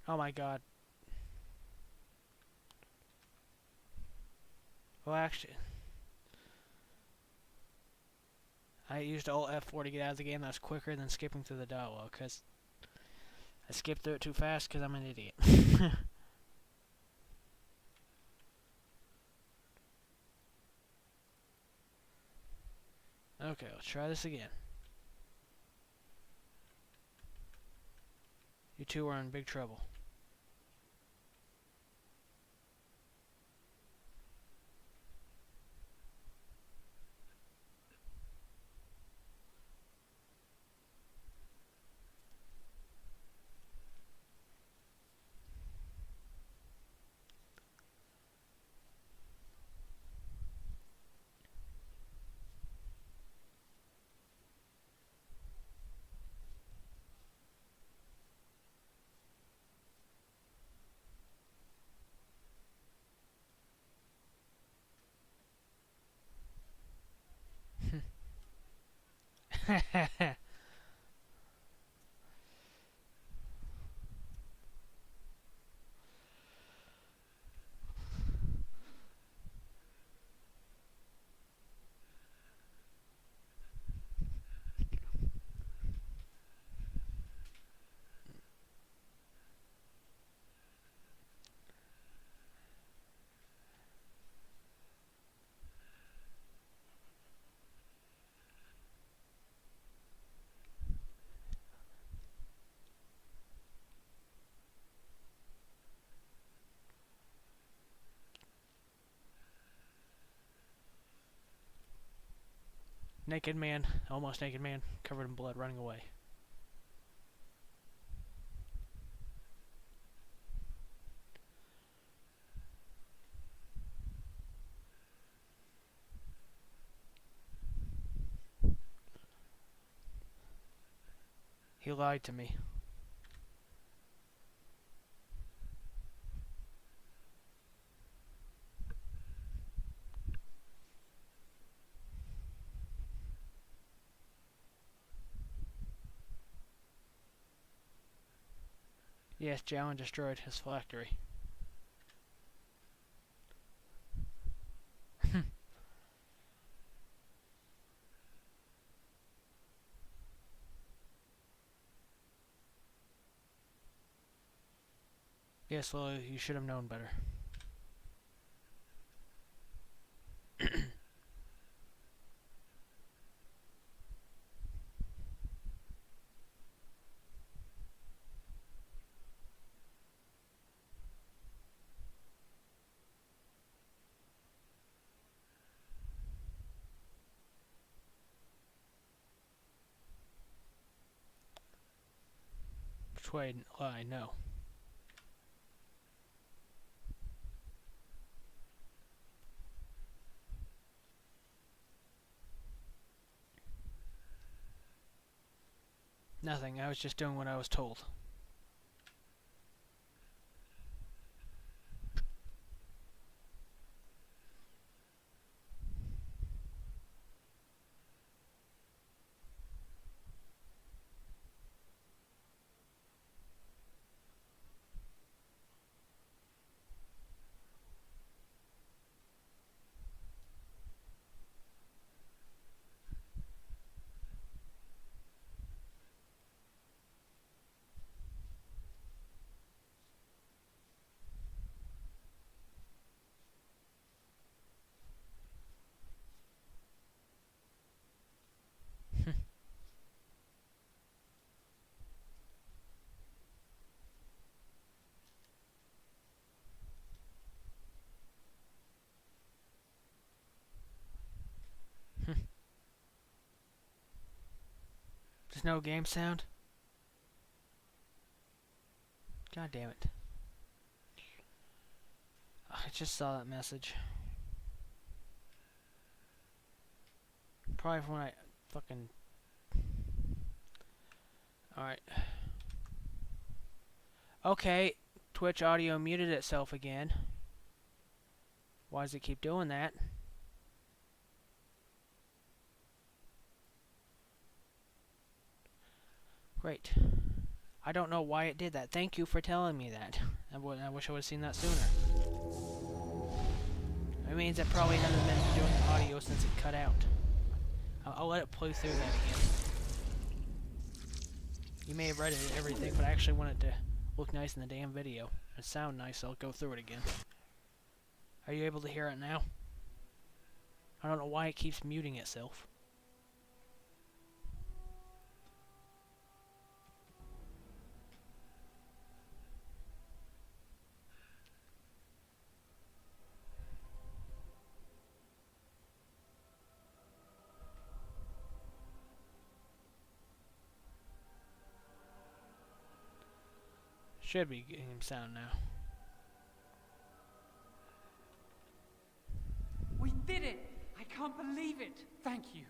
Oh my god. Well, actually, I used Alt F4 to get out of the game. That's quicker than skipping through the dialogue, because I skipped through it too fast because I'm an idiot. Okay, let's try this again. You two are in big trouble. naked man, almost naked man, covered in blood, running away. He lied to me. Yes, Jalen destroyed his phylactery. Yes, Lily, you should have known better. Persuade, lie, no. Nothing, I was just doing what I was told. There's no game sound? God damn it. I just saw that message. Probably from when I fucking... Alright. Okay, Twitch audio muted itself again. Why does it keep doing that? Great. I don't know why it did that. Thank you for telling me that. I wish I would have seen that sooner. It means it probably hasn't been doing audio since it cut out. I'll let it play through that again. You may have read it and everything, but I actually want it to look nice in the damn video and sound nice, so I'll go through it again. Are you able to hear it now? I don't know why it keeps muting itself. Should be getting him sound now. We did it! I can't believe it! Thank you.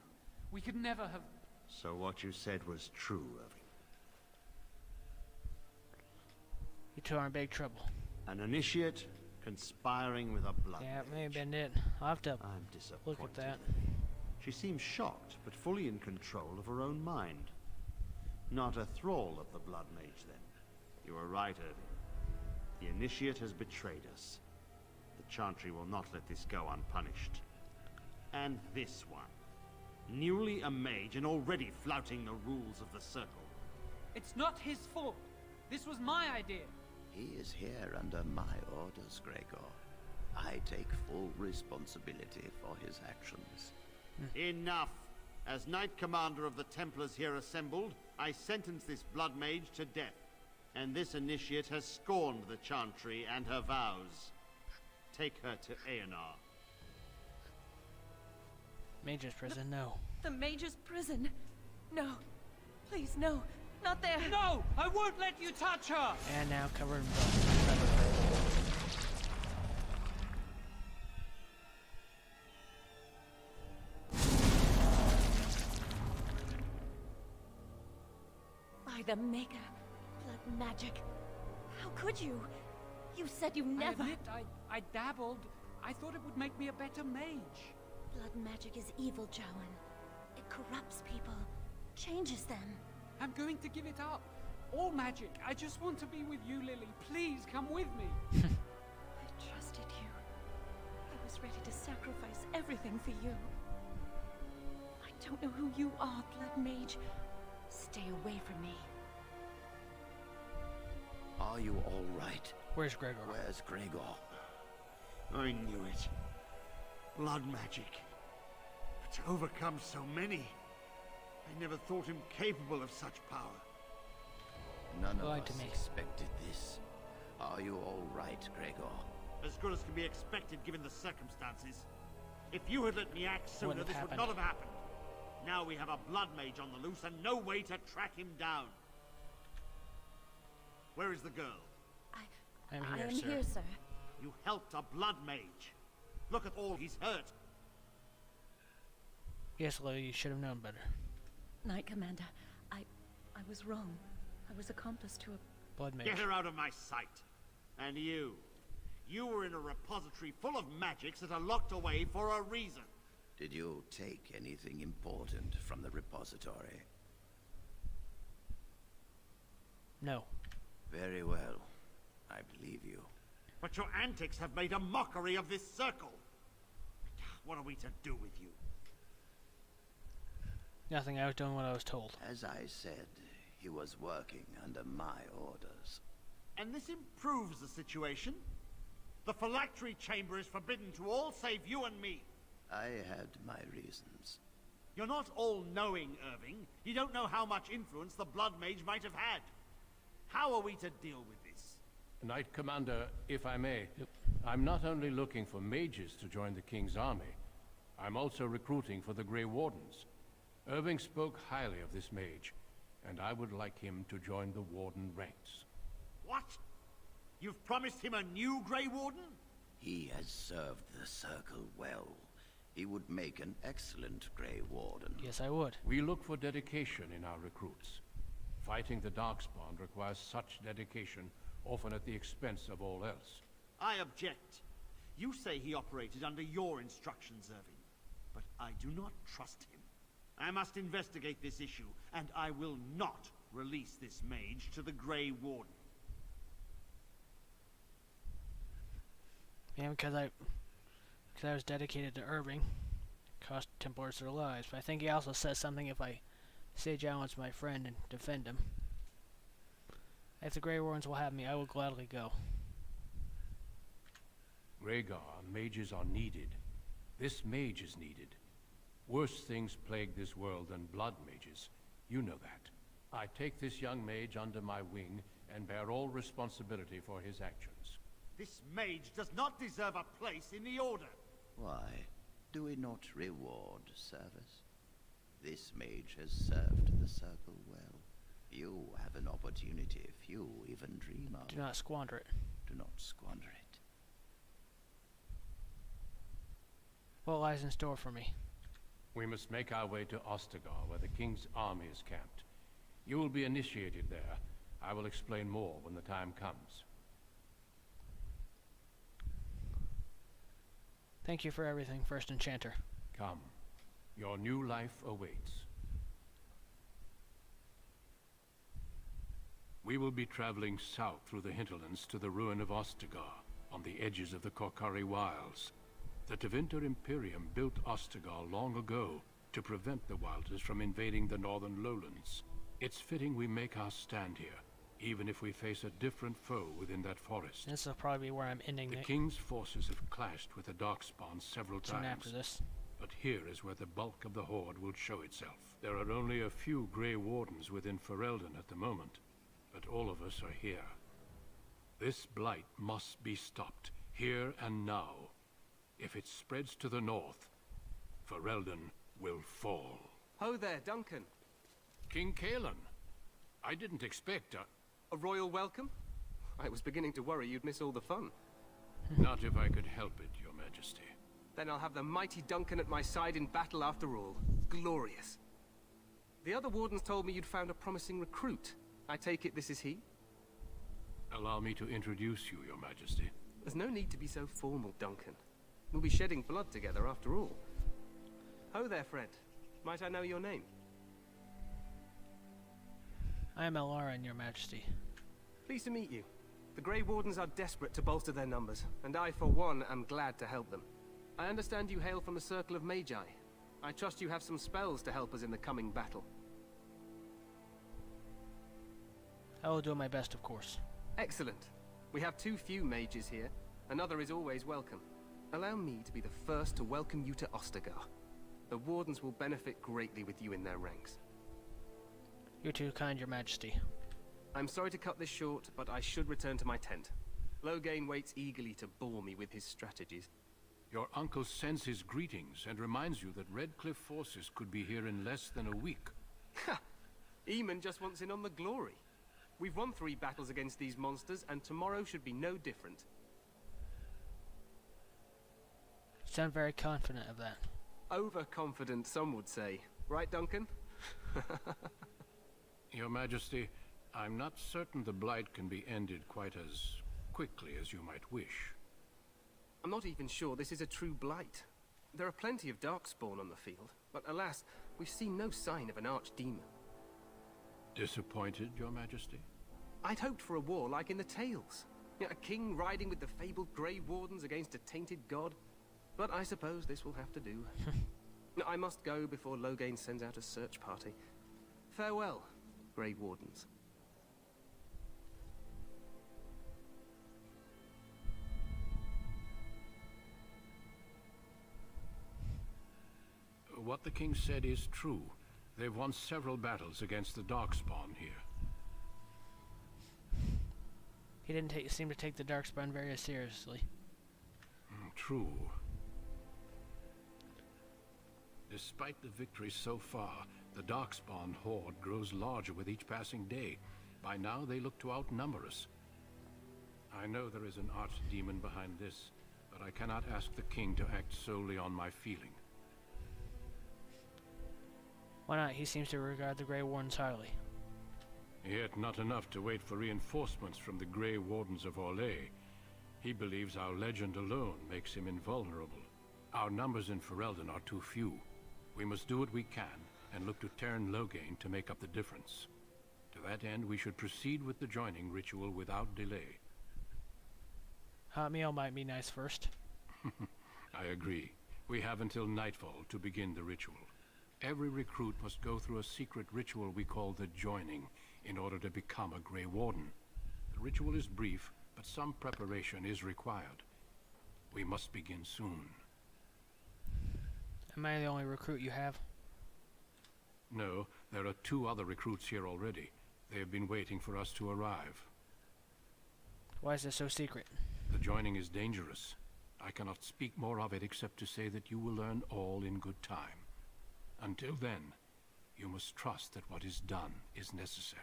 We could never have... So what you said was true, Irving. You two are in big trouble. An initiate conspiring with a blood Yeah, it may have mage. been it. I'll have to I'm disappointed. look at that. She seems shocked, but fully in control of her own mind. Not a thrall of the blood mage, then. You are right, Irving. The initiate has betrayed us. The Chantry will not let this go unpunished. And this one. Newly a mage and already flouting the rules of the Circle. It's not his fault. This was my idea. He is here under my orders, Gregor. I take full responsibility for his actions. Enough! As Knight Commander of the Templars here assembled, I sentence this blood mage to death. And this initiate has scorned the Chantry and her vows. Take her to Aenar. Mage's prison, no. The Mage's prison. No. Please, no. Not there. No! I won't let you touch her! And now covered in blood. By the Maker. Blood magic. How could you? You said you never... I admit, I dabbled. I thought it would make me a better mage. Blood magic is evil, Jowan. It corrupts people. Changes them. I'm going to give it up. All magic. I just want to be with you, Lily. Please, come with me. I trusted you. I was ready to sacrifice everything for you. I don't know who you are, Blood Mage. Stay away from me. Are you all right? Where's Gregor? Where's Gregor? I knew it. Blood magic. But to overcome so many, I never thought him capable of such power. None of us expected this. Are you all right, Gregor? As good as can be expected given the circumstances. If you had let me act sooner, Wouldn't this have would not have happened. Now we have a blood mage on the loose and no way to track him down. Where is the girl? I am here, sir. You helped a blood mage. Look at all he's hurt. Yes, Lily, you should have known better. Knight Commander, I was wrong. I was accomplice to a... Blood mage. Get her out of my sight. And you. You were in a repository full of magics that are locked away for a reason. Did you take anything important from the repository? No. Very well. I believe you. But your antics have made a mockery of this circle. What are we to do with you? Nothing, I was doing what I was told. As I said, he was working under my orders. And this improves the situation. The phylactery chamber is forbidden to all save you and me. I had my reasons. You're not all-knowing, Irving. You don't know how much influence the Blood Mage might have had. How are we to deal with this? Knight Commander, if I may, I'm not only looking for mages to join the King's army, I'm also recruiting for the Grey Wardens. Irving spoke highly of this mage, and I would like him to join the Warden ranks. What? You've promised him a new Grey Warden? He has served the Circle well. He would make an excellent Grey Warden. Yes, I would. We look for dedication in our recruits. Fighting the Darkspawn requires such dedication, often at the expense of all else. I object. You say he operated under your instructions, Irving, but I do not trust him. I must investigate this issue, and I will not release this mage to the Grey Warden. Yeah, because I was dedicated to Irving. It cost Templars their lives, but I think he also says something if I say Jowan's my friend and defend him. If the Grey Wardens will have me, I will gladly go. Rhaegar, mages are needed. This mage is needed. Worse things plague this world than blood mages. You know that. I take this young mage under my wing and bear all responsibility for his actions. This mage does not deserve a place in the Order. Why? Do we not reward service? This mage has served the Circle well. You have an opportunity few even dream of. Do not squander it. Do not squander it. What lies in store for me? We must make our way to Ostagar, where the King's army is camped. You will be initiated there. I will explain more when the time comes. Thank you for everything, First Enchanter. Come. Your new life awaits. We will be traveling south through the hinterlands to the ruin of Ostagar, on the edges of the Korkari Wilds. The Tevinter Imperium built Ostagar long ago to prevent the Wilders from invading the northern lowlands. It's fitting we make our stand here, even if we face a different foe within that forest. This will probably be where I'm ending The it. King's forces have clashed with the Darkspawn several Soon times. after this. But here is where the bulk of the Horde will show itself. There are only a few Grey Wardens within Ferelden at the moment, but all of us are here. This blight must be stopped, here and now. If it spreads to the north, Ferelden will fall. Ho there, Duncan. King Kalen. I didn't expect a royal welcome? I was beginning to worry you'd miss all the fun. Not if I could help it, Your Majesty. Then I'll have the mighty Duncan at my side in battle after all. Glorious. The other wardens told me you'd found a promising recruit. I take it this is he? Allow me to introduce you, Your Majesty. There's no need to be so formal, Duncan. We'll be shedding blood together after all. Ho there, friend. Might I know your name? I am Elara, Your Majesty. Pleased to meet you. The Grey Wardens are desperate to bolster their numbers, and I, for one, am glad to help them. I understand you hail from the Circle of Magi. I trust you have some spells to help us in the coming battle. I will do my best, of course. Excellent. We have too few mages here. Another is always welcome. Allow me to be the first to welcome you to Ostagar. The Wardens will benefit greatly with you in their ranks. You're too kind, Your Majesty. I'm sorry to cut this short, but I should return to my tent. Loghain waits eagerly to bore me with his strategies. Your uncle sends his greetings and reminds you that Redcliffe forces could be here in less than a week. Ha! Eamon just wants in on the glory. We've won 3 battles against these monsters, and tomorrow should be no different. You sound very confident of that. Overconfident, some would say. Right, Duncan? Your Majesty, I'm not certain the Blight can be ended quite as quickly as you might wish. I'm not even sure this is a true blight. There are plenty of Darkspawn on the field, but alas, we've seen no sign of an archdemon. Disappointed, Your Majesty? I'd hoped for a war like in the tales. A king riding with the fabled Grey Wardens against a tainted god. But I suppose this will have to do. I must go before Loghain sends out a search party. Farewell, Grey Wardens. What the king said is true. They've won several battles against the Darkspawn here. He didn't seem to take the Darkspawn very seriously. True. Despite the victories so far, the Darkspawn horde grows larger with each passing day. By now, they look to outnumber us. I know there is an archdemon behind this, but I cannot ask the king to act solely on my feeling. Why not? He seems to regard the Grey Wardens highly. Yet not enough to wait for reinforcements from the Grey Wardens of Orlais. He believes our legend alone makes him invulnerable. Our numbers in Ferelden are too few. We must do what we can, and look to Teyrn Loghain to make up the difference. To that end, we should proceed with the joining ritual without delay. Hot meal might be nice first. I agree. We have until nightfall to begin the ritual. Every recruit must go through a secret ritual we call the joining in order to become a Grey Warden. The ritual is brief, but some preparation is required. We must begin soon. Am I the only recruit you have? No, there are 2 other recruits here already. They have been waiting for us to arrive. Why is this so secret? The joining is dangerous. I cannot speak more of it except to say that you will learn all in good time. Until then, you must trust that what is done is necessary.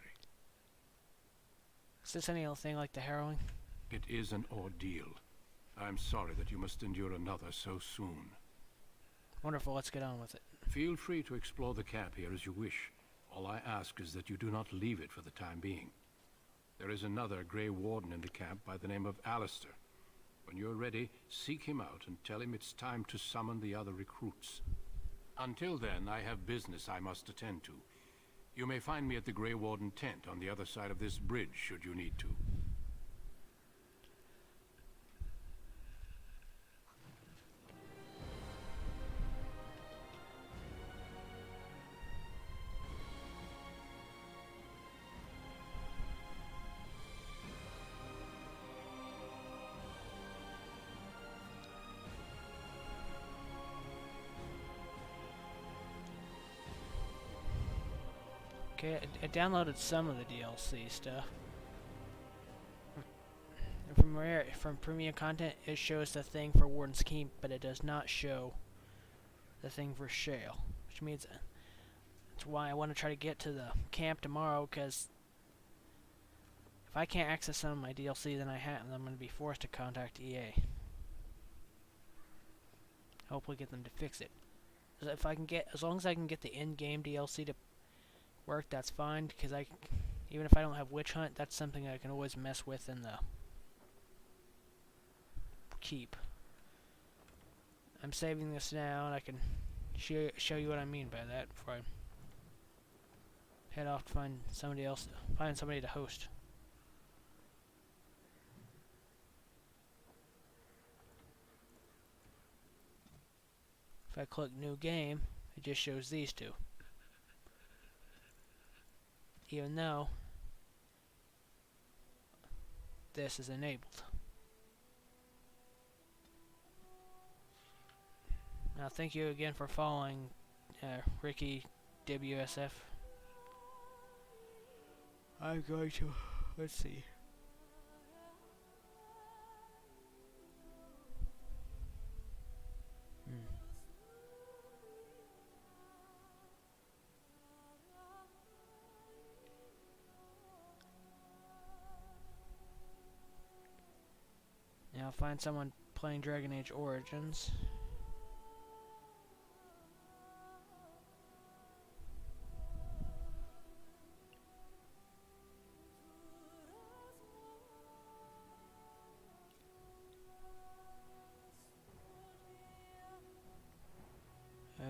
Is this anything like the harrowing? It is an ordeal. I'm sorry that you must endure another so soon. Wonderful, let's get on with it. Feel free to explore the camp here as you wish. All I ask is that you do not leave it for the time being. There is another Grey Warden in the camp by the name of Alistair. When you're ready, seek him out and tell him it's time to summon the other recruits. Until then, I have business I must attend to. You may find me at the Grey Warden tent on the other side of this bridge, should you need to. Okay, I downloaded some of the DLC stuff. And from premium content, it shows the thing for Warden's Keep, but it does not show the thing for shale, which means that's why I want to try to get to the camp tomorrow, because if I can't access some of my DLC, then I'm going to be forced to contact EA. Hopefully get them to fix it. If I can get, as long as I can get the in-game DLC to work, that's fine, because even if I don't have Witch Hunt, that's something I can always mess with in the keep. I'm saving this now, and I can show you what I mean by that before I head off to find somebody to host. If I click new game, it just shows these two. Even though this is enabled. Now, thank you again for following Ricky WSF. I'm going to, let's see. Now find someone playing Dragon Age Origins.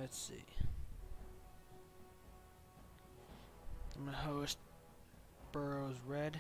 Let's see. I'm gonna host Burroughs Red.